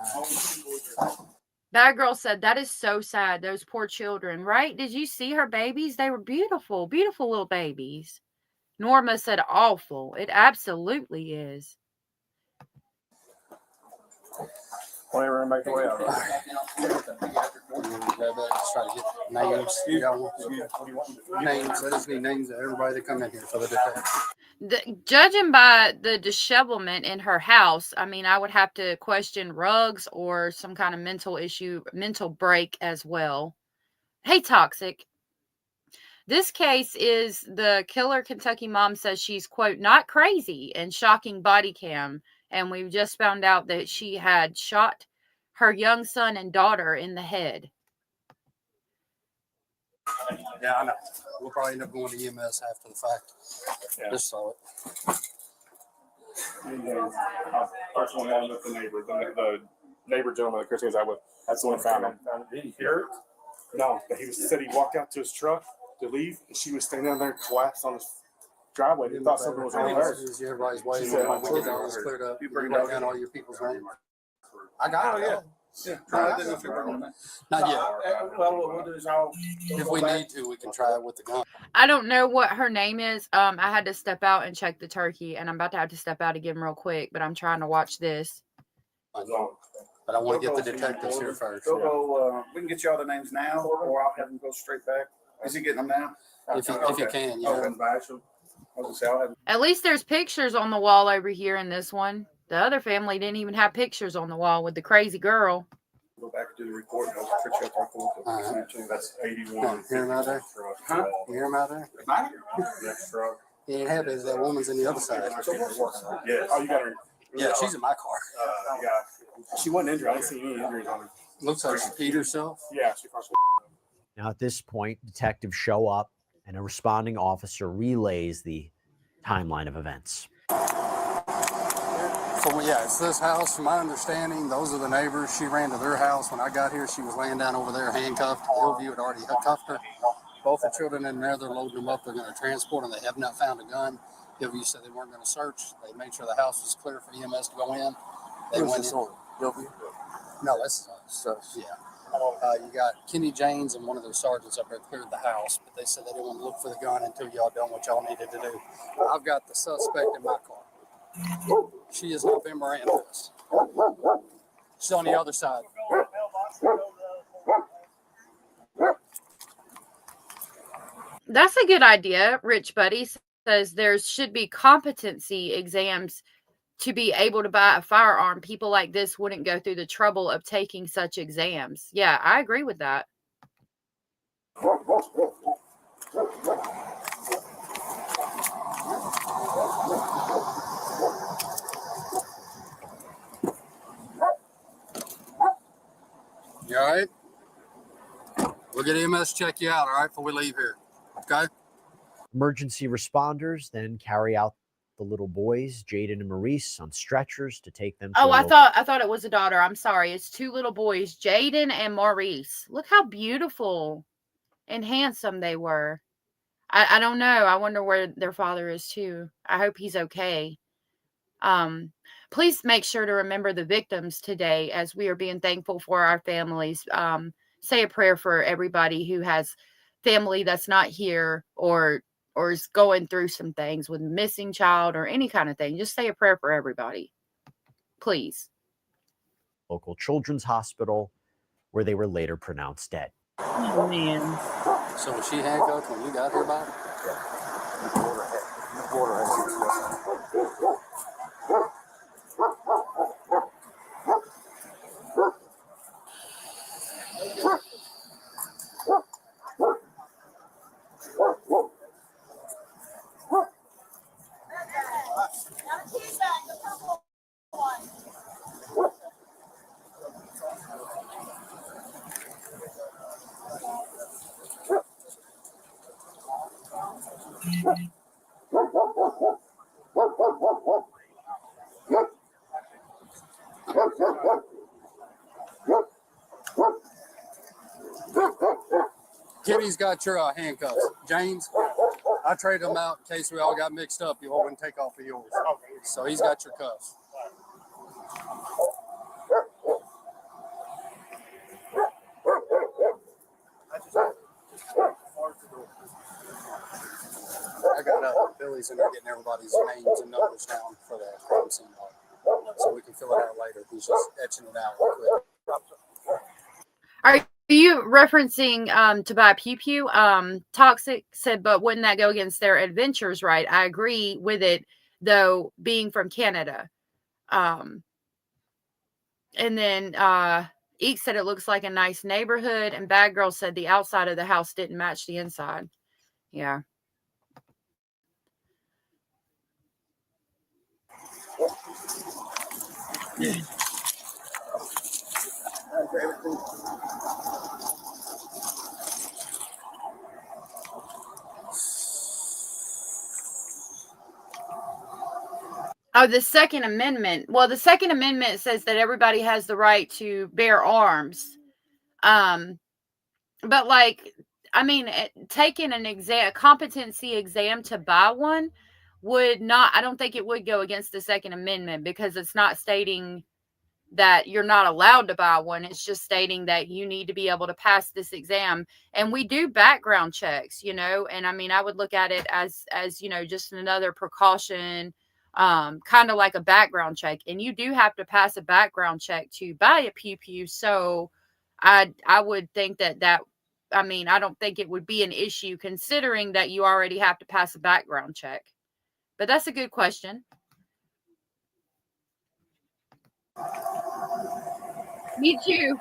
[SPEAKER 2] That girl said, that is so sad. Those poor children, right? Did you see her babies? They were beautiful, beautiful little babies. Norma said, awful. It absolutely is.
[SPEAKER 14] Whenever I make the way out.
[SPEAKER 24] Try to get names. Names. I just need names of everybody that come in here for the detective.
[SPEAKER 2] Judging by the dishevelment in her house, I mean, I would have to question rugs or some kind of mental issue, mental break as well. Hey, Toxic. This case is the killer Kentucky mom says she's, quote, not crazy and shocking body cam. And we've just found out that she had shot her young son and daughter in the head.
[SPEAKER 24] Yeah, I know. We'll probably end up going to EMS after the fact.
[SPEAKER 14] Yeah.
[SPEAKER 24] Just saw it.
[SPEAKER 14] First one down with the neighbor, the neighbor gentleman that Christy was out with. That's the one that found him. Did he hear it? No, but said he walked out to his truck to leave, and she was standing down there and collapsed on his driveway. He thought something was wrong with her.
[SPEAKER 24] Everybody's waiting.
[SPEAKER 14] She said,
[SPEAKER 24] When we get all this cleared up, you bring down all your people's names. I got it. Yeah. Not yet.
[SPEAKER 1] Well, what we'll do is
[SPEAKER 24] If we need to, we can try it with the gun.
[SPEAKER 2] I don't know what her name is. I had to step out and check the turkey, and I'm about to have to step out again real quick, but I'm trying to watch this.
[SPEAKER 24] But I want to get the detectives here first.
[SPEAKER 1] we can get you all the names now, or I'll have them go straight back. Is he getting them now?
[SPEAKER 24] If you can, yeah.
[SPEAKER 1] I was gonna say, I'll have
[SPEAKER 2] At least there's pictures on the wall over here in this one. The other family didn't even have pictures on the wall with the crazy girl.
[SPEAKER 1] go back and do the report. And I'll trick you up our phone.
[SPEAKER 14] That's 81.
[SPEAKER 24] Hear him out there?
[SPEAKER 1] Huh?
[SPEAKER 24] You hear him out there?
[SPEAKER 14] Next truck.
[SPEAKER 24] He ain't happy as that woman's in the other side.
[SPEAKER 14] Yeah. Oh, you got her.
[SPEAKER 24] Yeah, she's in my car.
[SPEAKER 14] She wasn't injured. I didn't see any injuries on her.
[SPEAKER 24] Looks like she peed herself.
[SPEAKER 14] Yeah, she possibly.
[SPEAKER 20] Now, at this point, detectives show up and a responding officer relays the timeline of events.
[SPEAKER 24] So, yeah, it's this house. From my understanding, those are the neighbors. She ran to their house. When I got here, she was laying down over there handcuffed. Hillview had already cuffed her. Both the children in there, they're loading them up. They're going to transport them. They have not found a gun. Hillview said they weren't going to search. They made sure the house was clear for EMS to go in. They went in. Hillview? No, that's yeah. You got Kenny James and one of their sergeants up there cleared the house, but they said they didn't want to look for the gun until y'all done what y'all needed to do. I've got the suspect in my car. She is not been Mirandized. She's on the other side.
[SPEAKER 2] That's a good idea. Rich Buddy says there should be competency exams to be able to buy a firearm. People like this wouldn't go through the trouble of taking such exams. Yeah, I agree with that.
[SPEAKER 24] You all right? We'll get EMS check you out, all right, before we leave here. Okay?
[SPEAKER 20] Emergency responders then carry out the little boys, Jaden and Maurice, on stretchers to take them to
[SPEAKER 2] Oh, I thought it was a daughter. I'm sorry. It's two little boys, Jaden and Maurice. Look how beautiful and handsome they were. I don't know. I wonder where their father is too. I hope he's okay. Please make sure to remember the victims today as we are being thankful for our families. Say a prayer for everybody who has family that's not here or is going through some things with a missing child or any kind of thing. Just say a prayer for everybody. Please.
[SPEAKER 20] Local children's hospital, where they were later pronounced dead.
[SPEAKER 2] Oh, man.
[SPEAKER 24] So was she handcuffed when you got here, Bob? Kenny's got your handcuffs. James, I traded them out in case we all got mixed up. You all wouldn't take off of yours. So he's got your cuffs. I got Billy's in there getting everybody's names and numbers down for the crime scene log, so we can fill it out later. He's just etching it out real quick.
[SPEAKER 2] Are you referencing to buy Pew Pew? Toxic said, but wouldn't that go against their adventures, right? I agree with it, though, being from Canada. And then Eek said it looks like a nice neighborhood, and Bad Girl said the outside of the house didn't match the inside. Yeah. Oh, the Second Amendment. Well, the Second Amendment says that everybody has the right to bear arms. But like, I mean, taking an exam, a competency exam to buy one would not, I don't think it would go against the Second Amendment, because it's not stating that you're not allowed to buy one. It's just stating that you need to be able to pass this exam. And we do background checks, you know, and I mean, I would look at it as, you know, just another precaution, kind of like a background check. And you do have to pass a background check to buy a pew pew. So I would think that, I mean, I don't think it would be an issue, considering that you already have to pass a background check. But that's a good question. Me too.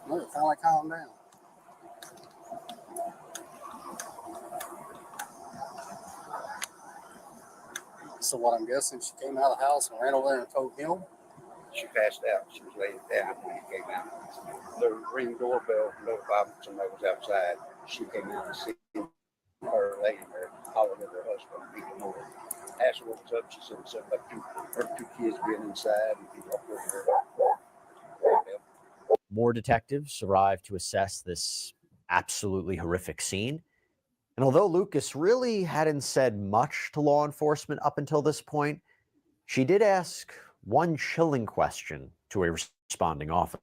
[SPEAKER 24] Look, finally calm down. So what I'm guessing, she came out of the house and ran over there and told him.
[SPEAKER 3] She passed out. She was laying down when he came out. The ring doorbell notified him somebody was outside. She came out and seen her laying there, hollering at her husband, beating over. Asked her what was up. She said something about her two kids being inside and he walked over her.
[SPEAKER 20] More detectives arrived to assess this absolutely horrific scene. And although Lucas really hadn't said much to law enforcement up until this point, she did ask one chilling question to a responding officer.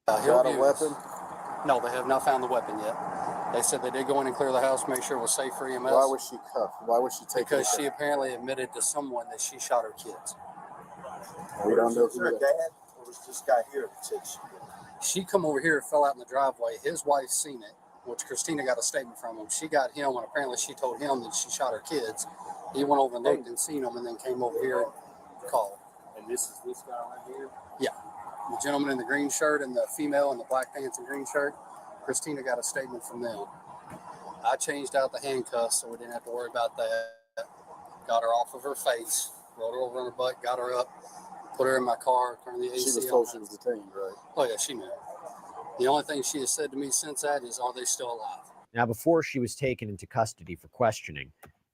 [SPEAKER 24] Got a weapon? No, they have not found the weapon yet. They said they did go in and clear the house, make sure it was safe for EMS.
[SPEAKER 4] Why was she cuffed? Why was she taken?
[SPEAKER 24] Because she apparently admitted to someone that she shot her kids.
[SPEAKER 4] We don't know who her dad, or was this guy here that said she did?
[SPEAKER 24] She come over here, fell out in the driveway. His wife seen it, which Christina got a statement from him. She got him, and apparently she told him that she shot her kids. He went over and looked and seen them, and then came over here and called.
[SPEAKER 3] And this is this guy right here?
[SPEAKER 24] Yeah. The gentleman in the green shirt and the female in the black pants and green shirt, Christina got a statement from them. I changed out the handcuffs so we didn't have to worry about that. Got her off of her face, rolled her over on her butt, got her up, put her in my car, turned the AC on.
[SPEAKER 4] She was told she was detained, right?
[SPEAKER 24] Oh, yeah, she knew. The only thing she has said to me since that is, are they still alive?
[SPEAKER 20] Now, before she was taken into custody for questioning,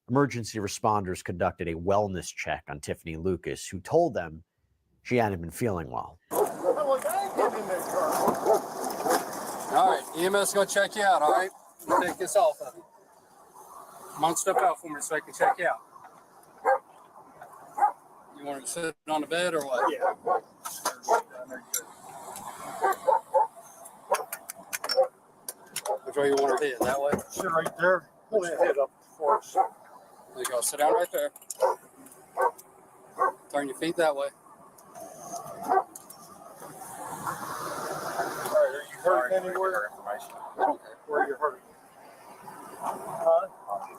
[SPEAKER 20] emergency responders conducted a wellness check on Tiffany Lucas, who told them she hadn't been feeling well.
[SPEAKER 24] All right, EMS is going to check you out, all right? Take this off of you. Come on, step out for me so I can check you out. You want to sit on the bed or what?
[SPEAKER 3] Yeah.
[SPEAKER 24] Which way you want her head? That way?
[SPEAKER 3] Sit right there. Pull that head up for us.
[SPEAKER 24] There you go. Sit down right there. Turn your feet that way.
[SPEAKER 3] All right, are you hurt anywhere?
[SPEAKER 24] I don't care.
[SPEAKER 3] Where you're hurt? Huh?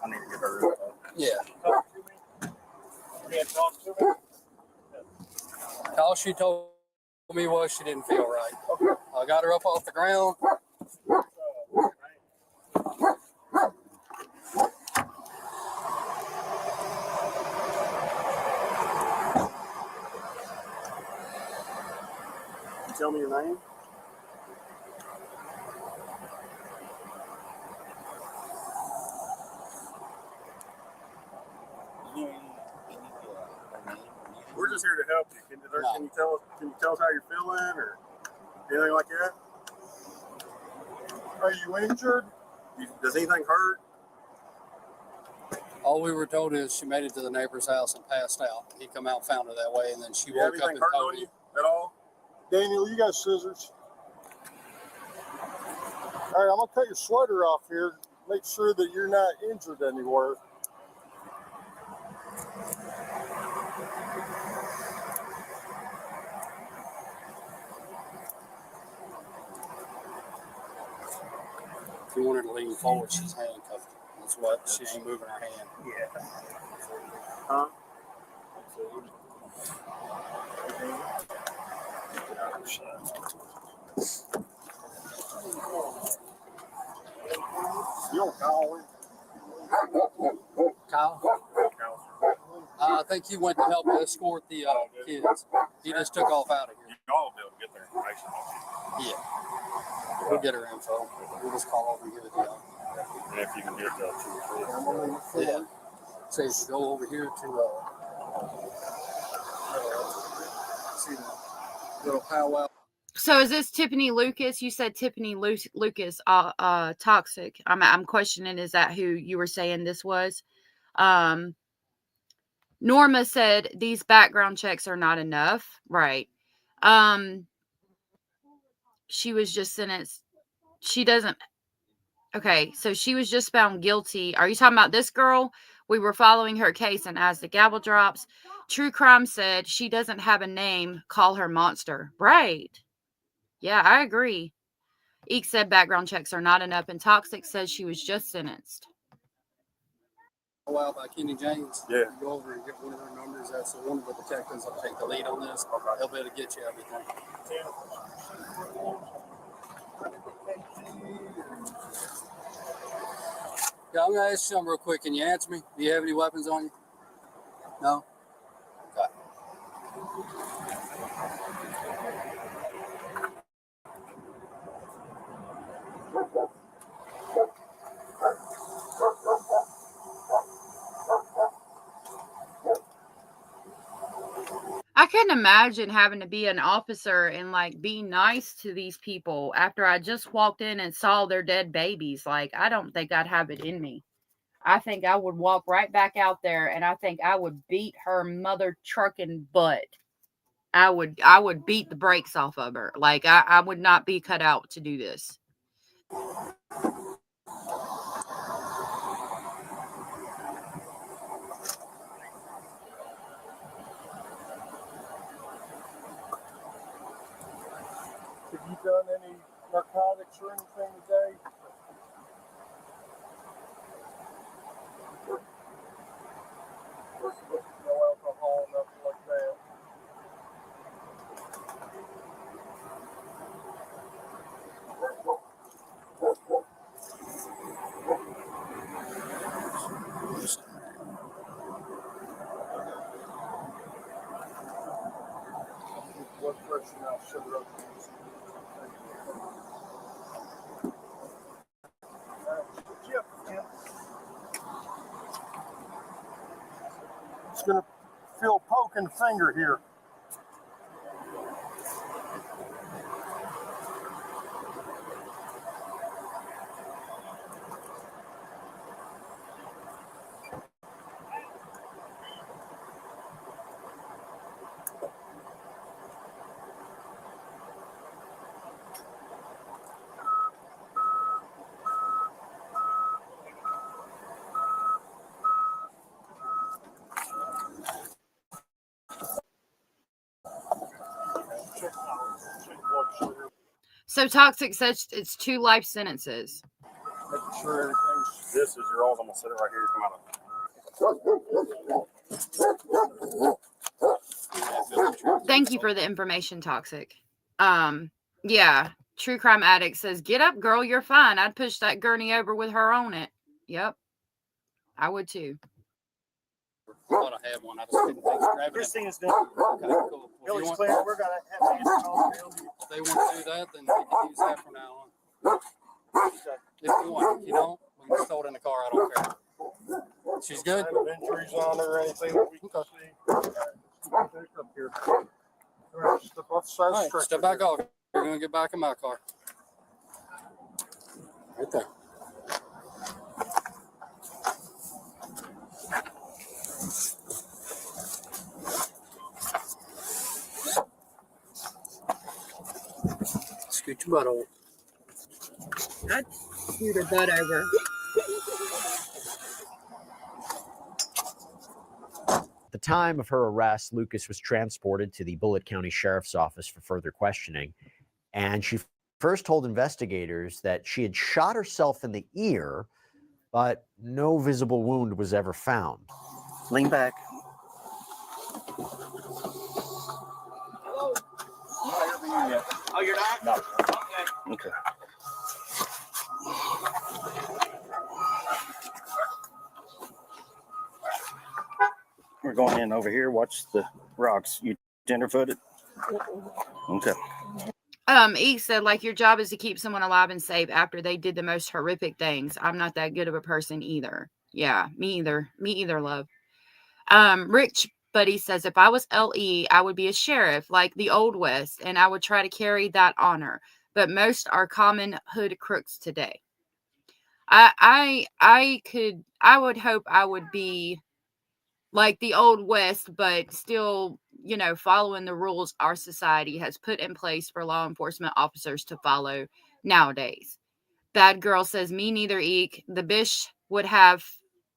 [SPEAKER 1] I need to get her.
[SPEAKER 24] Yeah.
[SPEAKER 3] Talk to me. You can't talk to me?
[SPEAKER 24] All she told me was she didn't feel right. I got her up off the ground.
[SPEAKER 3] Tell me your name. We're just here to help you. Can you tell us how you're feeling or anything like that? Are you injured? Does anything hurt?
[SPEAKER 24] All we were told is she made it to the neighbor's house and passed out. He come out and found her that way, and then she woke up and told him.
[SPEAKER 3] At all? Daniel, you got scissors. All right, I'm gonna cut your sweater off here. Make sure that you're not injured anywhere.
[SPEAKER 24] If you want her to lean forward, she's handcuffed. That's what, she ain't moving her hand.
[SPEAKER 3] Yeah. Huh?
[SPEAKER 24] You Kyle? Kyle? I think he went to help escort the kids. He just took off out of here.
[SPEAKER 1] Y'all will be able to get their information.
[SPEAKER 24] Yeah. We'll get her info. We'll just call over and give it to y'all.
[SPEAKER 1] And if you can get it to 2 or 3.
[SPEAKER 24] Yeah. So you should go over here to see the little powwow.
[SPEAKER 2] So is this Tiffany Lucas? You said Tiffany Lucas, toxic. I'm questioning, is that who you were saying this was? Norma said these background checks are not enough. Right. She was just sentenced. She doesn't. Okay. So she was just found guilty. Are you talking about this girl? We were following her case, and as the gavel drops, True Crime said she doesn't have a name. Call her Monster. Right. Yeah, I agree. Eek said background checks are not enough, and Toxic says she was just sentenced.
[SPEAKER 24] Powwow by Kenny James.
[SPEAKER 1] Yeah.
[SPEAKER 24] Go over and get one of their numbers. That's one of the detectives that'll take the lead on this. They'll be able to get you everything. Yeah, I'm gonna ask you something real quick. Can you answer me? Do you have any weapons on you? No? Okay.
[SPEAKER 2] I couldn't imagine having to be an officer and like be nice to these people after I just walked in and saw their dead babies. Like, I don't think I'd have it in me. I think I would walk right back out there and I think I would beat her mother trucking butt. I would beat the brakes off of her. Like, I would not be cut out to do this.
[SPEAKER 4] Have you done any narcotics or anything today? No alcohol, nothing like that. Blood pressure now, sugar up. It's gonna feel poking finger here.
[SPEAKER 2] So Toxic says it's 2 life sentences.
[SPEAKER 1] Making sure everything's. This is your old. I'm gonna set it right here. Come out.
[SPEAKER 2] Thank you for the information, Toxic. Yeah. True Crime Addict says, get up, girl, you're fine. I'd push that gurney over with her on it. Yep. I would too.
[SPEAKER 24] I thought I had one. I just didn't think grabbing it.
[SPEAKER 1] Christina's done.
[SPEAKER 24] Okay, cool. If
[SPEAKER 1] Billy's
[SPEAKER 24] you want-
[SPEAKER 1] clear. We're gonna have to get all
[SPEAKER 24] If they want to do that, then we can use that from now on. If you want. If you don't, we can throw it in the car. I don't care. She's good?
[SPEAKER 4] Kind of injuries on her or anything that we can see. Back up here. All right, step off the side of the
[SPEAKER 24] All right,
[SPEAKER 4] stretcher
[SPEAKER 24] step back
[SPEAKER 4] here.
[SPEAKER 24] off. You're going to get back in my car. Right there. Scoot your butt over.
[SPEAKER 2] I'd scoot her butt over.
[SPEAKER 20] At the time of her arrest, Lucas was transported to the Bullitt County Sheriff's Office for further questioning. And she first told investigators that she had shot herself in the ear, but no visible wound was ever found.
[SPEAKER 5] Lean back.
[SPEAKER 1] yet. Oh, you're not? No. Okay. We're going in over here. Watch the rocks. You tenderfooted? Okay.
[SPEAKER 2] E said, like, your job is to keep someone alive and safe after they did the most horrific things. I'm not that good of a person either. Yeah, me either. Me either, love. Rich Buddy says, if I was LE, I would be a sheriff like the Old West, and I would try to carry that honor. But most are common hood crooks today. I would hope I would be like the Old West, but still, you know, following the rules our society has put in place for law enforcement officers to follow nowadays. Bad Girl says, me neither, Eek. The bish would have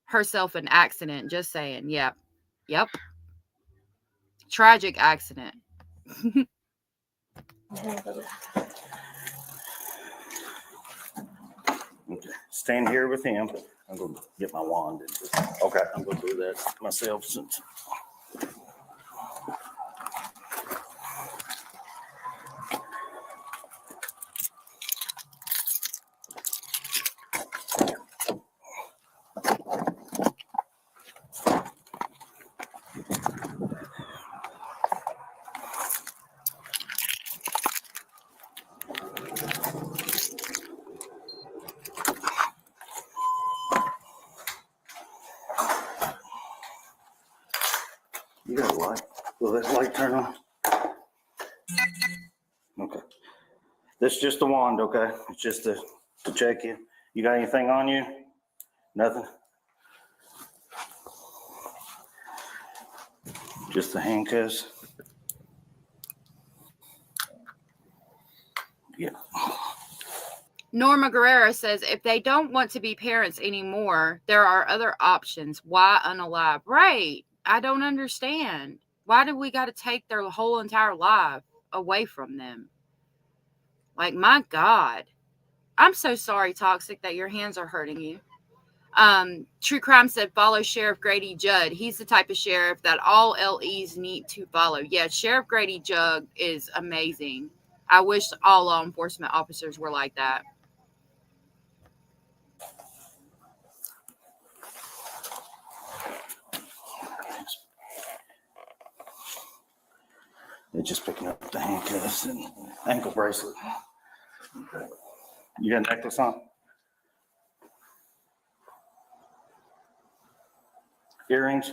[SPEAKER 2] herself an accident. Just saying. Yep. Yep. Tragic accident.
[SPEAKER 1] Okay. Stand here with him. I'm going to get my wand. Okay. I'm going to do that myself since. You got a light? Will that light turn on? Okay. This is just a wand, okay? It's just to check you. You got anything on you? Nothing? Just the handcuffs? Yeah.
[SPEAKER 2] Norma Guerrero says, if they don't want to be parents anymore, there are other options. Why unalive? Right. I don't understand. Why do we got to take their whole entire life away from them? Like, my God. I'm so sorry, Toxic, that your hands are hurting you. True Crime said, follow Sheriff Grady Judd. He's the type of sheriff that all LEs need to follow. Yeah, Sheriff Grady Judd is amazing. I wish all law enforcement officers were like that.
[SPEAKER 1] They're just picking up the handcuffs and ankle bracelet. Okay. You got a necklace on? Earrings?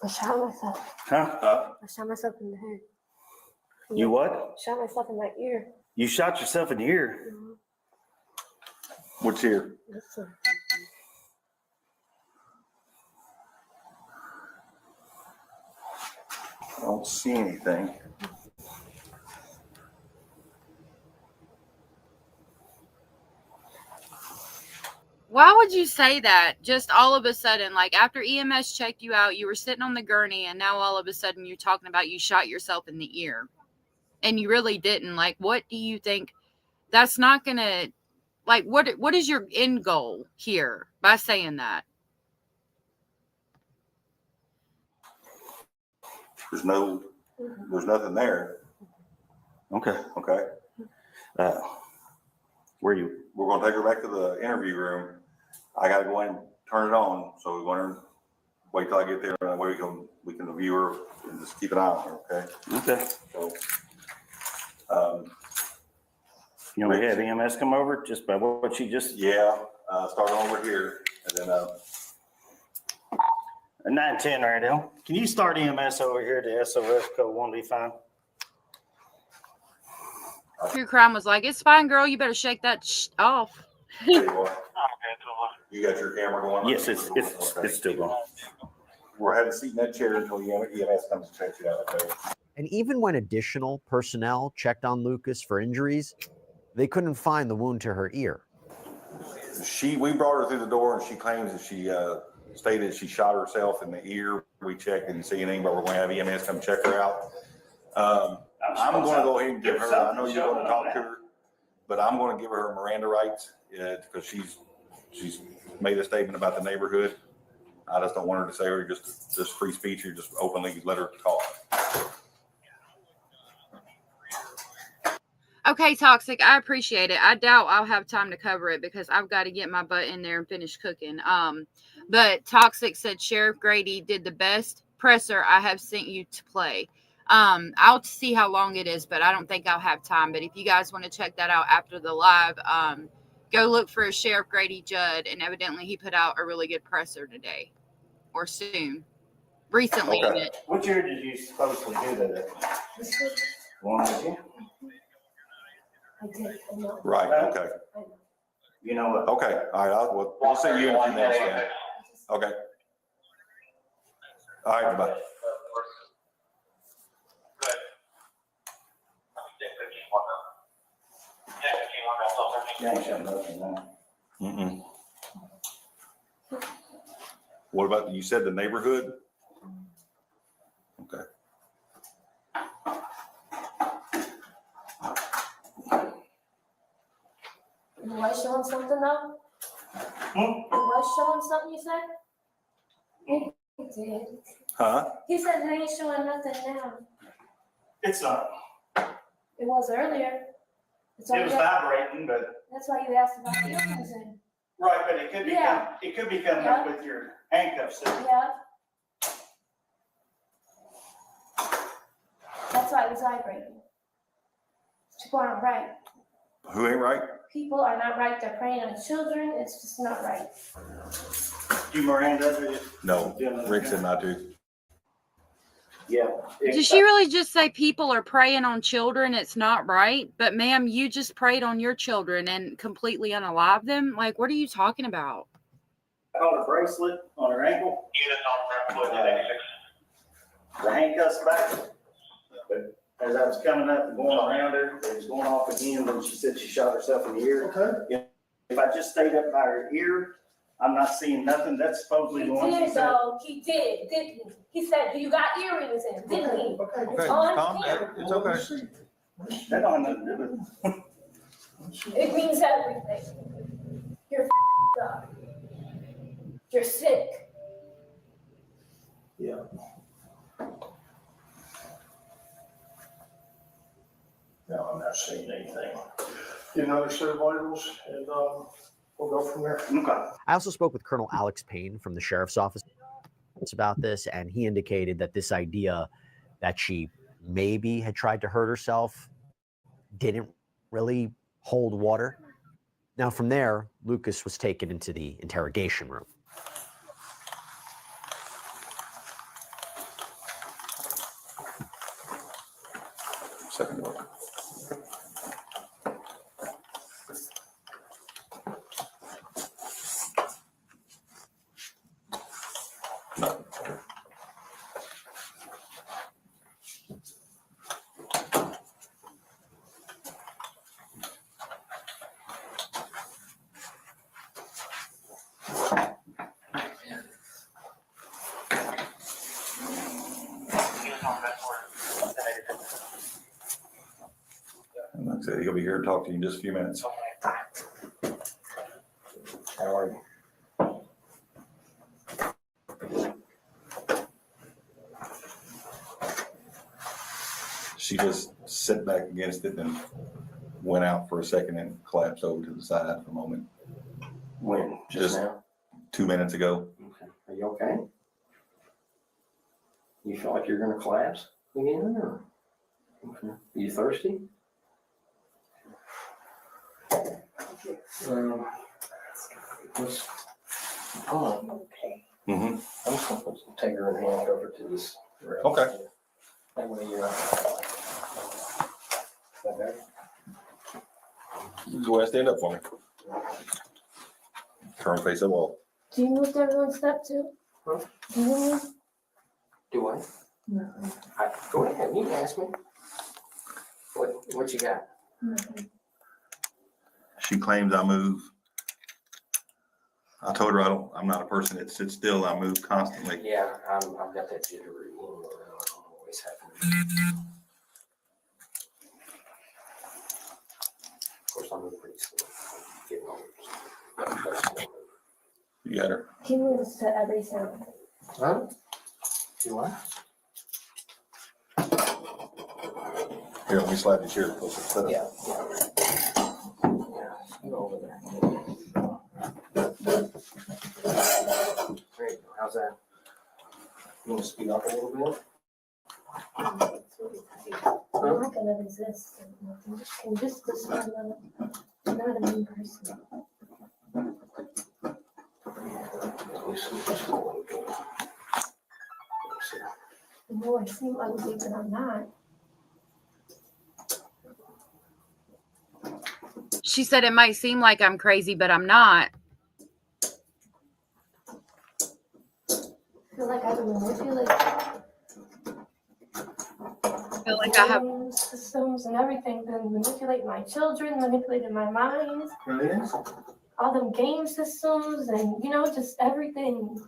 [SPEAKER 18] I shot myself.
[SPEAKER 1] Huh?
[SPEAKER 18] I shot myself in the head.
[SPEAKER 1] You what?
[SPEAKER 18] Shot myself in my ear.
[SPEAKER 1] You shot yourself in the ear? What's ear?
[SPEAKER 18] Listen.
[SPEAKER 1] I don't see anything.
[SPEAKER 2] Why would you say that? Just all of a sudden, like after EMS checked you out, you were sitting on the gurney, and now all of a sudden you're talking about you shot yourself in the ear. And you really didn't. Like, what do you think? That's not going to, like, what is your end goal here by saying that?
[SPEAKER 5] There's nothing there.
[SPEAKER 1] Okay.
[SPEAKER 5] Okay.
[SPEAKER 1] Where you?
[SPEAKER 5] We're gonna take her back to the interview room. I gotta go in and turn it on. So we want to wait till I get there, and that way we can review her and just keep an eye on her. Okay.
[SPEAKER 1] Okay.
[SPEAKER 5] So,
[SPEAKER 1] you want to have EMS come over just by what she just?
[SPEAKER 5] Yeah. Start over here, and then.
[SPEAKER 1] A 910 right now. Can you start EMS over here to SOS code 1B5?
[SPEAKER 2] True Crime was like, it's fine, girl. You better shake that off.
[SPEAKER 5] You got your camera going?
[SPEAKER 1] Yes, it's still going.
[SPEAKER 5] We're having a seat in that chair until EMS comes to check you out. Okay.
[SPEAKER 20] And even when additional personnel checked on Lucas for injuries, they couldn't find the wound to her ear.
[SPEAKER 5] We brought her through the door, and she claims that she stated she shot herself in the ear. We checked and didn't see anything, but we're going to have EMS come check her out. I'm going to go ahead and give her, I know you're going to talk to her, but I'm going to give her Miranda rights because she's made a statement about the neighborhood. I just don't want her to say her just free speech or just openly let her talk.
[SPEAKER 2] Okay, Toxic, I appreciate it. I doubt I'll have time to cover it because I've got to get my butt in there and finish cooking. But Toxic said Sheriff Grady did the best presser I have sent you to play. I'll see how long it is, but I don't think I'll have time. But if you guys want to check that out after the live, go look for Sheriff Grady Judd, and evidently he put out a really good presser today or soon. Recently.
[SPEAKER 1] Okay. What year did you supposedly do that? One year?
[SPEAKER 5] Right, okay.
[SPEAKER 1] You know what?
[SPEAKER 5] Okay, all right, we'll see you in a few minutes then. Okay. All right, bye. Mm-mm. What about, you said the neighborhood? Okay.
[SPEAKER 18] You was showing something now? You was showing something, you said? He did.
[SPEAKER 5] Huh?
[SPEAKER 18] He said it ain't showing nothing now.
[SPEAKER 1] It's not.
[SPEAKER 18] It was earlier. That's why
[SPEAKER 1] It was
[SPEAKER 18] you asked-
[SPEAKER 1] vibrating, but,
[SPEAKER 18] That's why you asked about the earrings in.
[SPEAKER 1] right, but it could be,
[SPEAKER 18] Yeah.
[SPEAKER 1] it could be coming up with your handcuffs.
[SPEAKER 18] Yeah. That's why it was vibrating. People aren't right.
[SPEAKER 5] Who ain't right?
[SPEAKER 18] People are not right. They're preying on children. It's just not right.
[SPEAKER 1] You Miranda?
[SPEAKER 5] No, Rick said not to.
[SPEAKER 1] Yeah.
[SPEAKER 2] Did she really just say people are preying on children? It's not right. But ma'am, you just preyed on your children and completely unalive them. Like, what are you talking about?
[SPEAKER 1] I caught a bracelet on her ankle. The handcuffs back. But as I was coming up and going around her, it was going off again, and she said she shot herself in the ear. Okay. If I just stayed up by her ear, I'm not seeing nothing. That's supposedly the one she
[SPEAKER 18] did,
[SPEAKER 1] said.
[SPEAKER 18] though. He did, didn't he? He said, "Do you got earrings in?" Didn't he? It's on camera.
[SPEAKER 4] It's okay.
[SPEAKER 1] That don't have nothing to do with it.
[SPEAKER 18] It means everything. You're up. You're sick.
[SPEAKER 1] Yeah. No, I'm not seeing anything.
[SPEAKER 4] Get another set of vitals and we'll go from there.
[SPEAKER 1] Okay.
[SPEAKER 20] I also spoke with Colonel Alex Payne from the sheriff's office about this, and he indicated that this idea that she maybe had tried to hurt herself didn't really hold water. Now, from there, Lucas was taken into the interrogation room.
[SPEAKER 5] Second door. And like I said, he'll be here to talk to you in just a few minutes.
[SPEAKER 1] How are you?
[SPEAKER 5] She just sat back against it and went out for a second and collapsed over to the side for a moment.
[SPEAKER 1] When? Just now?
[SPEAKER 5] 2 minutes ago.
[SPEAKER 1] Okay. Are you okay? You feel like you're gonna collapse again, or? Okay. Are you thirsty? Let's, hold on. Okay.
[SPEAKER 5] Mm-hmm.
[SPEAKER 1] I'm just gonna take her and hand over to this. rail.
[SPEAKER 5] Okay.
[SPEAKER 1] That way you're. That better?
[SPEAKER 5] You go ahead and stand up for me. Turn face up wall.
[SPEAKER 18] Do you move everyone's step too?
[SPEAKER 1] Huh?
[SPEAKER 18] Do you move?
[SPEAKER 1] Do I?
[SPEAKER 18] No.
[SPEAKER 1] Go ahead, you can ask me. What you got?
[SPEAKER 18] Nothing.
[SPEAKER 5] She claims I move. I told her I'm not a person that sits still. I move constantly.
[SPEAKER 1] Yeah, I've got that jittery. Always happen. Of course, I'm moving pretty slow. Getting older.
[SPEAKER 5] You got her.
[SPEAKER 18] He moves to every second.
[SPEAKER 1] Huh? Do what?
[SPEAKER 5] Here, let me slide this here. Closer.
[SPEAKER 1] Yeah. Go over there. There you go. How's that? You want to speed up a little bit?
[SPEAKER 18] I'm not gonna resist. Can just listen to them. I'm not a mean person. No, I seem ugly, but I'm not.
[SPEAKER 2] She said it might seem like I'm crazy, but I'm not.
[SPEAKER 18] I feel like I've been manipulated.
[SPEAKER 2] I feel like I have
[SPEAKER 18] Systems and everything, been manipulating my children, manipulating my mind.
[SPEAKER 1] Really?
[SPEAKER 18] All them game systems and, just everything.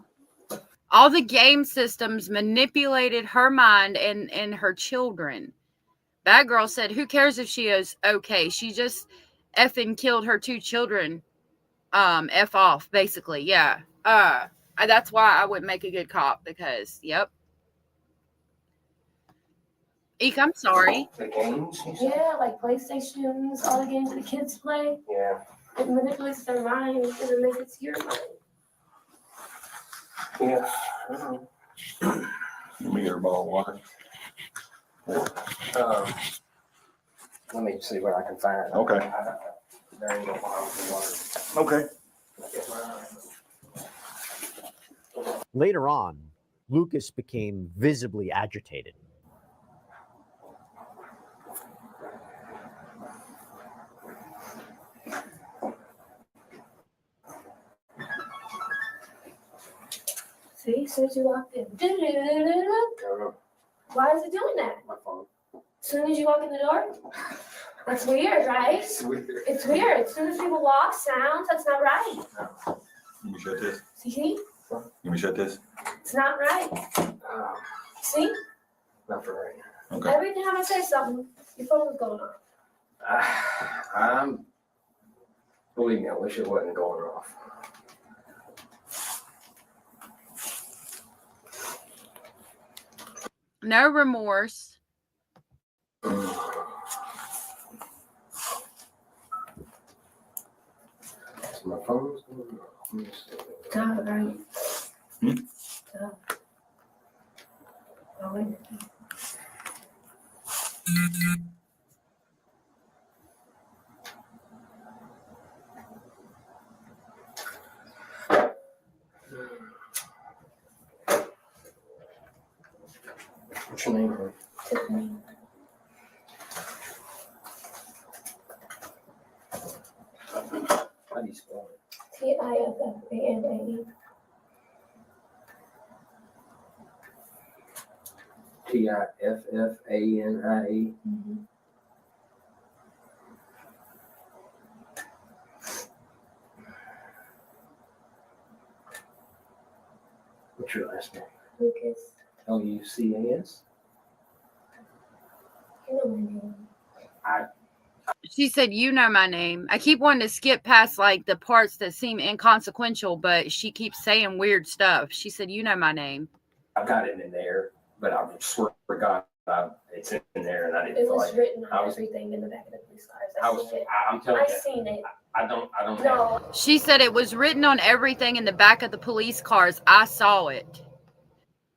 [SPEAKER 2] all the game systems manipulated her mind and her children. That girl said, who cares if she is okay? She just effing killed her 2 children. F off, basically. Yeah. That's why I wouldn't make a good cop because, yep. Eek, I'm sorry.
[SPEAKER 1] The games?
[SPEAKER 18] Yeah, like PlayStations, all the games the kids play.
[SPEAKER 1] Yeah.
[SPEAKER 18] It manipulates their mind and it makes it to your mind.
[SPEAKER 1] Yeah.
[SPEAKER 5] Let me get her a bottle of water.
[SPEAKER 1] Let me see what I can find.
[SPEAKER 5] Okay.
[SPEAKER 1] There you go. Water.
[SPEAKER 5] Okay.
[SPEAKER 20] Later on, Lucas became visibly agitated.
[SPEAKER 18] See, as soon as you walked in. Why is it doing that?
[SPEAKER 1] My phone.
[SPEAKER 18] As soon as you walk in the door? That's weird, right?
[SPEAKER 1] It's weird.
[SPEAKER 18] It's weird. As soon as people walk, sounds, that's not right.
[SPEAKER 5] Let me shut this.
[SPEAKER 18] See?
[SPEAKER 5] Let me shut this.
[SPEAKER 18] It's not right. See?
[SPEAKER 1] Not for right.
[SPEAKER 5] Okay.
[SPEAKER 18] Every time I say something, your phone is going off.
[SPEAKER 1] Believe me, I wish it wasn't going off.
[SPEAKER 2] No remorse.
[SPEAKER 1] My phone's going off.
[SPEAKER 18] Stop, right?
[SPEAKER 5] Hmm?
[SPEAKER 18] Stop. Oh, wait.
[SPEAKER 1] What's your name, honey?
[SPEAKER 18] Tiffany.
[SPEAKER 1] How do you spell it?
[SPEAKER 18] Tiffany.
[SPEAKER 1] Tiffanie. What's your last name?
[SPEAKER 18] Lucas.
[SPEAKER 1] Lucas?
[SPEAKER 18] You know my name.
[SPEAKER 2] She said, you know my name. I keep wanting to skip past like the parts that seem inconsequential, but she keeps saying weird stuff. She said, you know my name.
[SPEAKER 1] I've got it in there, but I swear to God, it's in there, and I didn't
[SPEAKER 18] It
[SPEAKER 1] feel
[SPEAKER 18] was
[SPEAKER 1] like
[SPEAKER 18] written
[SPEAKER 1] I
[SPEAKER 18] on
[SPEAKER 1] was-
[SPEAKER 18] everything in the back of the police cars.
[SPEAKER 1] I'm telling
[SPEAKER 18] I
[SPEAKER 1] you,
[SPEAKER 18] seen it.
[SPEAKER 1] I don't.
[SPEAKER 18] No.
[SPEAKER 2] She said it was written on everything in the back of the police cars. I saw it.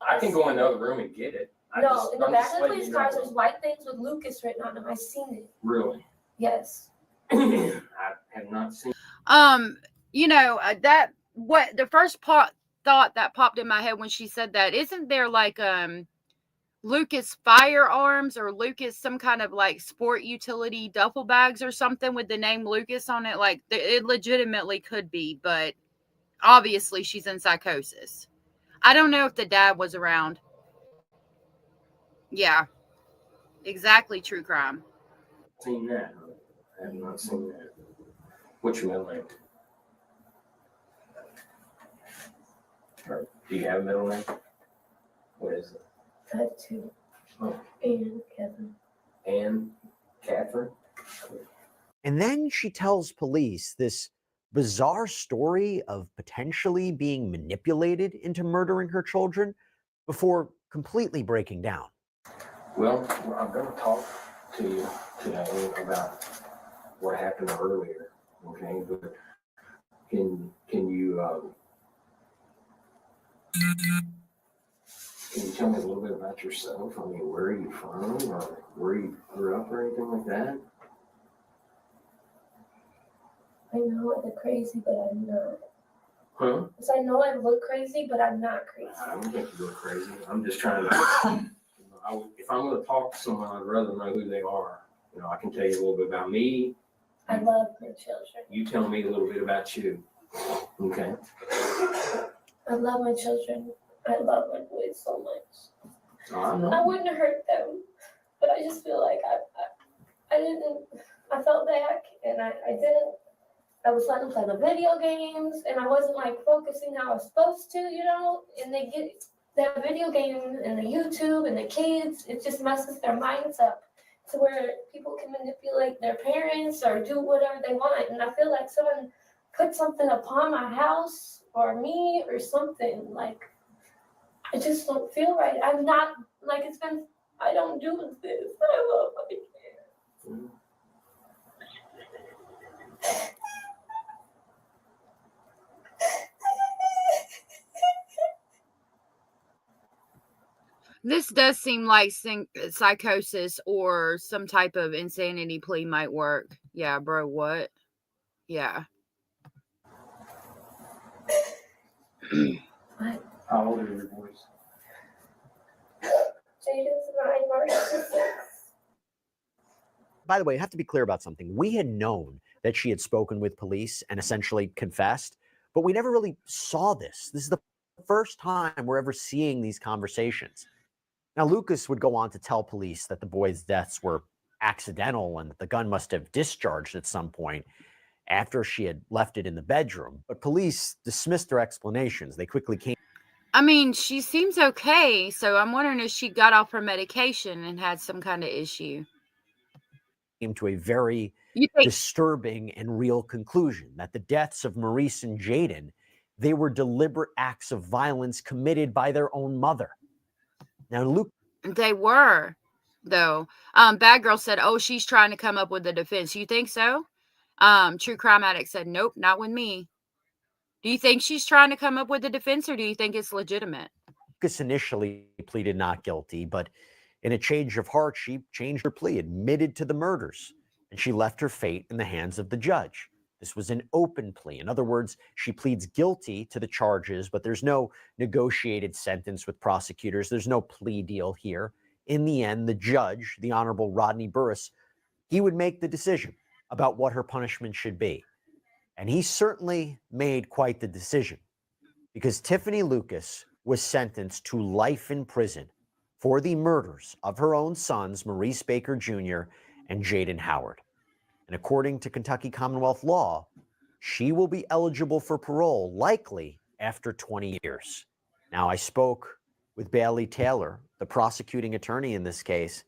[SPEAKER 1] I can go in the other room and get it.
[SPEAKER 18] No, in the
[SPEAKER 1] I'm
[SPEAKER 18] back
[SPEAKER 1] just
[SPEAKER 18] of the
[SPEAKER 1] letting
[SPEAKER 18] police
[SPEAKER 1] you know.
[SPEAKER 18] cars, there's white things with Lucas written on them. I seen it.
[SPEAKER 1] Really,
[SPEAKER 18] Yes.
[SPEAKER 1] I have not seen.
[SPEAKER 2] That what the first thought that popped in my head when she said that, isn't there like Lucas firearms or Lucas some kind of like sport utility duffel bags or something with the name Lucas on it? Like it legitimately could be, but obviously she's in psychosis. I don't know if the dad was around. Yeah, exactly. True crime.
[SPEAKER 1] Seen that? I have not seen that. What's your middle name? Or do you have a middle name? What is it?
[SPEAKER 18] I have 2.
[SPEAKER 1] Oh.
[SPEAKER 18] And Kevin.
[SPEAKER 1] Anne Catherine.
[SPEAKER 20] And then she tells police this bizarre story of potentially being manipulated into murdering her children before completely breaking down.
[SPEAKER 1] Well, I'm going to talk
[SPEAKER 6] to you today about what happened earlier, okay? But can you tell me a little bit about yourself? I mean, where are you from, or where you grew up, or anything like that?
[SPEAKER 18] I know I look crazy, but I'm not.
[SPEAKER 6] Huh?
[SPEAKER 18] Because I know I look crazy, but I'm not crazy.
[SPEAKER 6] I don't think you look crazy. I'm just trying to, if I'm gonna talk to someone, I'd rather know who they are. You know, I can tell you a little bit about me.
[SPEAKER 18] I love my children.
[SPEAKER 6] You tell me a little bit about you. Okay?
[SPEAKER 18] I love my children. I love my boys so much.
[SPEAKER 6] I
[SPEAKER 18] I wouldn't hurt them, but I just feel like I felt back and I didn't. I was letting them play the video games and I wasn't like focusing how I was supposed to, you know, and they get that video game and the YouTube and the kids, it just messes their minds up to where people can manipulate their parents or do whatever they want. And I feel like someone put something upon my house or me or something. Like, I just don't feel right. I'm not, like, I don't do this. I love my kids.
[SPEAKER 2] This does seem like psychosis or some type of insanity plea might work. Yeah, bro, what? Yeah.
[SPEAKER 6] How old are your boys?
[SPEAKER 18] Jaden's 9, Mark's 6.
[SPEAKER 20] By the way, I have to be clear about something. We had known that she had spoken with police and essentially confessed, but we never really saw this. This is the first time we're ever seeing these conversations. Now, Lucas would go on to tell police that the boys' deaths were accidental and that the gun must have discharged at some point after she had left it in the bedroom. But police dismissed her explanations. They quickly came.
[SPEAKER 2] I mean, she seems okay, so I'm wondering if she got off her medication and had some kind of issue.
[SPEAKER 20] Came to a very disturbing and real conclusion that the deaths of Maurice and Jaden, they were deliberate acts of violence committed by their own mother. Now, Luke.
[SPEAKER 2] They were, though. Bad Girl said, oh, she's trying to come up with a defense. You think so? True Crime Addict said, nope, not with me. Do you think she's trying to come up with a defense, or do you think it's legitimate?
[SPEAKER 20] Lucas initially pleaded not guilty, but in a change of heart, she changed her plea, admitted to the murders, and she left her fate in the hands of the judge. This was an open plea. In other words, she pleads guilty to the charges, but there's no negotiated sentence with prosecutors. There's no plea deal here. In the end, the judge, the Honorable Rodney Burris, he would make the decision about what her punishment should be. And he certainly made quite the decision, because Tiffany Lucas was sentenced to life in prison for the murders of her own sons, Maurice Baker Jr. and Jaden Howard. And according to Kentucky Commonwealth law, she will be eligible for parole, likely after 20 years. Now, I spoke with Bailey Taylor, the prosecuting attorney in this case.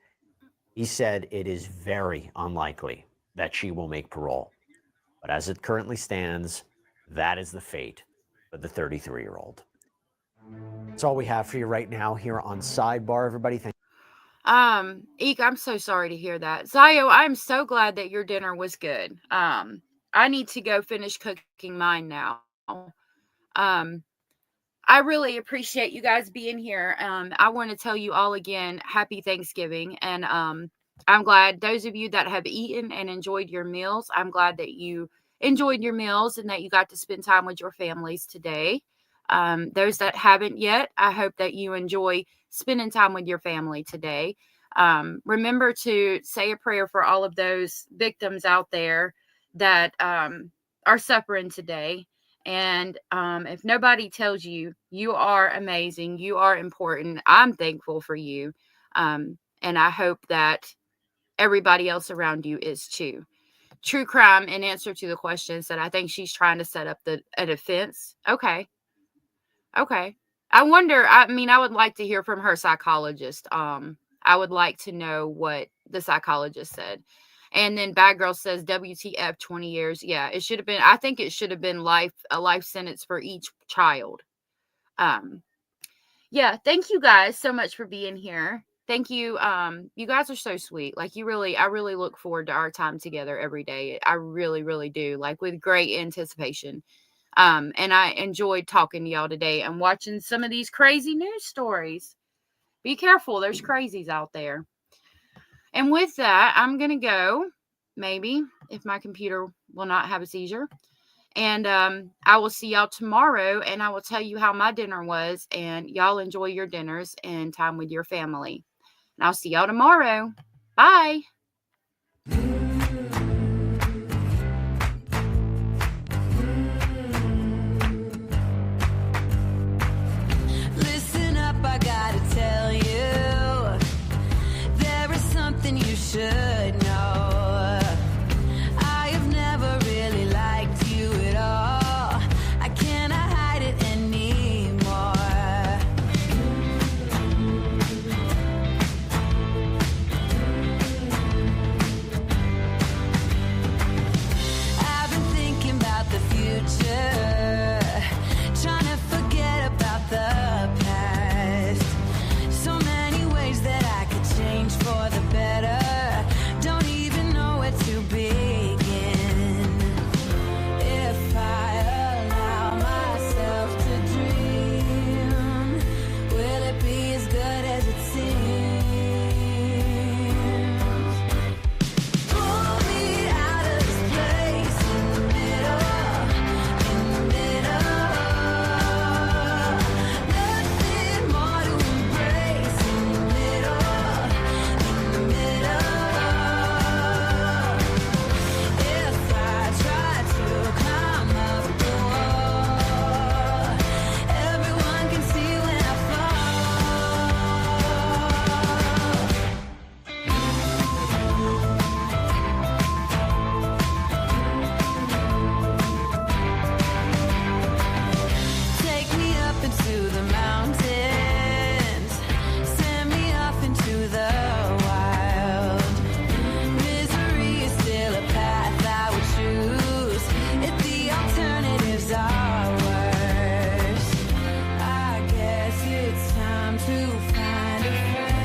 [SPEAKER 20] He said it is very unlikely that she will make parole. But as it currently stands, that is the fate of the 33-year-old. That's all we have for you right now here on Sidebar, everybody. Thank
[SPEAKER 2] Eek, I'm so sorry to hear that. Zayo, I'm so glad that your dinner was good. I need to go finish cooking mine now. I really appreciate you guys being here. I want to tell you all again, happy Thanksgiving. And I'm glad those of you that have eaten and enjoyed your meals, I'm glad that you enjoyed your meals and that you got to spend time with your families today. Those that haven't yet, I hope that you enjoy spending time with your family today. Remember to say a prayer for all of those victims out there that are suffering today. And if nobody tells you, you are amazing, you are important, I'm thankful for you. And I hope that everybody else around you is too. True Crime, in answer to the question, said, I think she's trying to set up a defense. Okay. I wonder, I mean, I would like to hear from her psychologist. I would like to know what the psychologist said. And then Bad Girl says, WTF, 20 years. Yeah, it should have been, I think it should have been a life sentence for each child. Yeah, thank you guys so much for being here. Thank you. You guys are so sweet. Like, I really look forward to our time together every day. I really, really do, like, with great anticipation. And I enjoyed talking to y'all today and watching some of these crazy news stories. Be careful. There's crazies out there. And with that, I'm going to go, maybe, if my computer will not have a seizure. And I will see y'all tomorrow, and I will tell you how my dinner was, and y'all enjoy your dinners and time with your family. And I'll see y'all tomorrow. Bye.
[SPEAKER 7] Listen up, I gotta tell you, there is something you should know. I have never really liked you at all. I cannot hide it anymore. I've been thinking about the future, trying to forget about the past. So many ways that I could change for the better. Don't even know where to begin. If I allow myself to dream, will it be as good as it seems? Pull me out of this place in the middle, nothing more to embrace in the middle. If I try to climb up the wall, everyone can see when I Take me up into the mountains, send me off into the wild. Misery is still a path I would choose if the alternatives are worse. I guess it's time to find a friend.